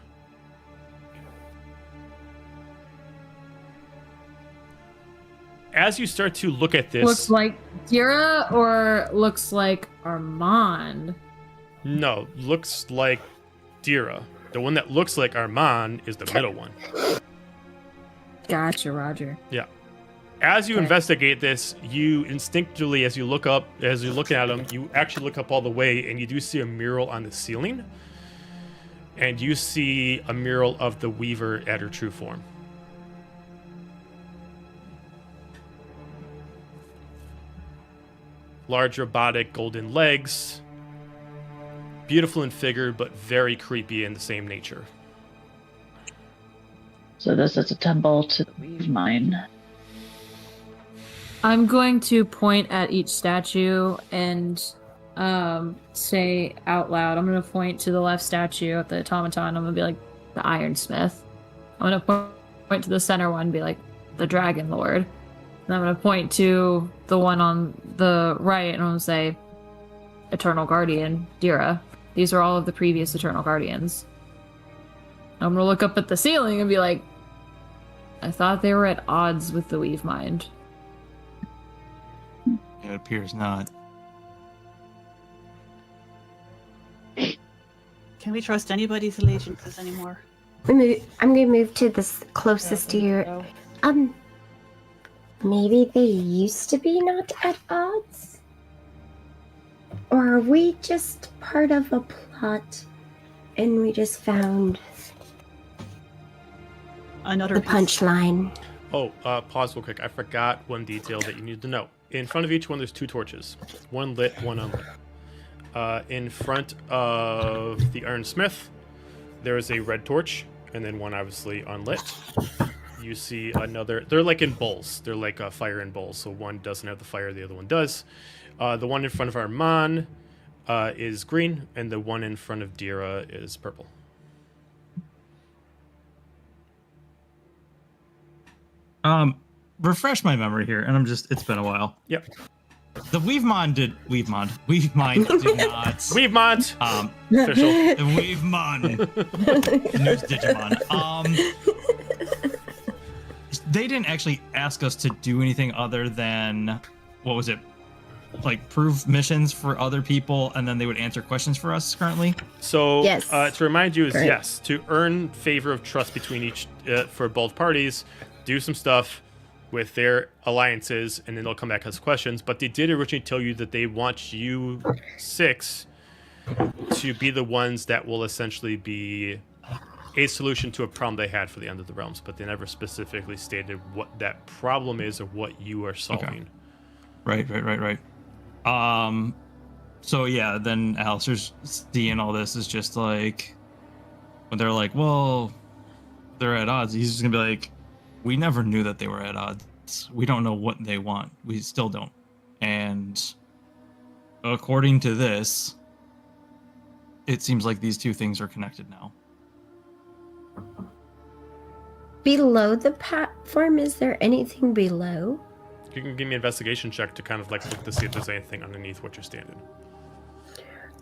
As you start to look at this... Looks like Dira or looks like Armand? No, looks like Dira. The one that looks like Armand is the middle one. Gotcha, Roger. Yeah. As you investigate this, you instinctively, as you're looking at them, you actually look up all the way, and you do see a mural on the ceiling. And you see a mural of the Weaver at her true form. Large robotic golden legs. Beautiful in figure, but very creepy in the same nature. So this is a temple to the Weave Mind. I'm going to point at each statue and say out loud. I'm going to point to the left statue at the automaton. I'm going to be like, the Ironsmith. I'm going to point to the center one and be like, the Dragon Lord. And I'm going to point to the one on the right and I'm going to say, Eternal Guardian, Dira. These are all of the previous Eternal Guardians. I'm going to look up at the ceiling and be like, I thought they were at odds with the Weave Mind. It appears not. Can we trust anybody's allegiances anymore? I'm gonna move to the closest to your. Maybe they used to be not at odds, or are we just part of a plot, and we just found Another the punchline? Oh, pause real quick. I forgot one detail that you need to know. In front of each one, there's two torches. One lit, one unlit. In front of the Ironsmith, there is a red torch, and then one obviously unlit. You see another... They're like in bowls. They're like a fire in bowls, so one doesn't have the fire, the other one does. The one in front of Armand is green, and the one in front of Dira is purple. Refresh my memory here, and it's been a while. Yep. The Weavemind did not. Weavemind! Official. The Weavemind. News Digimon. They didn't actually ask us to do anything other than, what was it? Like prove missions for other people, and then they would answer questions for us currently? So, yes. To remind you is Great. yes, to earn favor of trust between each, for both parties, do some stuff with their alliances, and then they'll come back as questions. But they did originally tell you that they want you 6 to be the ones that will essentially be a solution to a problem they had for the End of the Realms, but they never specifically stated what that problem is or what you are solving. Okay. Right. So yeah, then Alistair's seeing all this is just like, when they're like, well, they're at odds, he's just gonna be like, we never knew that they were at odds. We don't know what they want. We still don't. And according to this, it seems like these two things are connected now. Below the platform, is there anything below? You can give me an investigation check to kind of like look to see if there's anything underneath what you're standing.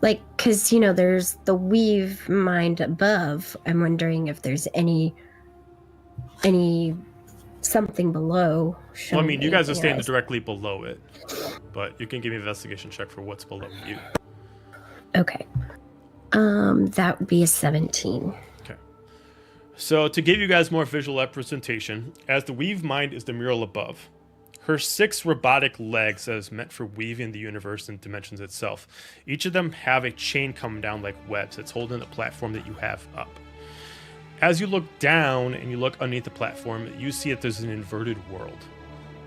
Like, because, there's the Weave Mind above. I'm wondering if there's any something below. Well, I mean, you guys are standing else. directly below it, but you can give me an investigation check for what's below you. Okay. That would be a 17. Okay. So to give you guys more visual representation, as the Weave Mind is the mural above, her 6 robotic legs that is meant for weaving the universe and dimensions itself, each of them have a chain coming down like webs that's holding the platform that you have up. As you look down and you look underneath the platform, you see that there's an inverted world.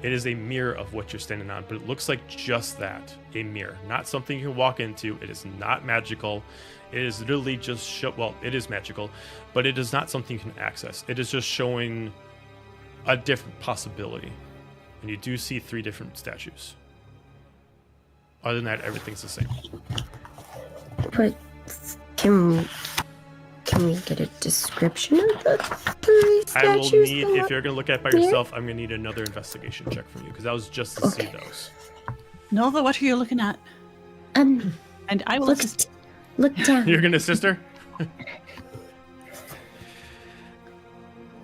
It is a mirror of what you're standing on, but it looks like just that, a mirror. Not something you can walk into. It is not magical. It is literally just it is magical, but it is not something you can access. It is just showing a different possibility. And you do see 3 different statues. Other than that, everything's the same. But can Can we get a description of the three I will statues? need, if you're going to look at it by yourself, I'm going to need another investigation check from you, because that was just to see those. Nova, what are you looking at? And I will look down. You're going to assist her?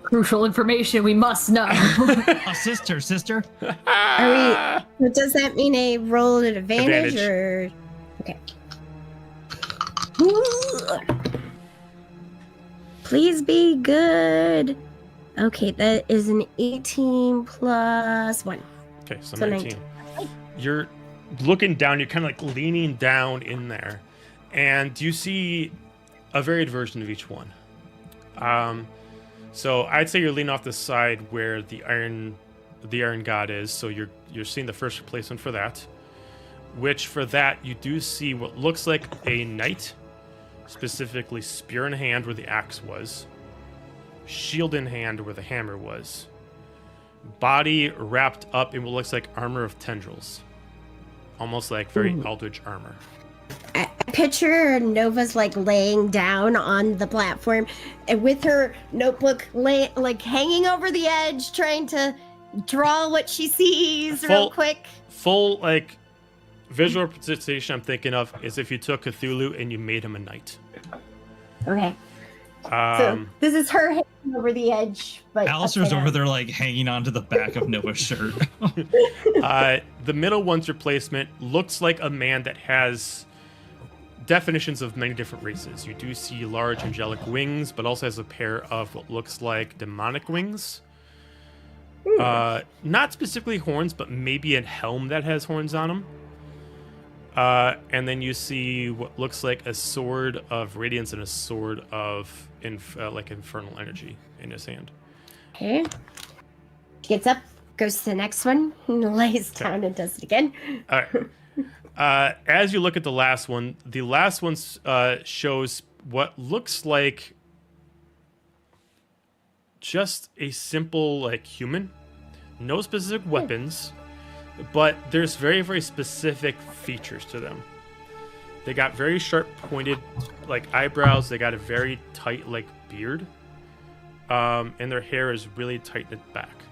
Crucial information we must know. Sister. Are we? Does that mean a roll at advantage, or? Okay. Please be good. Okay, that is an 18 plus 1. Okay, so 19. You're looking down, you're kind of like leaning down in there, and you see a varied version of each one. So I'd say you're leaning off the side where the iron god is, so you're seeing the first replacement for that. Which for that you do see what looks like a knight, specifically spear in hand where the axe was, shield in hand where the hammer was, body wrapped up in what looks like armor of tendrils, almost like very eldritch armor. I picture Nova's like laying down on the platform and with her notebook like hanging over the edge, trying to draw what she sees real quick. Full like visual representation I'm thinking of is if you took Cthulhu and you made him a knight. Okay. So this is her hanging over the edge, but Alistair's over there like hanging onto the back of Nova's shirt. The middle one's replacement looks like a man that has definitions of many different races. You do see large angelic wings, but also has a pair of what looks like demonic wings. Not specifically horns, but maybe a helm that has horns on them. And then you see what looks like a sword of radiance and a sword of like infernal energy in his hand. Okay. Gets up, goes to the next one, lays down and does it again. All right. As you look at the last one shows what looks like just a simple like human, no specific weapons, but there's very, very specific features to them. They got very sharp pointed like eyebrows. They got a very tight like beard, and their hair is really tight knit back.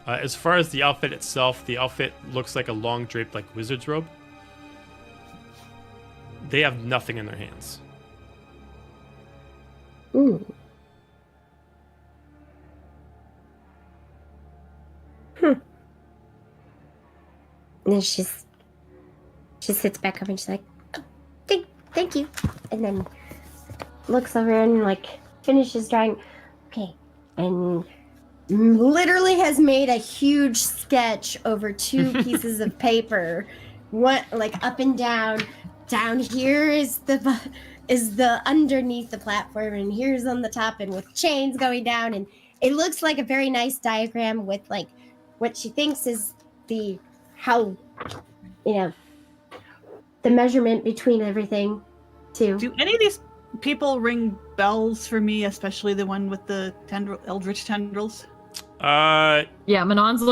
As far as the outfit itself, the outfit looks like a long draped like wizard's robe. They have nothing in their hands. Ooh. And then she sits back up and she's like, oh, thank you. And then looks over and like finishes drawing. Okay. And literally has made a huge sketch over 2 pieces of paper. One like up and down. Down here is the underneath the platform, and here's on the top, and with chains going down, and it looks like a very nice diagram with like what she thinks is the measurement between everything too. Do any of these people ring bells for me, especially the one with the eldritch tendrils? Yeah, Manon's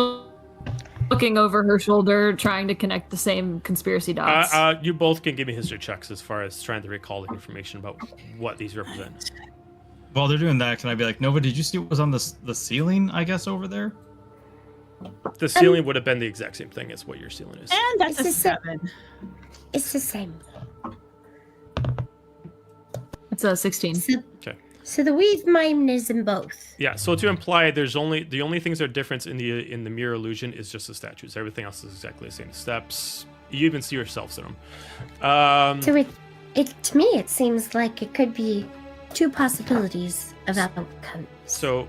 looking over her shoulder, trying to connect the same conspiracy dots. You both can give me history checks as far as trying to recall the information about what these represent. While they're doing that, can I be like, Nova, did you see what was on the ceiling, I guess, over there? The ceiling would have been the exact same thing as what your ceiling is. And that's a 7. It's the same. It's a 16. Okay. So the weave mime is in both. Yeah, so to imply the only things that are different in the mirror illusion is just the statues. Everything else is exactly the same. Steps. You even see yourselves in them. So it to me it seems like it could be 2 possibilities of outcomes. So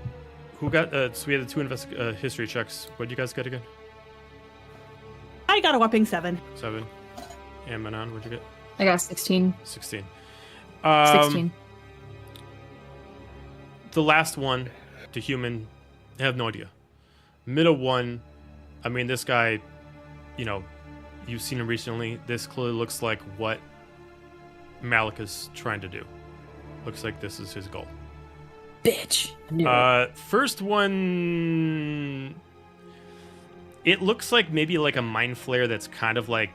who got so we had the 2 history checks. What did you guys get again? I got a whopping 7. 7. And Manon, what'd you get? I got 16. 16. 16. The last one, the human, I have no idea. Middle one, I mean, this guy, you've seen him recently. This clearly looks like what Malik is trying to do. Looks like this is his goal. Bitch. First one, it looks like maybe like a mind flare that's kind of like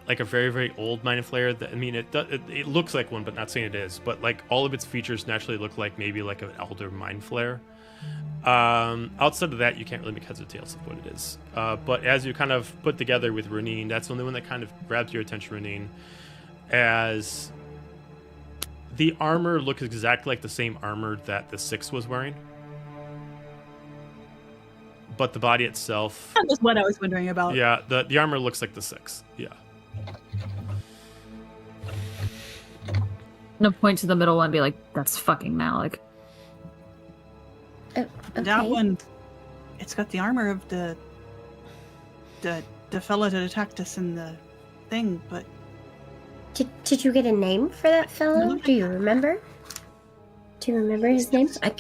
like a very, very old mind flayer. That, I mean, it looks like one, but not saying it is. But like all of its features naturally look like maybe like an elder mind flayer. Outside of that, you can't really make heads or tails of what it is. But as you kind of put together with Roneen, that's the only one that kind of grabbed your attention, Roneen, as the armor looks exactly like the same armor that the 6 was wearing. But the body itself... That was what I was wondering about. Yeah, the armor looks like the 6. Yeah. No, point to the middle one and be like, that's fucking Malik. Okay. That one, it's got the armor of the fella that attacked us in the thing, but... Did you get a name for that fellow? Do you remember? Do you remember his name? I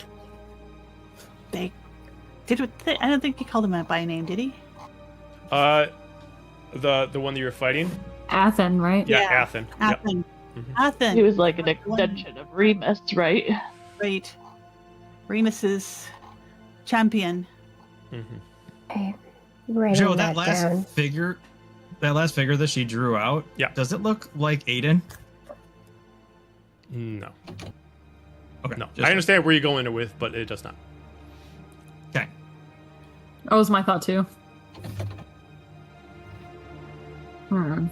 don't think he called him by name, did he? The one that you were fighting? Athen, right? Yeah, Athen. Athen. Yep. Athen. He was like an extension of Remus, right? Right. Remus's champion. Mm-hmm. Okay. Writing Joe, that down. that last figure that she drew out, Yeah. does it look like Aiden? No. Okay. No. just- I understand where you're going with, but it does not. Okay. That was my thought too. Hmm.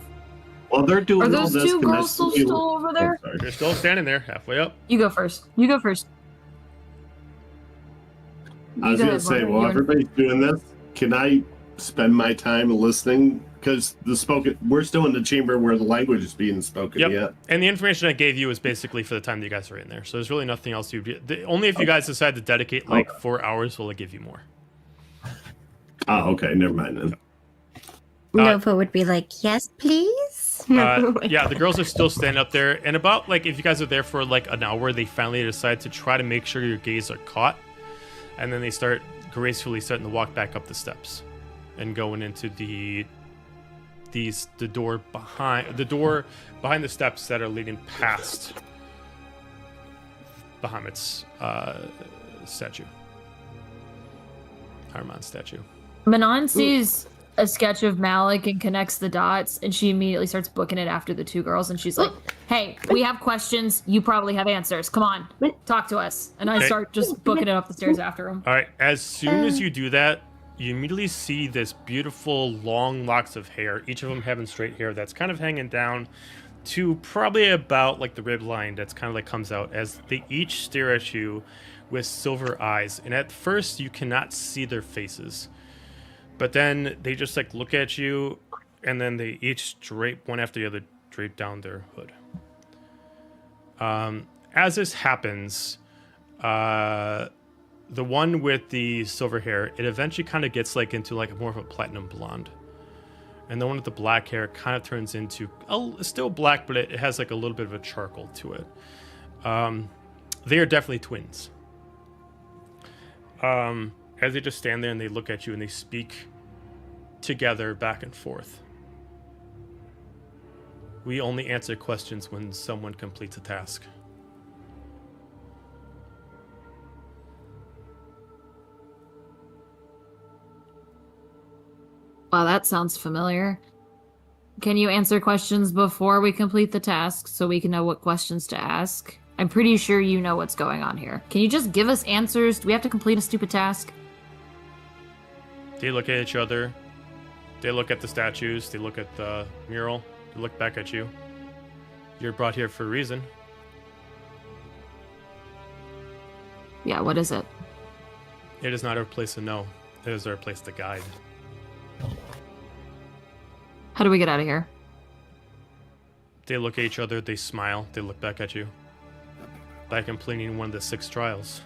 While they're doing Are all those this, two can I girls still see- over there? Oh, sorry. You're still standing there, halfway up. You go first. You go first. I was You go gonna ahead, say, Margaret. while You're- everybody's doing this, can I spend my time listening? Because we're still in the chamber where the language is being spoken Yep. yet. And the information I gave you is basically for the time that you guys are in there. So there's really nothing else you do. Only if you guys decide to dedicate like 4 hours will I give you more. Oh, okay. Never mind then. Nova would be like, yes, please. No. Yeah, the girls are still standing up there. And about like if you guys are there for like an hour, they finally decide to try to make sure your gaze are caught. And then they start gracefully starting to walk back up the steps and going into the door behind the steps that are leading past Bahamut's statue. Harmon's statue. Manon sees a sketch of Malik and connects the dots, and she immediately starts booking it after the two girls, and she's like, hey, we have questions. You probably have answers. Come on, talk to us. And I Okay. start just booking it up the stairs after them. All right. As soon as you do that, you immediately see this beautiful long locks of hair, each of them having straight hair that's kind of hanging down to probably about like the rib line that's kind of like comes out as they each stare at you with silver eyes. And at first you cannot see their faces, but then they just like look at you and then they each drape one after the other, drape down their hood. As this happens, the one with the silver hair, it eventually kind of gets like into like more of a platinum blonde. And the one with the black hair kind of turns into still black, but it has like a little bit of a charcoal to it. They are definitely twins. As they just stand there and they look at you and they speak together back and forth. We only answer questions when someone completes a task. Wow, that sounds familiar. Can you answer questions before we complete the task so we can know what questions to ask? I'm pretty sure you know what's going on here. Can you just give us answers? Do we have to complete a stupid task? They look at each other. They look at the statues. They look at the mural. They look back at you. You're brought here for a reason. Yeah, what is it? It is not our place to know. It is our place to guide. How do we get out of here? They look at each other. They smile. They look back at you. By completing one of the 6 trials.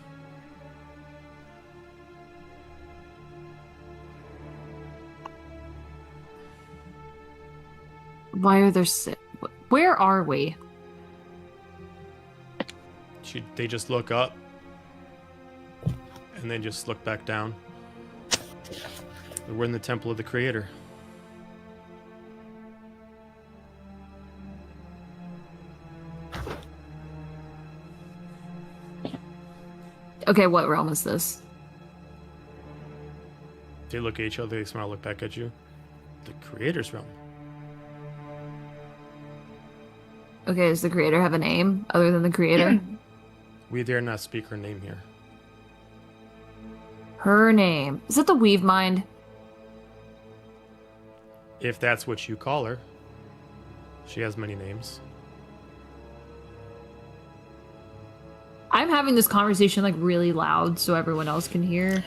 Why are there Where are we? They just look up. And then just look back down. We're in the temple of the Creator. Okay, what realm is this? They look at each other. They smile. Look back at you. The Creator's realm. Okay, does the creator have a name other than the creator? We dare not speak her name here. Her name. Is it the Weave Mind? If that's what you call her. She has many names. I'm having this conversation like really loud so everyone else can hear.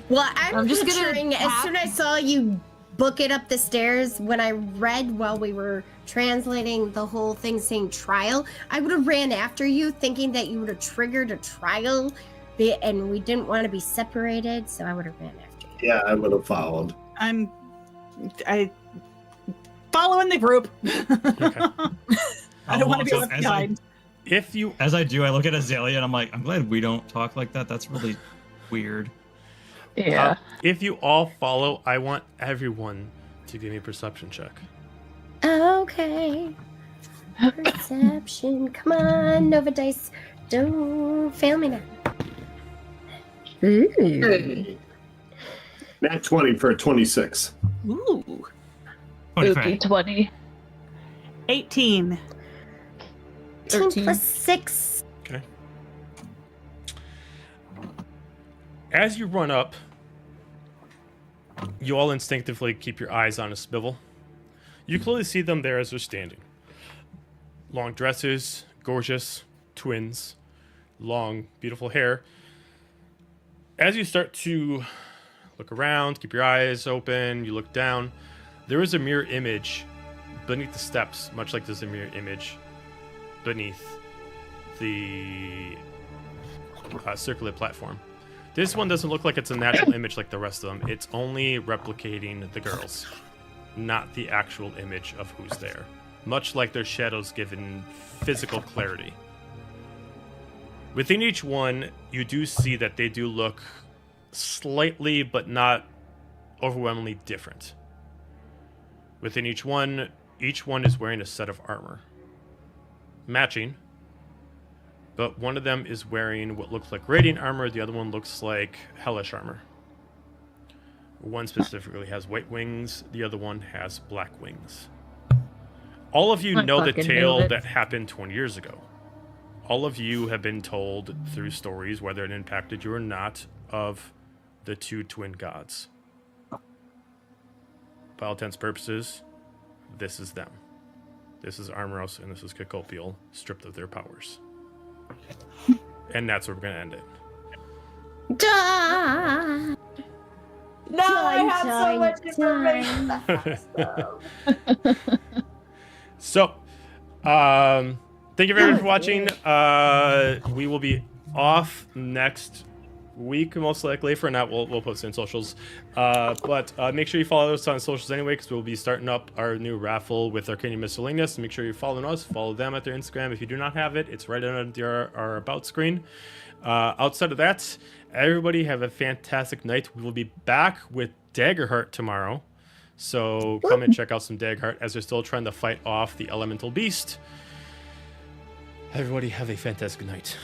Well, I'm just picturing as soon as I saw you book it up the stairs, when I read while we were translating the whole thing saying trial, I would have ran after you thinking that you would have triggered a trial and we didn't want to be separated, so I would have ran after you. Yeah, I would have followed. I following the group. Okay. I don't want to be left behind. As I do, I look at Azalia and I'm like, I'm glad we don't talk like that. That's really weird. Yeah. If you all follow, I want everyone to give me a perception check. Okay. Perception. Come on, Nova Dice. Don't fail me now. Ooh. Nat 20 for a 26. Ooh. 25. 20. 18. 13 plus 6. Okay. As you run up, you all instinctively keep your eyes on a swivel. You clearly see them there as they're standing. Long dresses, gorgeous, twins, long, beautiful hair. As you start to look around, keep your eyes open, you look down, there is a mirror image beneath the steps, much like there's a mirror image beneath the circular platform. This one doesn't look like it's a natural image like the rest of them. It's only replicating the girls, not the actual image of who's there. Much like their shadows given physical clarity. Within each one, you do see that they do look slightly, but not overwhelmingly different. Within each one is wearing a set of armor. Matching, but one of them is wearing what looks like radiant armor, the other one looks like hellish armor. One specifically has white wings, the other one has black wings. All of you know the tale that happened 20 years ago. All of you have been told through stories, whether it impacted you or not, of the two twin gods. By all intents and purposes, this is them. This is Armoros and this is Kokobial, stripped of their powers. And that's where we're going to end it. Duh! No, I have so much information. That's awesome. So, thank you very much for watching. We will be off next week, most likely. For now, we'll post it in socials. But make sure you follow us on socials anyway, because we'll be starting up our new raffle with Arcanium Miscellaneous. Make sure you're following us. Follow them at their Instagram. If you do not have it, it's right under our About screen. Outside of that, everybody have a fantastic night. We will be back with Daggerheart tomorrow. So come and check out some Daggerheart as they're still trying to fight off the elemental beast. Everybody have a fantastic night.